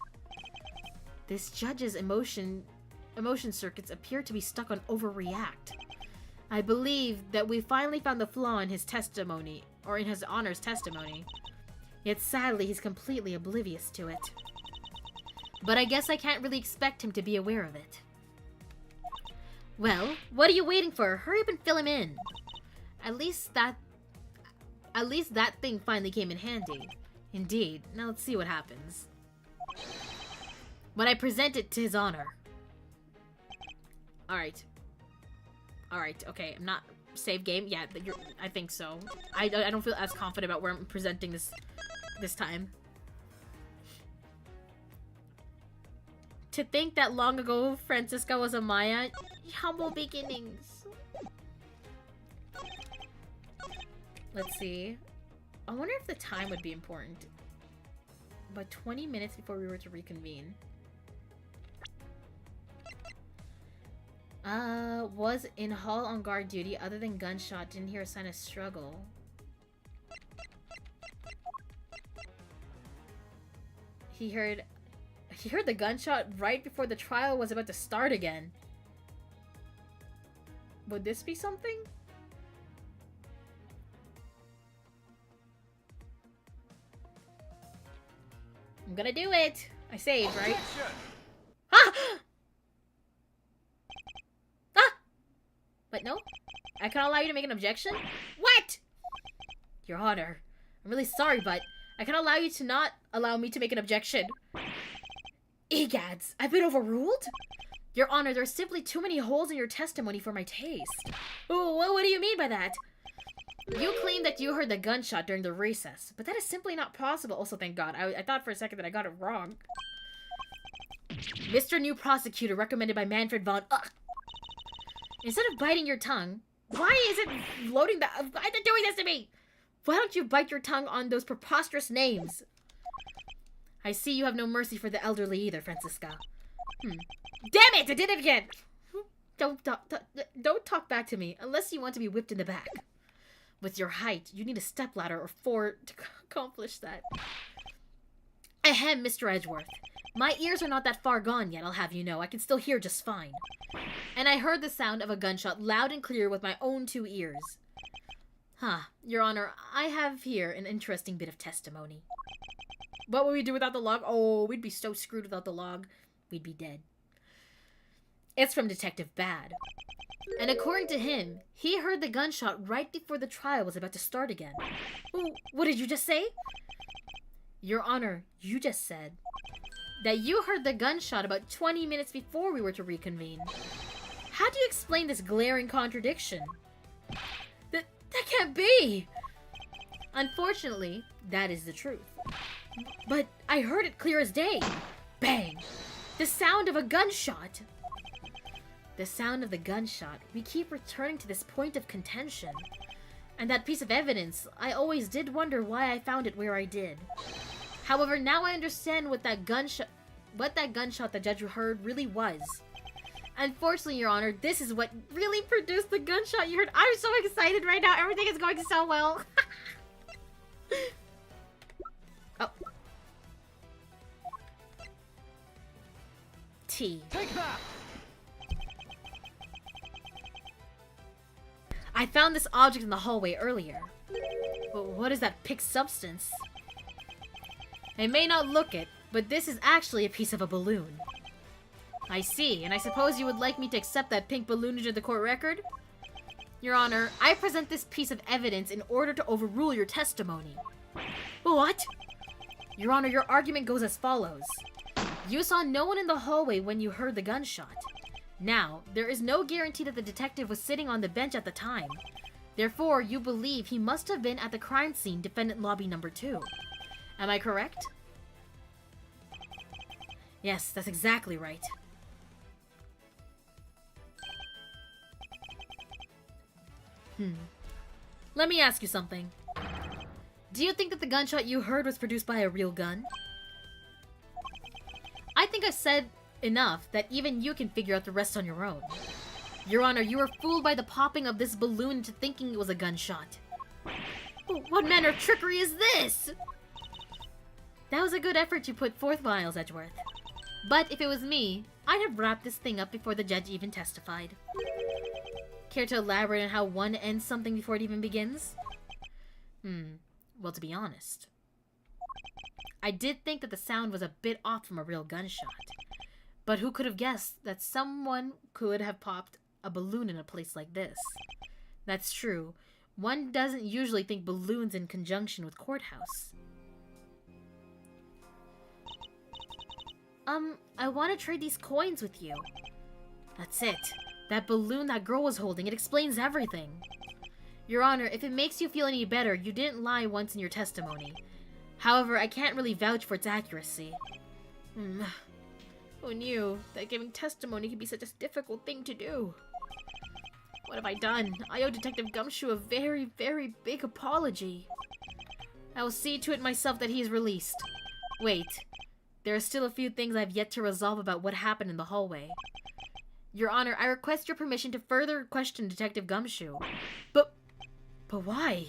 This judge's emotion circuits appear to be stuck on overreact. I believe that we finally found the flaw in his testimony, or in his Honor's testimony. Yet sadly, he's completely oblivious to it. But I guess I can't really expect him to be aware of it. Well, what are you waiting for? Hurry up and fill him in. At least that thing finally came in handy. Indeed. Now let's see what happens. When I present it to his Honor. Alright, okay. I'm not... Save game? Yeah, I think so. I don't feel as confident about where I'm presenting this time. To think that long ago, Francisca was a Maya. Humble beginnings. Let's see. I wonder if the time would be important. About 20 minutes before we were to reconvene. Was in hall on guard duty. Other than gunshot, didn't hear a sign of struggle. He heard the gunshot right before the trial was about to start again. Would this be something? I'm gonna do it! I saved, right? Ah! Ah! But no? I can't allow you to make an objection? What? Your Honor, I'm really sorry, but I can't allow you to not allow me to make an objection. Egads, I've been overruled? Your Honor, there are simply too many holes in your testimony for my taste. Oh, what do you mean by that? You claim that you heard the gunshot during the recess, but that is simply not possible. Also, thank God. I thought for a second that I got it wrong. Mr. New Prosecutor, recommended by Manfred von... Ugh. Instead of biting your tongue, why is it loading the... Why is it doing this to me? Why don't you bite your tongue on those preposterous names? I see you have no mercy for the elderly either, Francisca. Damn it! I did it again! Don't talk back to me, unless you want to be whipped in the back. With your height, you need a stepladder or 4 to accomplish that. Ahem, Mr. Edgeworth. My ears are not that far gone yet, I'll have you know. I can still hear just fine. And I heard the sound of a gunshot loud and clear with my own 2 ears. Your Honor, I have here an interesting bit of testimony. What would we do without the log? Oh, we'd be so screwed without the log. We'd be dead. It's from Detective Bad. And according to him, he heard the gunshot right before the trial was about to start again. Ooh, what did you just say? Your Honor, you just said that you heard the gunshot about 20 minutes before we were to reconvene. How do you explain this glaring contradiction? That can't be! Unfortunately, that is the truth. But I heard it clear as day. Bang! The sound of a gunshot! The sound of the gunshot. We keep returning to this point of contention. And that piece of evidence, I always did wonder why I found it where I did. However, now I understand what that gunshot the judge heard really was. Unfortunately, Your Honor, this is what really produced the gunshot you heard. I'm so excited right now. Everything is going so well. Oh. T. Take that! I found this object in the hallway earlier. But what is that pink substance? I may not look it, but this is actually a piece of a balloon. I see, and I suppose you would like me to accept that pink balloon into the court record? Your Honor, I present this piece of evidence in order to overrule your testimony. What? Your Honor, your argument goes as follows. You saw no one in the hallway when you heard the gunshot. Now, there is no guarantee that the detective was sitting on the bench at the time. Therefore, you believe he must have been at the crime scene, defendant lobby number 2. Am I correct? Yes, that's exactly right. Let me ask you something. Do you think that the gunshot you heard was produced by a real gun? I think I've said enough that even you can figure out the rest on your own. Your Honor, you were fooled by the popping of this balloon into thinking it was a gunshot. What manner of trickery is this? That was a good effort you put forth, Miles Edgeworth. But if it was me, I'd have wrapped this thing up before the judge even testified. Care to elaborate on how one ends something before it even begins? Well, to be honest, I did think that the sound was a bit off from a real gunshot. But who could have guessed that someone could have popped a balloon in a place like this? That's true. One doesn't usually think balloons in conjunction with courthouse. I want to trade these coins with you. That's it. That balloon that girl was holding, it explains everything. Your Honor, if it makes you feel any better, you didn't lie once in your testimony. However, I can't really vouch for its accuracy. Who knew that giving testimony could be such a difficult thing to do? What have I done? I owe Detective Gumshoe a very, very big apology. I will see to it myself that he is released. Wait. There are still a few things I've yet to resolve about what happened in the hallway. Your Honor, I request your permission to further question Detective Gumshoe. But why?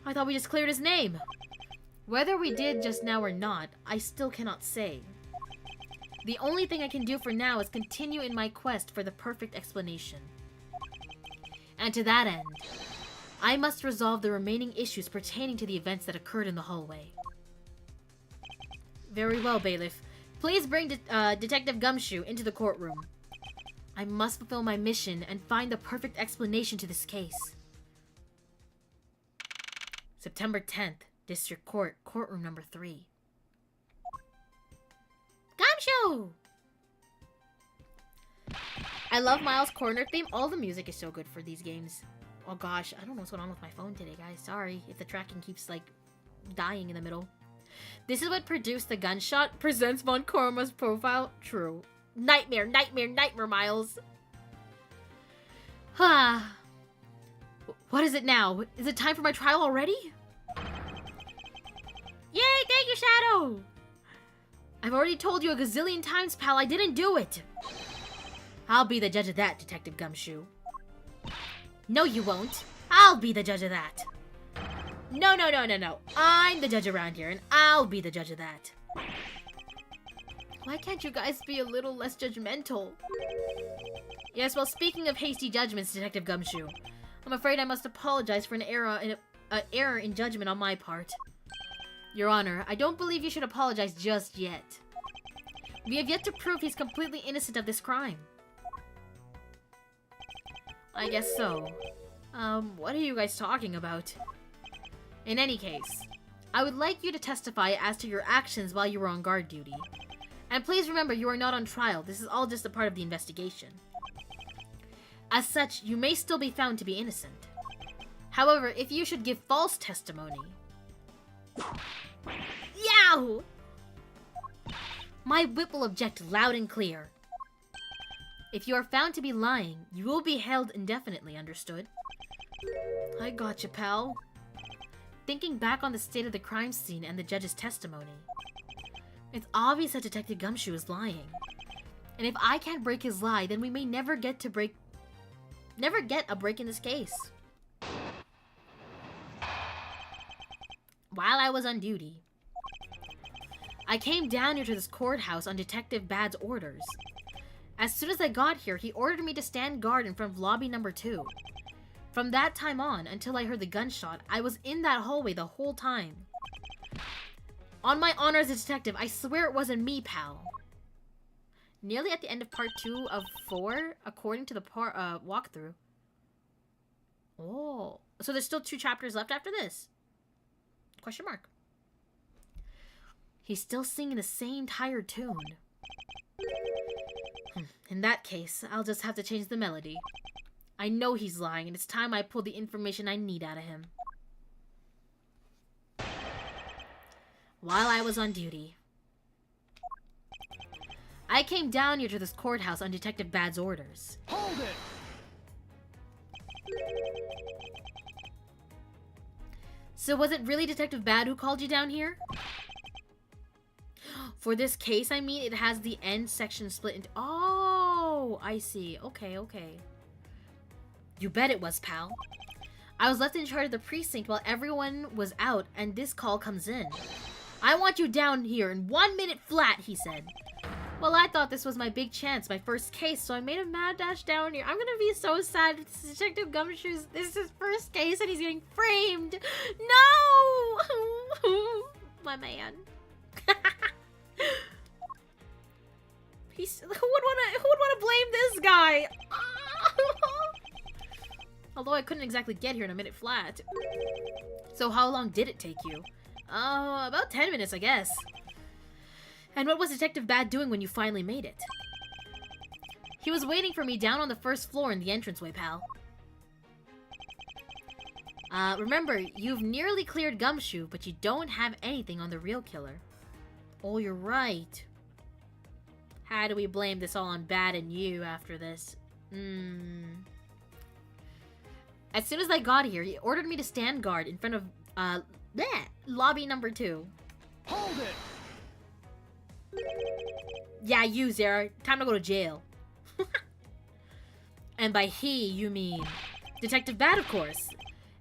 I thought we just cleared his name. Whether we did just now or not, I still cannot say. The only thing I can do for now is continue in my quest for the perfect explanation. And to that end, I must resolve the remaining issues pertaining to the events that occurred in the hallway. Very well, Bailiff. Please bring Detective Gumshoe into the courtroom. I must fulfill my mission and find the perfect explanation to this case. September 10th, District Court, Courtroom Number 3. Gumshoe! I love Miles' Corner theme. All the music is so good for these games. Oh gosh, I don't know what's going on with my phone today, guys. Sorry if the tracking keeps, like, dying in the middle. This is what produced the gunshot. Presents Von Korma's profile. True. Nightmare, nightmare, nightmare, Miles. Ah. What is it now? Is it time for my trial already? Yay, thank you, Shadow! I've already told you a gazillion times, pal, I didn't do it. I'll be the judge of that, Detective Gumshoe. No, you won't. I'll be the judge of that. No, no, no, no, no. I'm the judge around here, and I'll be the judge of that. Why can't you guys be a little less judgmental? Yes, well, speaking of hasty judgments, Detective Gumshoe, I'm afraid I must apologize for an error in judgment on my part. Your Honor, I don't believe you should apologize just yet. We have yet to prove he's completely innocent of this crime. I guess so. What are you guys talking about? In any case, I would like you to testify as to your actions while you were on guard duty. And please remember, you are not on trial. This is all just a part of the investigation. As such, you may still be found to be innocent. However, if you should give false testimony... Yow! My whip will object loud and clear. If you are found to be lying, you will be held indefinitely, understood? I gotcha, pal. Thinking back on the state of the crime scene and the judge's testimony, it's obvious that Detective Gumshoe is lying. And if I can't break his lie, then we may never get a break in this case. While I was on duty, I came down here to this courthouse on Detective Bad's orders. As soon as I got here, he ordered me to stand guard in front of lobby number 2. From that time on, until I heard the gunshot, I was in that hallway the whole time. On my honor as a detective, I swear it wasn't me, pal. Nearly at the end of part 2 of 4, according to the walkthrough. Oh, so there's still 2 chapters left after this? Question mark. He's still singing the same tired tune. In that case, I'll just have to change the melody. I know he's lying, and it's time I pull the information I need out of him. While I was on duty, I came down here to this courthouse on Detective Bad's orders. Hold it! So was it really Detective Bad who called you down here? For this case, I mean, it has the end section split into... Oh, I see. Okay, okay. You bet it was, pal. I was left in charge of the precinct while everyone was out, and this call comes in. I want you down here in 1 minute flat, he said. Well, I thought this was my big chance, my first case, so I made a mad dash down here. I'm gonna be so sad if this is Detective Gumshoe's. This is his first case and he's getting framed. No! My man. Who would wanna blame this guy? Although I couldn't exactly get here in a minute flat. So how long did it take you? About 10 minutes, I guess. And what was Detective Bad doing when you finally made it? He was waiting for me down on the first floor in the entranceway, pal. Remember, you've nearly cleared Gumshoe, but you don't have anything on the real killer. Oh, you're right. How do we blame this all on Bad and you after this? As soon as I got here, he ordered me to stand guard in front of, lobby number 2. Hold it! Yeah, you, Zara. Time to go to jail. And by he, you mean Detective Bad, of course.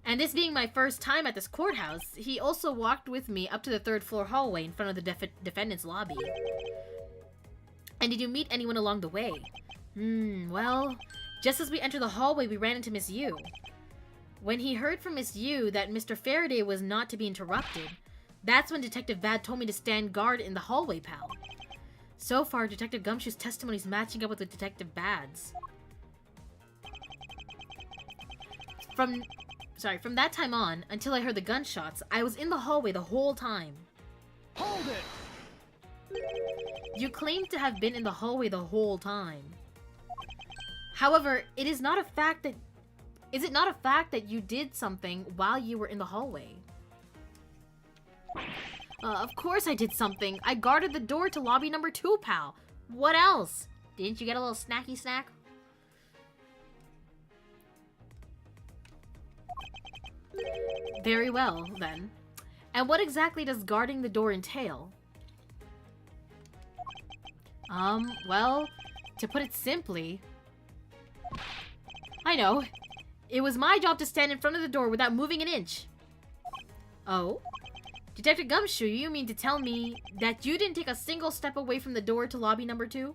And this being my first time at this courthouse, he also walked with me up to the 3rd floor hallway in front of the defendant's lobby. And did you meet anyone along the way? Well, just as we entered the hallway, we ran into Miss Yu. When he heard from Miss Yu that Mr. Faraday was not to be interrupted, that's when Detective Bad told me to stand guard in the hallway, pal. So far, Detective Gumshoe's testimony is matching up with the Detective Bad's. From that time on, until I heard the gunshots, I was in the hallway the whole time. Hold it! You claim to have been in the hallway the whole time. However, is it not a fact that you did something while you were in the hallway? Of course I did something. I guarded the door to lobby number 2, pal. What else? Didn't you get a little snacky snack? Very well, then. And what exactly does guarding the door entail? Well, to put it simply... I know. It was my job to stand in front of the door without moving an inch. Oh? Detective Gumshoe, you mean to tell me that you didn't take a single step away from the door to lobby number 2?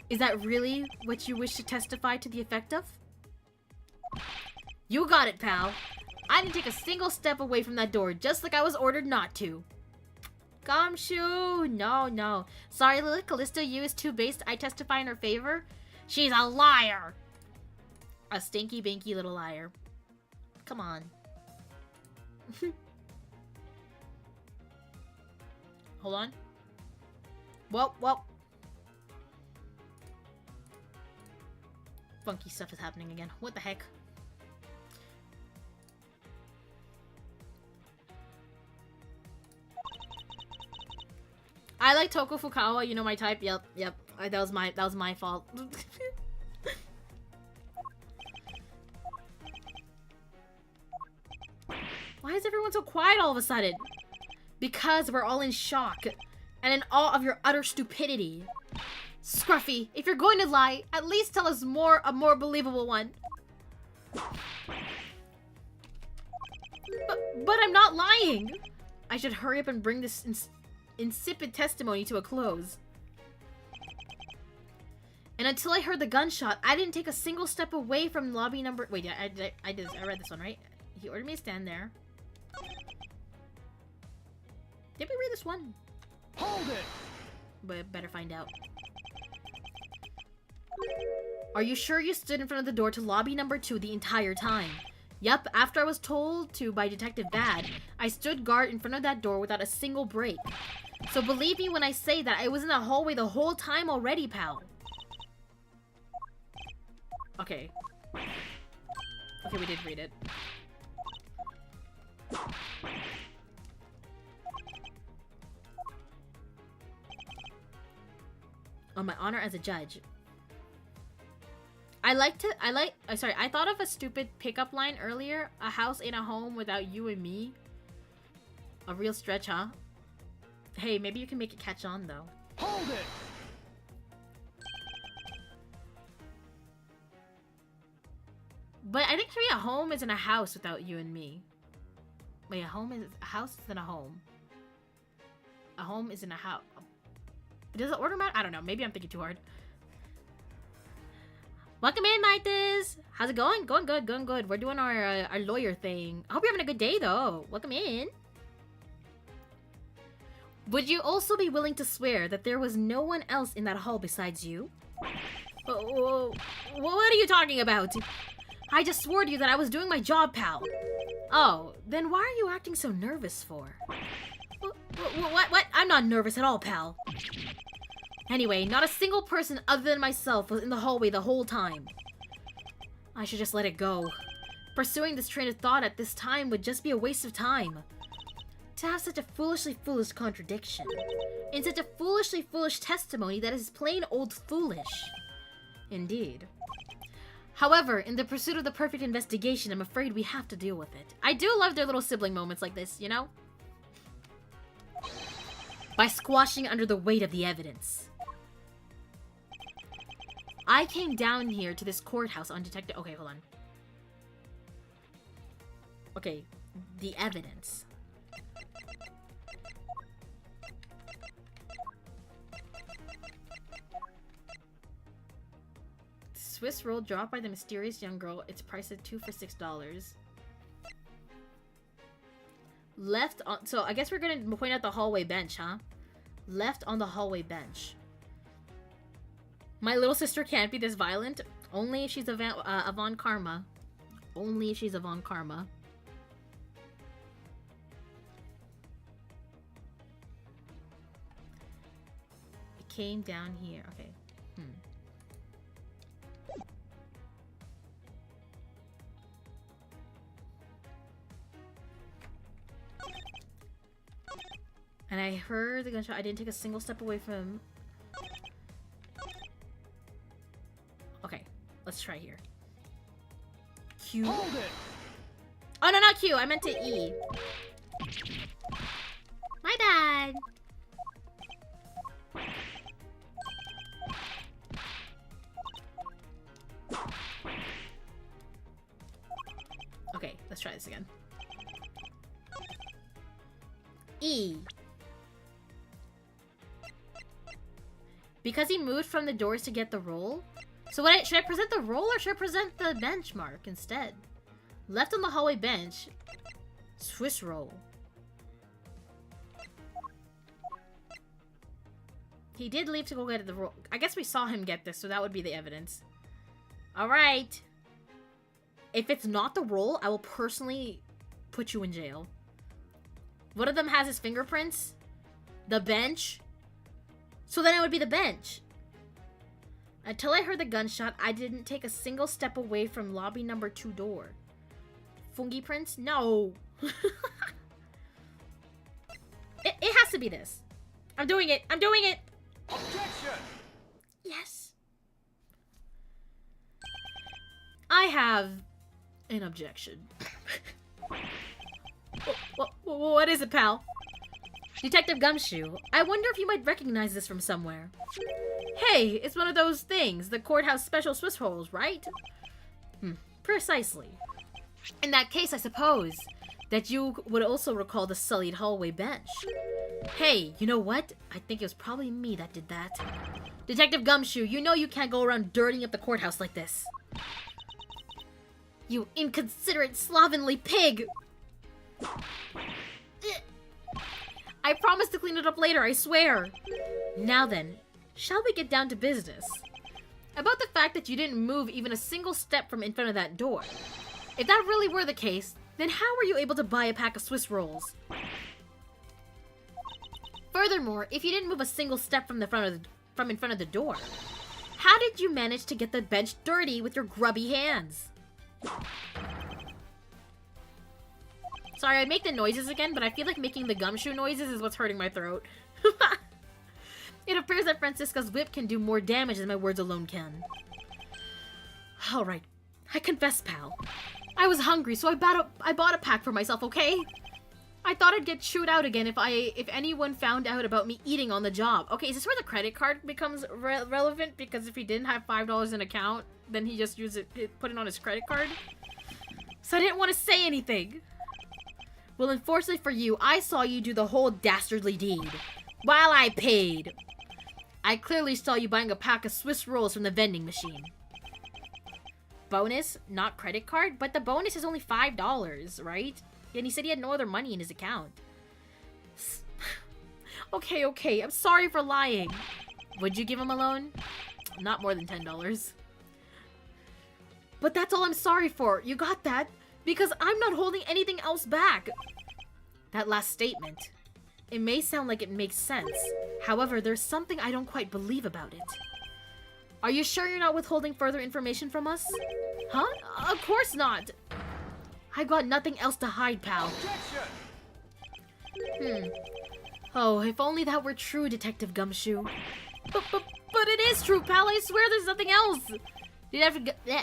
Is that really what you wish to testify to the effect of? You got it, pal. I didn't take a single step away from that door, just like I was ordered not to. Gumshoe, no. Sorry, Lillith, Callisto Yu is too based. I testify in her favor. She's a liar. A stinky, binky little liar. Come on. Hold on. Well. Funky stuff is happening again. What the heck? I like Toko Fukawa, you know my type. Yep. That was my fault. Why is everyone so quiet all of a sudden? Because we're all in shock and in awe of your utter stupidity. Scruffy, if you're going to lie, at least tell us a more believable one. But I'm not lying. I should hurry up and bring this insipid testimony to a close. And until I heard the gunshot, I didn't take a single step away from lobby number... Wait, I read this one, right? He ordered me to stand there. Did we read this one? Hold it! But better find out. Are you sure you stood in front of the door to lobby number 2 the entire time? Yep, after I was told to by Detective Bad, I stood guard in front of that door without a single break. So believe me when I say that I was in the hallway the whole time already, pal. Okay. Okay, we did read it. On my honor as a judge. I thought of a stupid pickup line earlier. A house ain't a home without you and me. A real stretch, huh? Hey, maybe you can make it catch on, though. Hold it! But I think for me, a home isn't a house without you and me. Wait, a house isn't a home. A home isn't a house. Does the order matter? I don't know. Maybe I'm thinking too hard. Welcome in, Mightis! How's it going? Going good, going good. We're doing our lawyer thing. I hope you're having a good day, though. Welcome in. Would you also be willing to swear that there was no one else in that hall besides you? What are you talking about? I just swore to you that I was doing my job, pal. Oh, then why are you acting so nervous for? What? I'm not nervous at all, pal. Anyway, not a single person other than myself was in the hallway the whole time. I should just let it go. Pursuing this train of thought at this time would just be a waste of time. To have such a foolishly foolish contradiction. In such a foolishly foolish testimony that is plain old foolish. Indeed. However, in the pursuit of the perfect investigation, I'm afraid we have to deal with it. I do love their little sibling moments like this, you know? By squashing under the weight of the evidence. I came down here to this courthouse on detective... Okay, hold on. Okay, the evidence. Swiss roll dropped by the mysterious young girl. It's priced at 2 for $6. Left on... So, I guess we're gonna point out the hallway bench, huh? Left on the hallway bench. My little sister can't be this violent. Only if she's Avon Karma. Only if she's Avon Karma. It came down here. Okay. And I heard the gunshot. I didn't take a single step away from him. Okay, let's try here. Q. Hold it! Oh, no, not Q. I meant to E. My bad. Okay, let's try this again. E. Because he moved from the doors to get the roll? So should I present the roll or should I present the benchmark instead? Left on the hallway bench. Swiss roll. He did leave to go get the roll. I guess we saw him get this, so that would be the evidence. Alright. If it's not the roll, I will personally put you in jail. One of them has his fingerprints. The bench. So then it would be the bench. Until I heard the gunshot, I didn't take a single step away from lobby number 2 door. Fungi prints? No. It has to be this. I'm doing it. I'm doing it. Objection! Yes. I have an objection. What is it, pal? Detective Gumshoe, I wonder if you might recognize this from somewhere. Hey, it's one of those things. The courthouse special Swiss rolls, right? Precisely. In that case, I suppose that you would also recall the sullied hallway bench. Hey, you know what? I think it was probably me that did that. Detective Gumshoe, you know you can't go around dirtying up the courthouse like this. You inconsiderate, slovenly pig! I promise to clean it up later, I swear. Now then, shall we get down to business? About the fact that you didn't move even a single step from in front of that door. If that really were the case, then how were you able to buy a pack of Swiss rolls? Furthermore, if you didn't move a single step from in front of the door, how did you manage to get the bench dirty with your grubby hands? Sorry, I make the noises again, but I feel like making the gumshoe noises is what's hurting my throat. It appears that Francisca's whip can do more damage than my words alone can. Alright, I confess, pal. I was hungry, so I bought a pack for myself, okay? I thought I'd get chewed out again if anyone found out about me eating on the job. Okay, is this where the credit card becomes relevant? Because if he didn't have $5 in account, then he just put it on his credit card? So I didn't want to say anything. Well, unfortunately for you, I saw you do the whole dastardly deed. While I paid. I clearly saw you buying a pack of Swiss rolls from the vending machine. Bonus, not credit card, but the bonus is only $5, right? And he said he had no other money in his account. Okay, I'm sorry for lying. Would you give him a loan? Not more than $10. But that's all I'm sorry for. You got that? Because I'm not holding anything else back. That last statement. It may sound like it makes sense. However, there's something I don't quite believe about it. Are you sure you're not withholding further information from us? Huh? Of course not! I've got nothing else to hide, pal. Oh, if only that were true, Detective Gumshoe. But it is true, pal. I swear there's nothing else.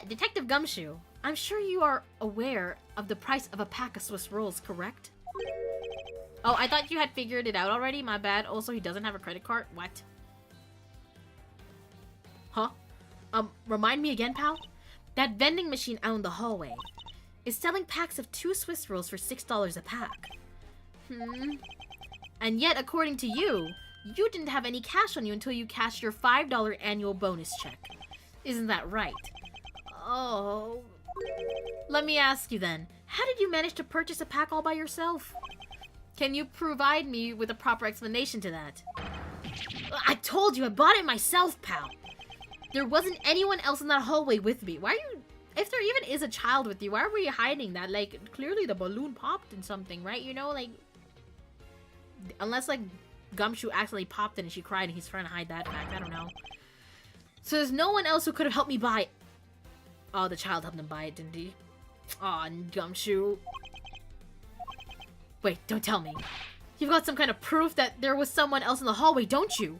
Detective Gumshoe, I'm sure you are aware of the price of a pack of Swiss rolls, correct? Oh, I thought you had figured it out already. My bad. Also, he doesn't have a credit card. What? Huh? Remind me again, pal? That vending machine out in the hallway is selling packs of 2 Swiss rolls for $6 a pack. And yet, according to you, you didn't have any cash on you until you cashed your $5 annual bonus check. Isn't that right? Oh. Let me ask you then, how did you manage to purchase a pack all by yourself? Can you provide me with a proper explanation to that? I told you, I bought it myself, pal. There wasn't anyone else in that hallway with me. Why are you... If there even is a child with you, why were you hiding that? Like, clearly the balloon popped in something, right? You know, like... Unless, like, Gumshoe accidentally popped it and she cried and he's trying to hide that fact. I don't know. So there's no one else who could have helped me buy it. Oh, the child helped him buy it, didn't he? Aw, Gumshoe. Wait, don't tell me. You've got some kind of proof that there was someone else in the hallway, don't you?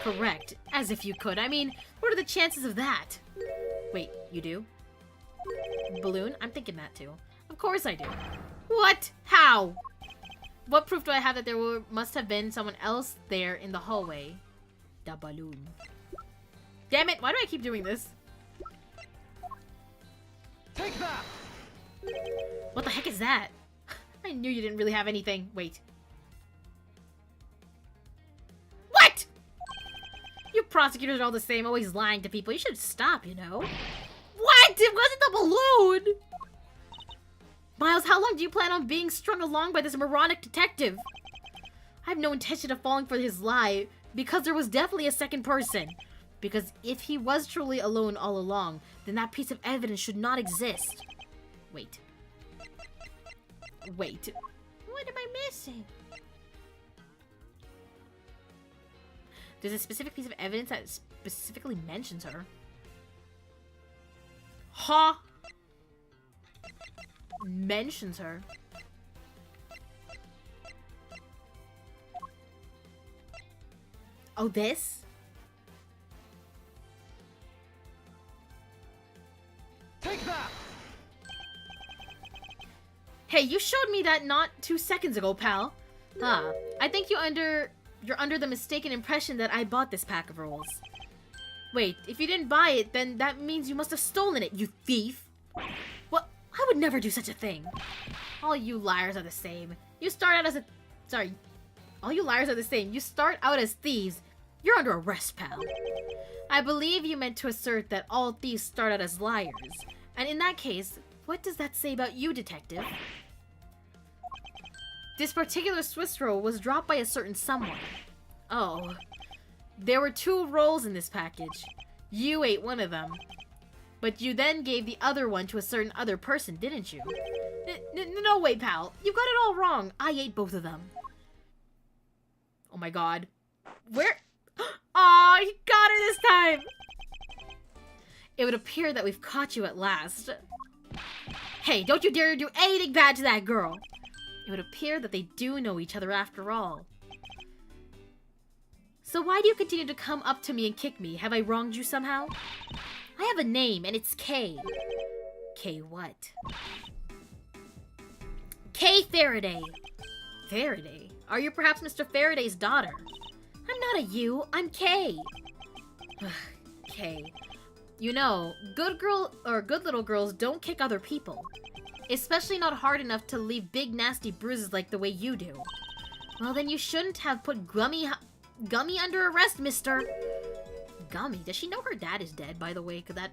Correct. As if you could. I mean, what are the chances of that? Wait, you do? Balloon? I'm thinking that too. Of course I do. What? How? What proof do I have that there must have been someone else there in the hallway? The balloon. Damn it, why do I keep doing this? Take that! What the heck is that? I knew you didn't really have anything. Wait. What? You prosecutors are all the same, always lying to people. You should stop, you know. What? It wasn't the balloon! Miles, how long do you plan on being strung along by this moronic detective? I have no intention of falling for his lie, because there was definitely a second person. Because if he was truly alone all along, then that piece of evidence should not exist. Wait. Wait. What am I missing? There's a specific piece of evidence that specifically mentions her. Huh? Mentions her. Oh, this? Take that! Hey, you showed me that not 2 seconds ago, pal. I think you're under the mistaken impression that I bought this pack of rolls. Wait, if you didn't buy it, then that means you must have stolen it, you thief! What? I would never do such a thing. All you liars are the same. You start out as a... Sorry. All you liars are the same. You start out as thieves. You're under arrest, pal. I believe you meant to assert that all thieves start out as liars. And in that case, what does that say about you, detective? This particular Swiss roll was dropped by a certain someone. Oh. There were 2 rolls in this package. You ate one of them. But you then gave the other one to a certain other person, didn't you? No way, pal. You got it all wrong. I ate both of them. Oh my god. Where? Aw, he got her this time! It would appear that we've caught you at last. Hey, don't you dare do anything bad to that girl! It would appear that they do know each other after all. So why do you continue to come up to me and kick me? Have I wronged you somehow? I have a name, and it's K. K what? K Faraday. Faraday? Are you perhaps Mr. Faraday's daughter? I'm not a you, I'm K. K. You know, good little girls don't kick other people. Especially not hard enough to leave big nasty bruises like the way you do. Well then you shouldn't have put Gummy under arrest, mister. Gummy? Does she know her dad is dead, by the way? Could that...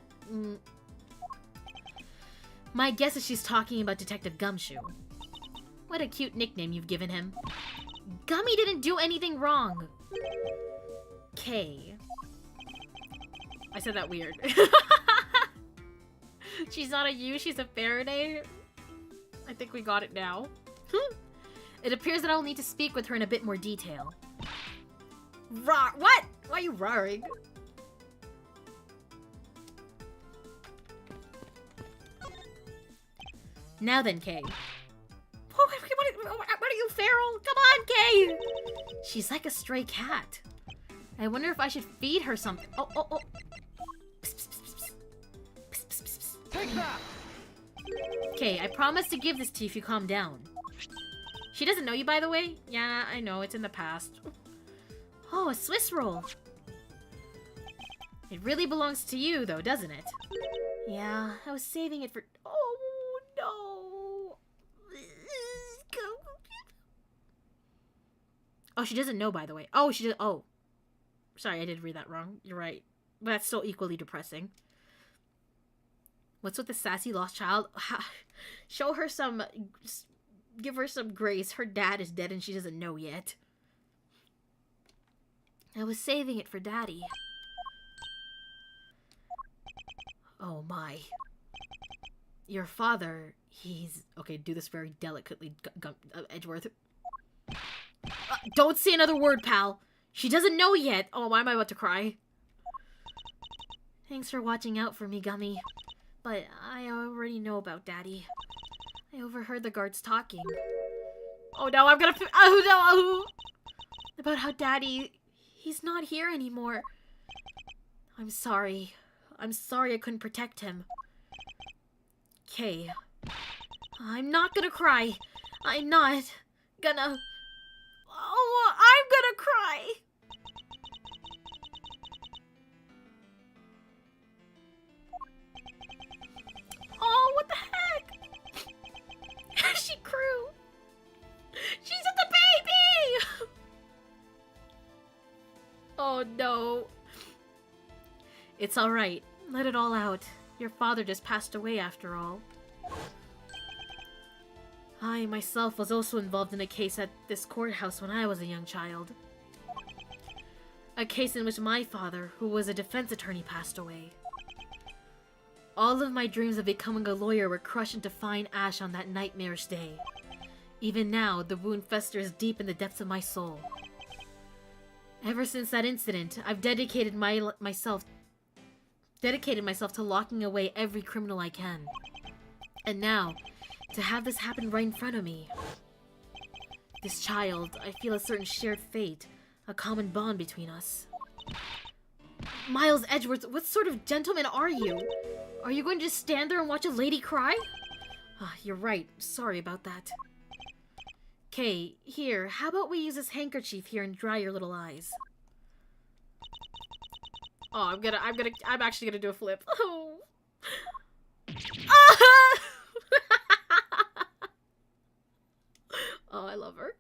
My guess is she's talking about Detective Gumshoe. What a cute nickname you've given him. Gummy didn't do anything wrong. K. I said that weird. She's not a you, she's a Faraday. I think we got it now. It appears that I'll need to speak with her in a bit more detail. What? Why are you roaring? Now then, Kay. What are you, feral? Come on, Kay! She's like a stray cat. I wonder if I should feed her something. Oh. Psst, psst, psst, psst. Psst, psst, psst, psst. Take that! Okay, I promise to give this to you if you calm down. She doesn't know you, by the way? Yeah, I know, it's in the past. Oh, a Swiss roll. It really belongs to you, though, doesn't it? Yeah, I was saving it for... Oh, no. Oh, she doesn't know, by the way. Oh, she does... Oh. Sorry, I did read that wrong. You're right. But that's still equally depressing. What's with the sassy lost child? Show her some... Give her some grace. Her dad is dead and she doesn't know yet. I was saving it for Daddy. Oh my. Your father, he's... Okay, do this very delicately, Edgeworth. Don't say another word, pal. She doesn't know yet. Oh, why am I about to cry? Thanks for watching out for me, Gummy. But I already know about Daddy. I overheard the guards talking. Oh no, I'm gonna... Oh no! About how Daddy... He's not here anymore. I'm sorry. I'm sorry I couldn't protect him. Kay. I'm not gonna cry. I'm not gonna... Oh, I'm gonna cry! Oh, what the heck? She grew. She's at the baby! Oh no. It's alright. Let it all out. Your father just passed away after all. I myself was also involved in a case at this courthouse when I was a young child. A case in which my father, who was a defense attorney, passed away. All of my dreams of becoming a lawyer were crushed into fine ash on that nightmarish day. Even now, the wound festers deep in the depths of my soul. Ever since that incident, I've dedicated myself to locking away every criminal I can. And now, to have this happen right in front of me. This child, I feel a certain shared fate, a common bond between us. Miles Edgeworth, what sort of gentleman are you? Are you going to just stand there and watch a lady cry? You're right. Sorry about that. Kay, here, how about we use this handkerchief here and dry your little eyes? Oh, I'm actually gonna do a flip. Oh. Oh, I love her.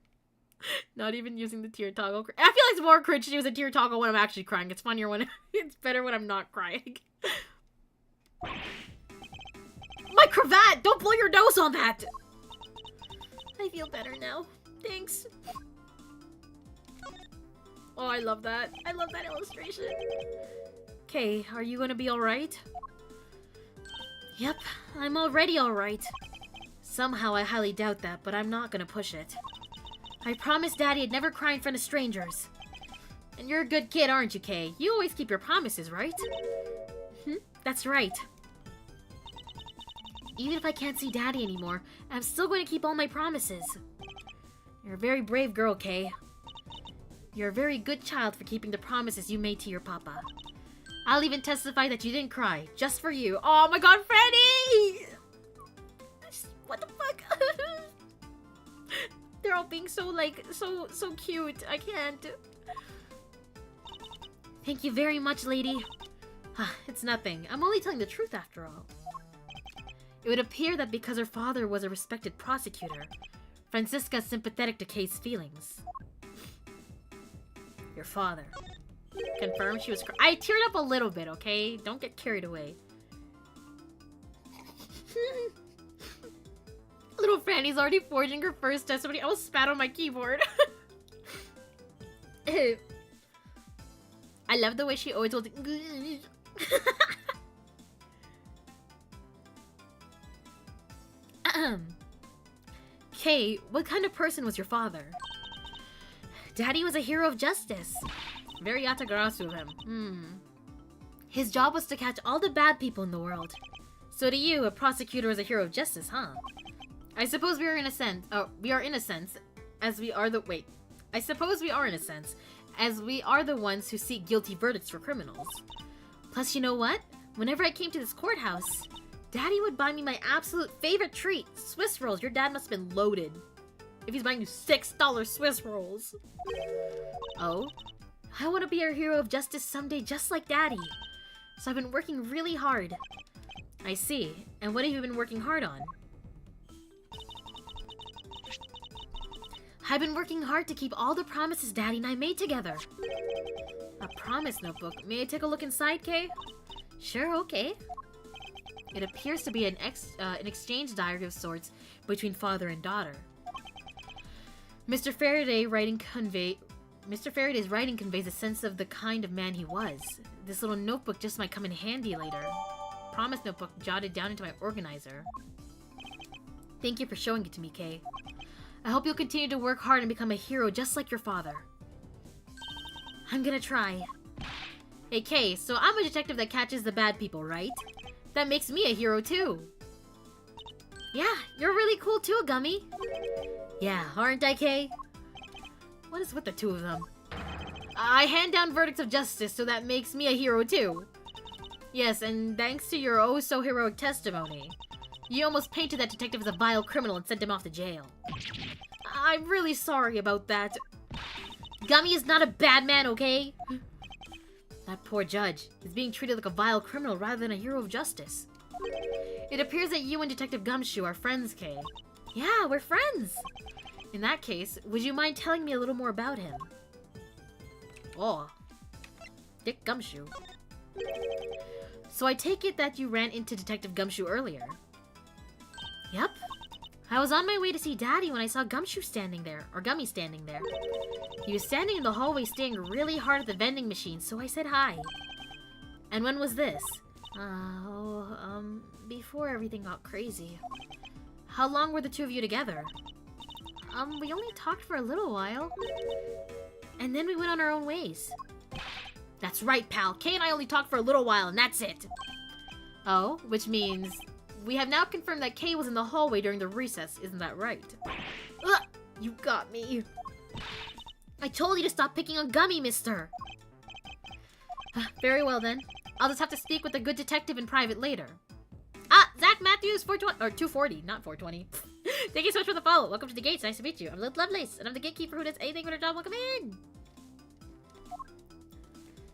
Not even using the tear toggle. I feel like it's more cringe to use a tear toggle when I'm actually crying. It's funnier when it's better when I'm not crying. My cravat! Don't blow your nose on that! I feel better now. Thanks. Oh, I love that. I love that illustration. Okay, are you gonna be alright? Yep, I'm already alright. Somehow I highly doubt that, but I'm not gonna push it. I promised Daddy I'd never cry in front of strangers. And you're a good kid, aren't you, Kay? You always keep your promises, right? That's right. Even if I can't see Daddy anymore, I'm still going to keep all my promises. You're a very brave girl, Kay. You're a very good child for keeping the promises you made to your papa. I'll even testify that you didn't cry, just for you. Oh my god, Freddy! What the fuck? They're all being so, like, so cute. I can't. Thank you very much, lady. It's nothing. I'm only telling the truth after all. It would appear that because her father was a respected prosecutor, Francisca's sympathetic to Kay's feelings. Your father. Confirmed she was I teared up a little bit, okay? Don't get carried away. Little Franny's already forging her first testimony. I will spat on my keyboard. I love the way she always holds it. Kay, what kind of person was your father? Daddy was a hero of justice. Very atagarasu of him. His job was to catch all the bad people in the world. So to you, a prosecutor is a hero of justice, huh? I suppose we are in a sense, as we are the ones who seek guilty verdicts for criminals. Plus, you know what? Whenever I came to this courthouse, Daddy would buy me my absolute favorite treat, Swiss rolls. Your dad must have been loaded if he's buying you $6 Swiss rolls. Oh? I want to be a hero of justice someday just like Daddy. So I've been working really hard. I see. And what have you been working hard on? I've been working hard to keep all the promises Daddy and I made together. A promise notebook. May I take a look inside, Kay? Sure, okay. It appears to be an exchange diary of sorts between father and daughter. Mr. Faraday's writing conveys a sense of the kind of man he was. This little notebook just might come in handy later. Promise notebook jotted down into my organizer. Thank you for showing it to me, Kay. I hope you'll continue to work hard and become a hero just like your father. I'm gonna try. Hey, Kay, so I'm a detective that catches the bad people, right? That makes me a hero, too. Yeah, you're really cool, too, Gummy. Yeah, aren't I, Kay? What is with the two of them? I hand down verdicts of justice, so that makes me a hero, too. Yes, and thanks to your oh-so-heroic testimony, you almost painted that detective as a vile criminal and sent him off to jail. I'm really sorry about that. Gummy is not a bad man, okay? That poor judge is being treated like a vile criminal rather than a hero of justice. It appears that you and Detective Gumshoe are friends, Kay. Yeah, we're friends. In that case, would you mind telling me a little more about him? Oh, Dick Gumshoe. So I take it that you ran into Detective Gumshoe earlier? Yep. I was on my way to see Daddy when I saw Gumshoe standing there, or Gummy standing there. He was standing in the hallway staring really hard at the vending machine, so I said hi. And when was this? Before everything got crazy. How long were the two of you together? We only talked for a little while. And then we went on our own ways. That's right, pal. Kay and I only talked for a little while, and that's it. Oh, which means we have now confirmed that Kay was in the hallway during the recess. Isn't that right? Ugh, you got me. I told you to stop picking on Gummy, mister. Very well, then. I'll just have to speak with the good detective in private later. Ah, Zach Matthews, 420, or 240, not 420. Thank you so much for the follow. Welcome to the gates. Nice to meet you. I'm Lovelace, and I'm the gatekeeper who does anything with her job. Welcome in.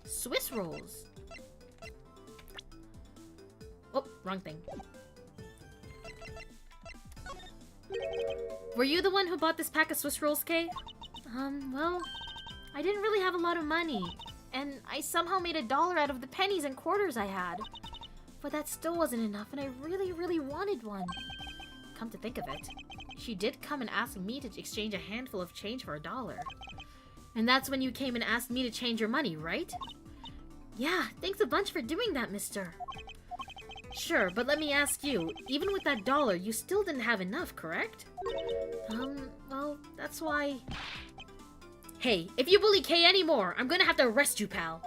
Swiss rolls. Oh, wrong thing. Were you the one who bought this pack of Swiss rolls, Kay? Well, I didn't really have a lot of money, and I somehow made $1 out of the pennies and quarters I had. But that still wasn't enough, and I really, really wanted one. Come to think of it, she did come and ask me to exchange a handful of change for $1. And that's when you came and asked me to change your money, right? Yeah, thanks a bunch for doing that, mister. Sure, but let me ask you, even with that $1, you still didn't have enough, correct? Well, that's why... Hey, if you bully Kay anymore, I'm gonna have to arrest you, pal.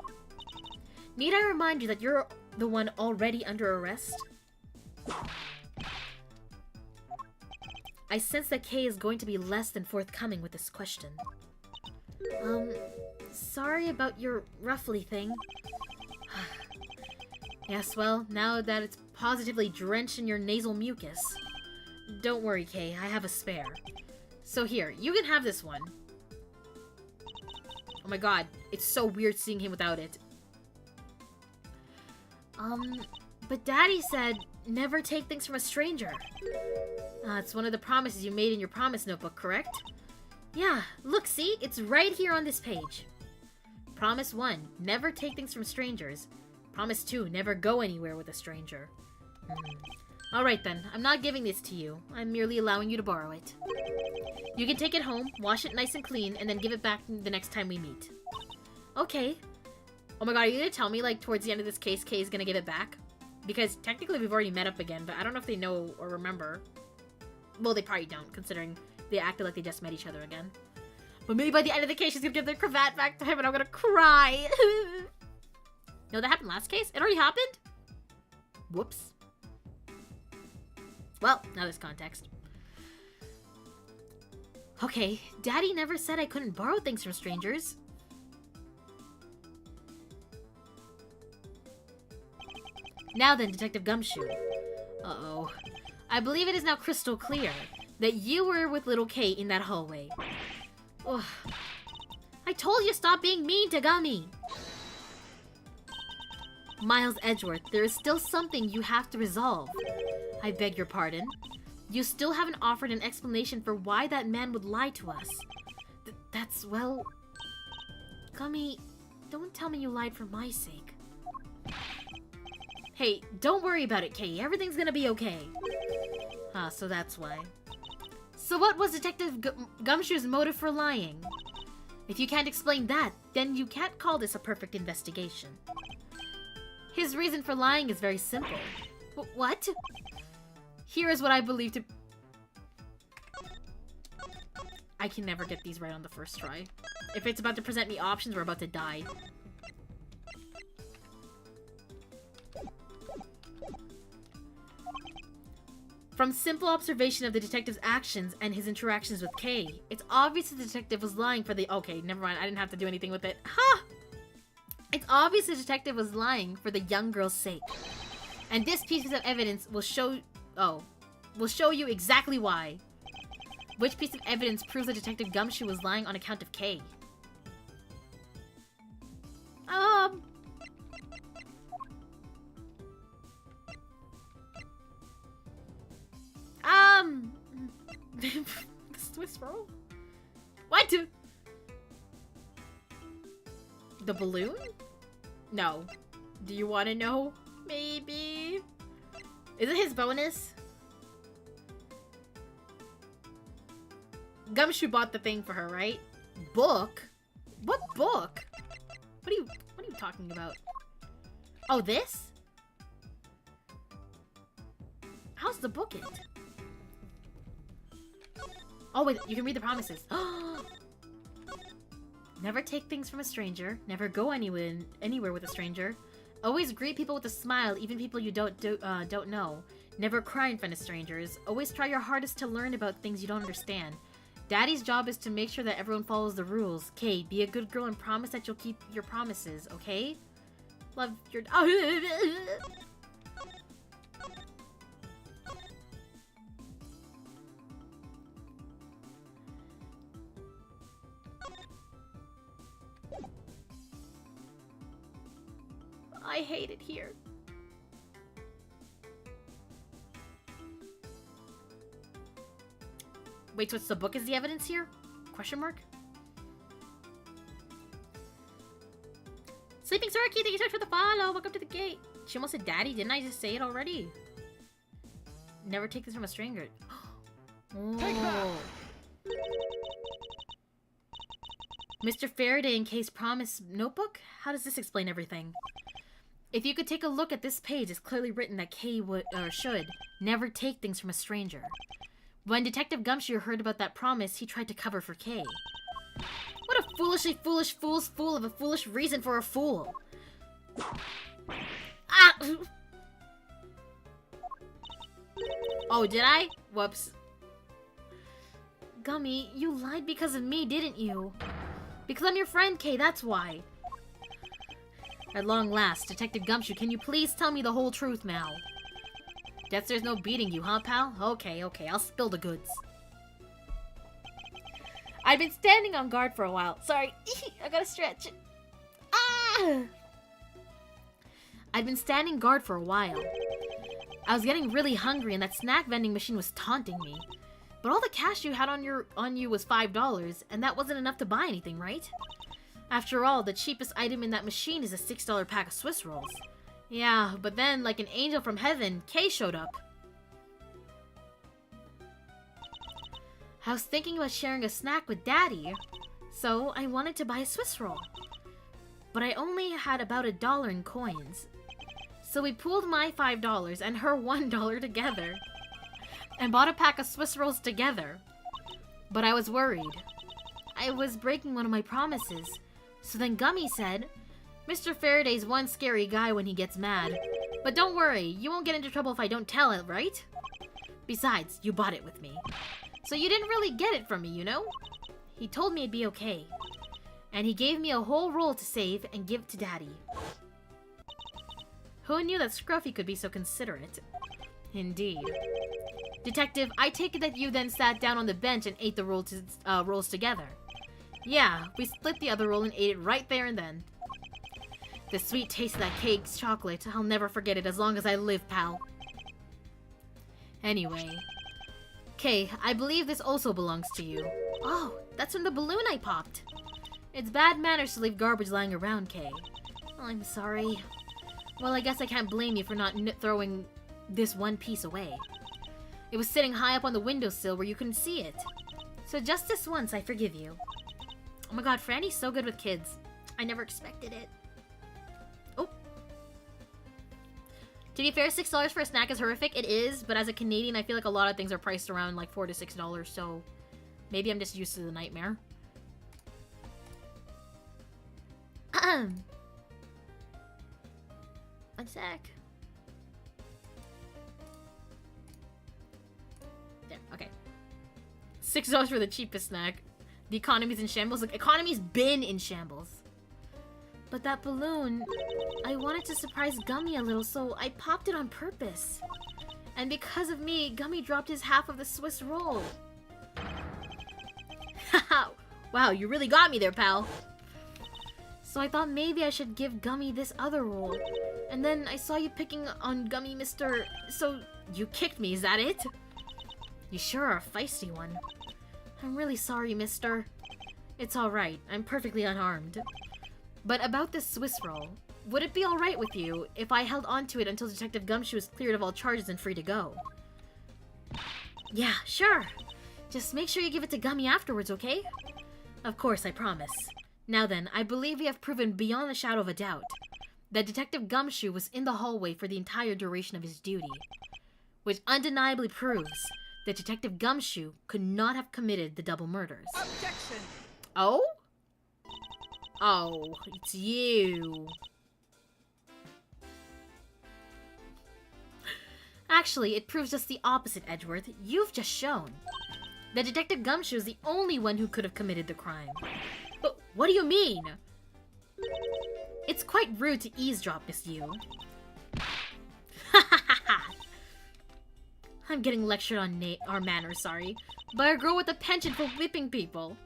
Need I remind you that you're the one already under arrest? I sense that Kay is going to be less than forthcoming with this question. Sorry about your roughly thing. Yes, well, now that it's positively drenched in your nasal mucus. Don't worry, Kay, I have a spare. So here, you can have this one. Oh my god, it's so weird seeing him without it. But Daddy said, never take things from a stranger. It's one of the promises you made in your promise notebook, correct? Yeah, look, see? It's right here on this page. Promise 1, never take things from strangers. Promise 2, never go anywhere with a stranger. Alright then, I'm not giving this to you. I'm merely allowing you to borrow it. You can take it home, wash it nice and clean, and then give it back the next time we meet. Okay. Oh my god, are you gonna tell me, like, towards the end of this case, Kay is gonna give it back? Because technically we've already met up again, but I don't know if they know or remember. Well, they probably don't, considering they acted like they just met each other again. But maybe by the end of the case, she's gonna give their cravat back to him and I'm gonna cry. No, that happened last case? It already happened? Whoops. Well, now there's context. Okay, Daddy never said I couldn't borrow things from strangers. Now then, Detective Gumshoe. Uh-oh. I believe it is now crystal clear that you were with little Kay in that hallway. Ugh. I told you stop being mean to Gummy! Miles Edgeworth, there is still something you have to resolve. I beg your pardon. You still haven't offered an explanation for why that man would lie to us. That's, well... Gummy, don't tell me you lied for my sake. Hey, don't worry about it, Kay. Everything's gonna be okay. So that's why. So what was Detective Gumshoe's motive for lying? If you can't explain that, then you can't call this a perfect investigation. His reason for lying is very simple. What? Here is what I believe to... I can never get these right on the first try. If it's about to present me options, we're about to die. From simple observation of the detective's actions and his interactions with Kay, it's obvious the detective was lying for the... Okay, never mind. I didn't have to do anything with it. Ha! It's obvious the detective was lying for the young girl's sake. And this piece of evidence will show... Oh. Will show you exactly why. Which piece of evidence proves that Detective Gumshoe was lying on account of Kay? Swiss roll? What? The balloon? No. Do you want to know? Maybe. Is it his bonus? Gumshoe bought the thing for her, right? Book? What book? What are you talking about? Oh, this? How's the book it? Oh, wait, you can read the promises. Never take things from a stranger. Never go anywhere with a stranger. Always greet people with a smile, even people you don't know. Never cry in front of strangers. Always try your hardest to learn about things you don't understand. Daddy's job is to make sure that everyone follows the rules. Kay, be a good girl and promise that you'll keep your promises, okay? Love your... I hate it here. Wait, so it's the book is the evidence here? Question mark? Sleeping Soraki, thank you so much for the follow. Welcome to the gate. She almost said daddy. Didn't I just say it already? Never take this from a stranger. Take that! Oh. Mr. Faraday in Kay's promise notebook? How does this explain everything? If you could take a look at this page, it's clearly written that Kay would, or should, never take things from a stranger. When Detective Gumshoe heard about that promise, he tried to cover for Kay. What a foolishly foolish fool's fool of a foolish reason for a fool. Ah! Oh, did I? Whoops. Gummy, you lied because of me, didn't you? Because I'm your friend, Kay, that's why. At long last, Detective Gumshoe, can you please tell me the whole truth now? Guess there's no beating you, huh, pal? Okay, I'll spill the goods. I've been standing on guard for a while. Sorry, I gotta stretch. Ah! I'd been standing guard for a while. I was getting really hungry and that snack vending machine was taunting me. But all the cash you had on you was $5, and that wasn't enough to buy anything, right? After all, the cheapest item in that machine is a $6 pack of Swiss rolls. Yeah, but then, like an angel from heaven, Kay showed up. I was thinking about sharing a snack with Daddy, so I wanted to buy a Swiss roll. But I only had about $1 in coins. So we pooled my $5 and her $1 together, and bought a pack of Swiss rolls together. But I was worried. I was breaking one of my promises. So then Gummy said, Mr. Faraday's one scary guy when he gets mad. But don't worry, you won't get into trouble if I don't tell it, right? Besides, you bought it with me. So you didn't really get it from me, you know? He told me it'd be okay. And he gave me a whole roll to save and give to Daddy. Who knew that Scruffy could be so considerate? Indeed. Detective, I take it that you then sat down on the bench and ate the rolls together. Yeah, we split the other roll and ate it right there and then. The sweet taste of that cake's chocolate, I'll never forget it as long as I live, pal. Anyway. Kay, I believe this also belongs to you. Oh, that's from the balloon I popped. It's bad manners to leave garbage lying around, Kay. I'm sorry. Well, I guess I can't blame you for not throwing this one piece away. It was sitting high up on the windowsill where you couldn't see it. So just this once, I forgive you. Oh my god, Franny's so good with kids. I never expected it. Oh. To be fair, $6 for a snack is horrific. It is, but as a Canadian, I feel like a lot of things are priced around like $4 to $6, so maybe I'm just used to the nightmare. One sec. There, okay. $6 for the cheapest snack. The economy's in shambles. Like, economy's been in shambles. But that balloon, I wanted to surprise Gummy a little, so I popped it on purpose. And because of me, Gummy dropped his half of the Swiss roll. Haha! Wow, you really got me there, pal. So I thought maybe I should give Gummy this other roll. And then I saw you picking on Gummy, Mr. So you kicked me, is that it? You sure are a feisty one. I'm really sorry, mister. It's alright, I'm perfectly unharmed. But about this Swiss roll, would it be alright with you if I held onto it until Detective Gumshoe is cleared of all charges and free to go? Yeah, sure. Just make sure you give it to Gummy afterwards, okay? Of course, I promise. Now then, I believe we have proven beyond a shadow of a doubt that Detective Gumshoe was in the hallway for the entire duration of his duty, which undeniably proves that Detective Gumshoe could not have committed the double murders. Objection! Oh? Oh, it's you. Actually, it proves just the opposite, Edgeworth. You've just shown that Detective Gumshoe is the only one who could have committed the crime. But what do you mean? It's quite rude to eavesdrop, Miss Yu. I'm getting lectured on our manners, sorry, by a girl with a penchant for whipping people.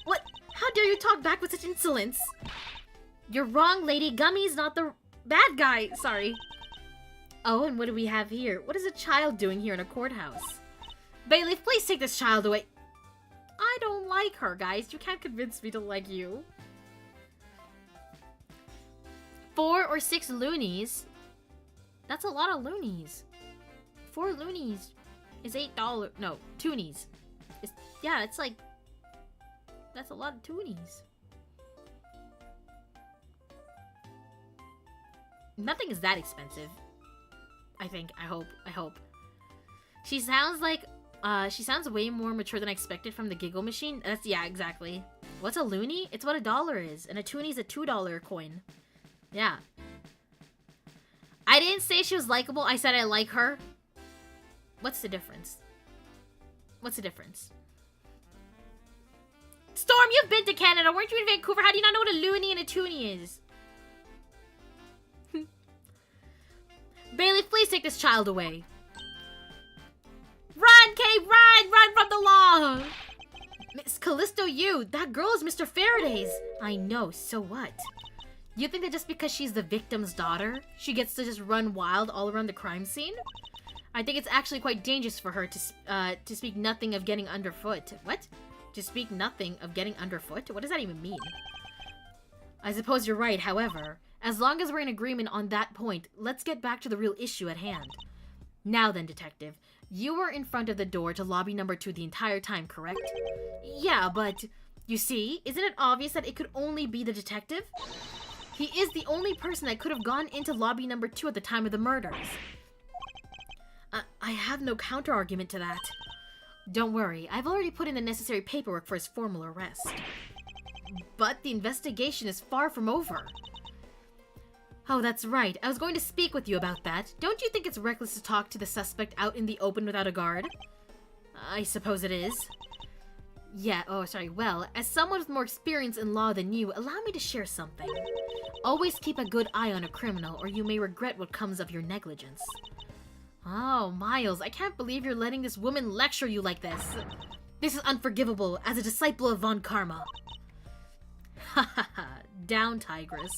What? How dare you talk back with such insolence? You're wrong, lady. Gummy's not the bad guy. Sorry. Oh, and what do we have here? What is a child doing here in a courthouse? Bailey, please take this child away. I don't like her, guys. You can't convince me to like you. 4 or 6 loonies. That's a lot of loonies. 4 loonies is $8. No, toonies. Yeah, it's like... That's a lot of toonies. Nothing is that expensive. I think. I hope. She sounds like... she sounds way more mature than I expected from the giggle machine. Yeah, exactly. What's a loony? It's what $1 is. And a toonie's a $2 coin. Yeah. I didn't say she was likable. I said I like her. What's the difference? What's the difference? Storm, you've been to Canada. Weren't you in Vancouver? How do you not know what a loony and a toonie is? Bailey, please take this child away. Run, Kay, run! Run from the law! Miss Callisto, that girl is Mr. Faraday's. I know, so what? You think that just because she's the victim's daughter, she gets to just run wild all around the crime scene? I think it's actually quite dangerous for her to speak nothing of getting underfoot. What? To speak nothing of getting underfoot? What does that even mean? I suppose you're right, however. As long as we're in agreement on that point, let's get back to the real issue at hand. Now then, detective. You were in front of the door to lobby number 2 the entire time, correct? Yeah, but... You see, isn't it obvious that it could only be the detective? He is the only person that could have gone into lobby number 2 at the time of the murders. I have no counter-argument to that. Don't worry, I've already put in the necessary paperwork for his formal arrest. But the investigation is far from over. Oh, that's right. I was going to speak with you about that. Don't you think it's reckless to talk to the suspect out in the open without a guard? I suppose it is. Yeah, oh, sorry. Well, as someone with more experience in law than you, allow me to share something. Always keep a good eye on a criminal, or you may regret what comes of your negligence. Oh, Miles, I can't believe you're letting this woman lecture you like this. This is unforgivable as a disciple of Von Karma. Ha ha ha. Down, Tigress.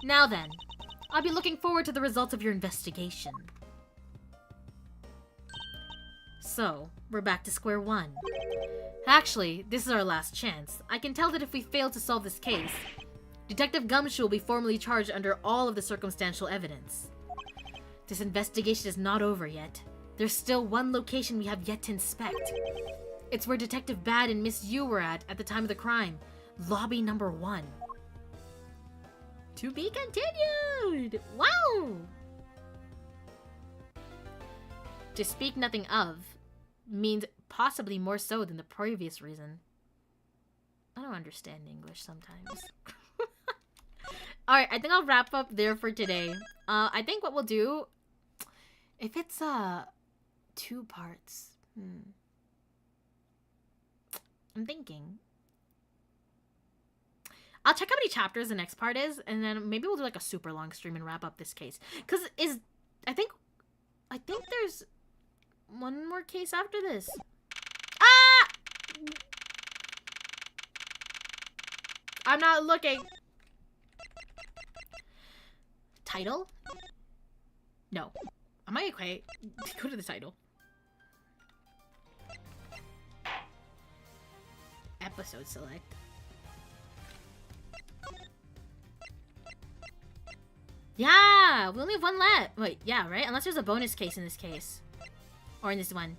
Now then, I'll be looking forward to the results of your investigation. So, we're back to square one. Actually, this is our last chance. I can tell that if we fail to solve this case, Detective Gumshoe will be formally charged under all of the circumstantial evidence. This investigation is not over yet. There's still one location we have yet to inspect. It's where Detective Bad and Miss Yu were at the time of the crime. Lobby number 1. To be continued! Wow! To speak nothing of means possibly more so than the previous reason. I don't understand English sometimes. Alright, I think I'll wrap up there for today. I think what we'll do, if it's 2 parts, I'm thinking. I'll check how many chapters the next part is, and then maybe we'll do like a super long stream and wrap up this case. Cause I think there's one more case after this. Ah! I'm not looking. Title? No. Am I okay? Go to the title. Episode select. Yeah! We only have 1 left. Wait, yeah, right? Unless there's a bonus case in this case. Or in this one.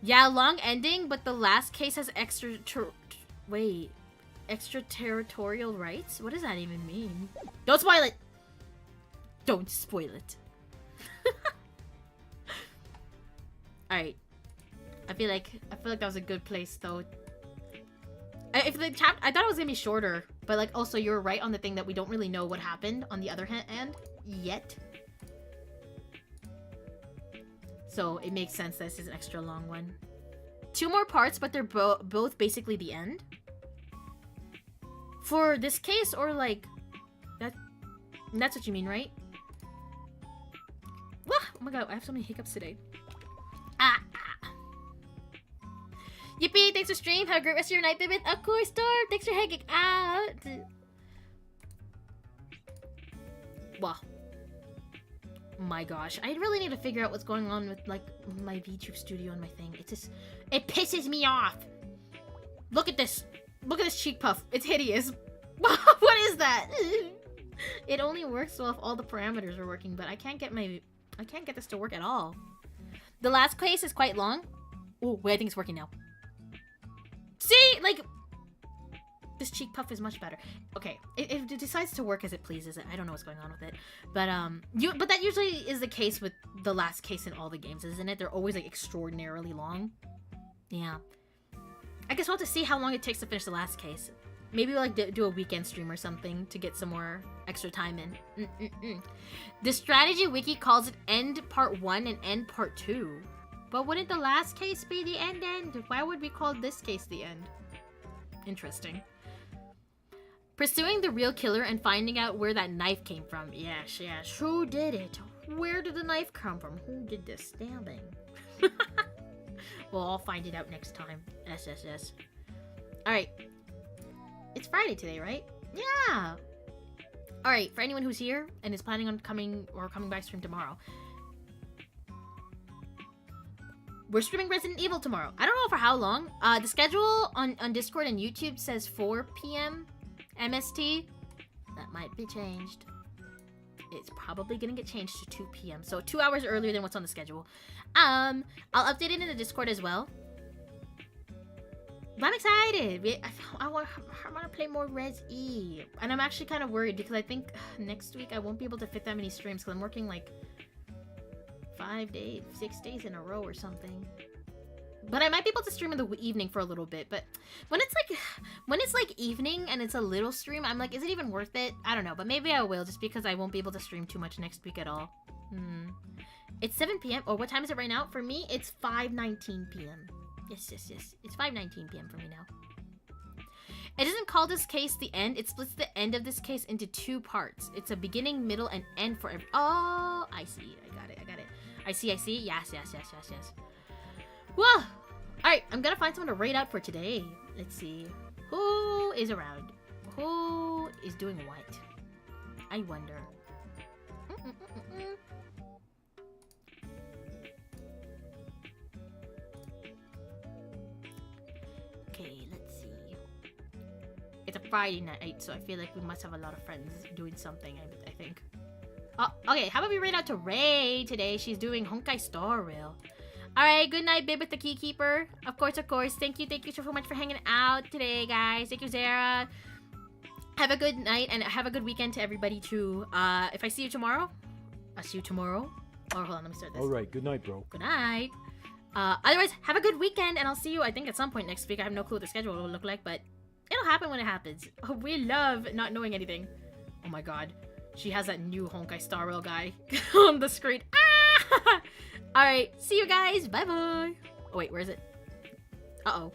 Yeah, long ending, but the last case has extraterritorial rights? What does that even mean? Don't spoil it! Don't spoil it. Alright. I feel like that was a good place though. I thought it was gonna be shorter, but like also you're right on the thing that we don't really know what happened on the other hand yet. So it makes sense that this is an extra long one. 2 more parts, but they're both basically the end. For this case, or like that's what you mean, right? Wah! Oh my god, I have so many hiccups today. Yippee! Thanks for stream. Have a great rest of your night, baby. Of course, Storm. Thanks for hanging out. Wow. my gosh. I really need to figure out what's going on with, like, my VTube studio and my thing. It just... It pisses me off! Look at this! Look at this cheek puff. It's hideous. What is that? It only works well if all the parameters are working, but I can't get this to work at all. The last case is quite long. Oh, wait, I think it's working now. See? Like... This cheek puff is much better. Okay, it decides to work as it pleases. I don't know what's going on with it, but but that usually is the case with the last case in all the games, isn't it? They're always like extraordinarily long. Yeah. I guess we'll have to see how long it takes to finish the last case. Maybe we'll like do a weekend stream or something to get some more extra time in. The strategy wiki calls it end part 1 and end part 2. But wouldn't the last case be the end? Why would we call this case the end? Interesting. Pursuing the real killer and finding out where that knife came from. Yes. Who did it? Where did the knife come from? Who did the stabbing? Well, I'll find it out next time. SSS. Alright. It's Friday today, right? Yeah! Alright, for anyone who's here and is planning on coming by stream tomorrow. We're streaming Resident Evil tomorrow. I don't know for how long. The schedule on Discord and YouTube says 4 p.m. MST. That might be changed. It's probably gonna get changed to 2 p.m. So 2 hours earlier than what's on the schedule. I'll update it in the Discord as well. But I'm excited. I want to play more Res E. And I'm actually kind of worried because I think next week I won't be able to fit that many streams because I'm working like 6 days in a row or something. But I might be able to stream in the evening for a little bit. But when it's like evening and it's a little stream, I'm like, is it even worth it? I don't know. But maybe I will just because I won't be able to stream too much next week at all. It's 7 p.m. Oh, what time is it right now? For me, it's 5:19 p.m. Yes. It's 5:19 p.m. for me now. It doesn't call this case the end. It splits the end of this case into 2 parts. It's a beginning, middle, and end for every... Oh, I see. I got it. I see. Yes. Whoa! Alright, I'm gonna find someone to raid out for today. Let's see. Who is around? Who is doing what? I wonder. Okay, let's see. It's a Friday night, so I feel like we must have a lot of friends doing something, I think. Oh, okay, how about we raid out to Ray today? She's doing Honkai Star Rail. Alright, good night, babe with the Gatekeeper. Of course. Thank you so much for hanging out today, guys. Thank you, Zara. Have a good night and have a good weekend to everybody, too. If I see you tomorrow, I'll see you tomorrow. Oh, hold on, let me start this. Alright, good night, bro. Good night. Otherwise, have a good weekend, and I'll see you, I think, at some point next week. I have no clue what the schedule will look like, but it'll happen when it happens. We love not knowing anything. Oh my god. She has that new Honkai Star Rail guy on the screen. Ah! Alright, see you guys. Bye-bye. Oh, wait, where is it? Uh-oh.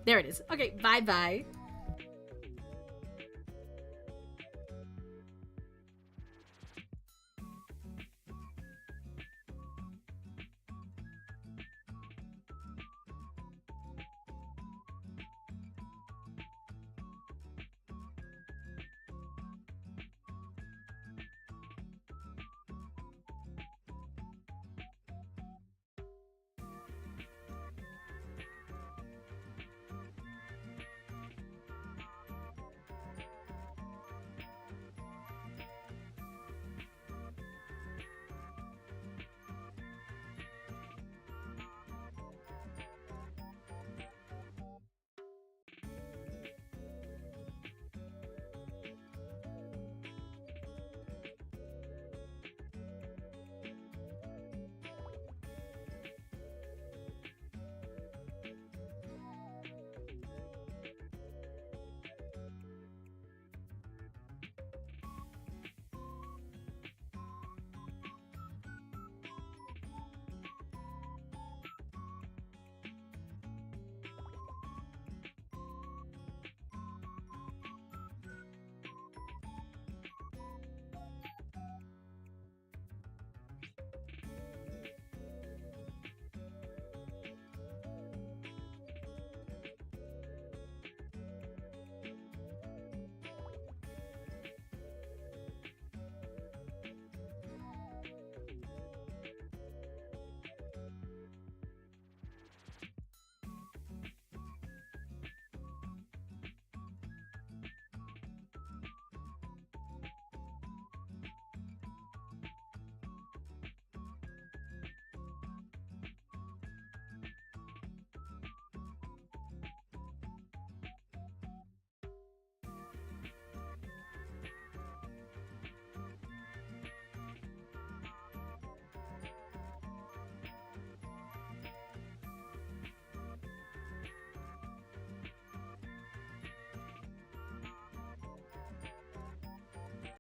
There it is. Okay, bye-bye.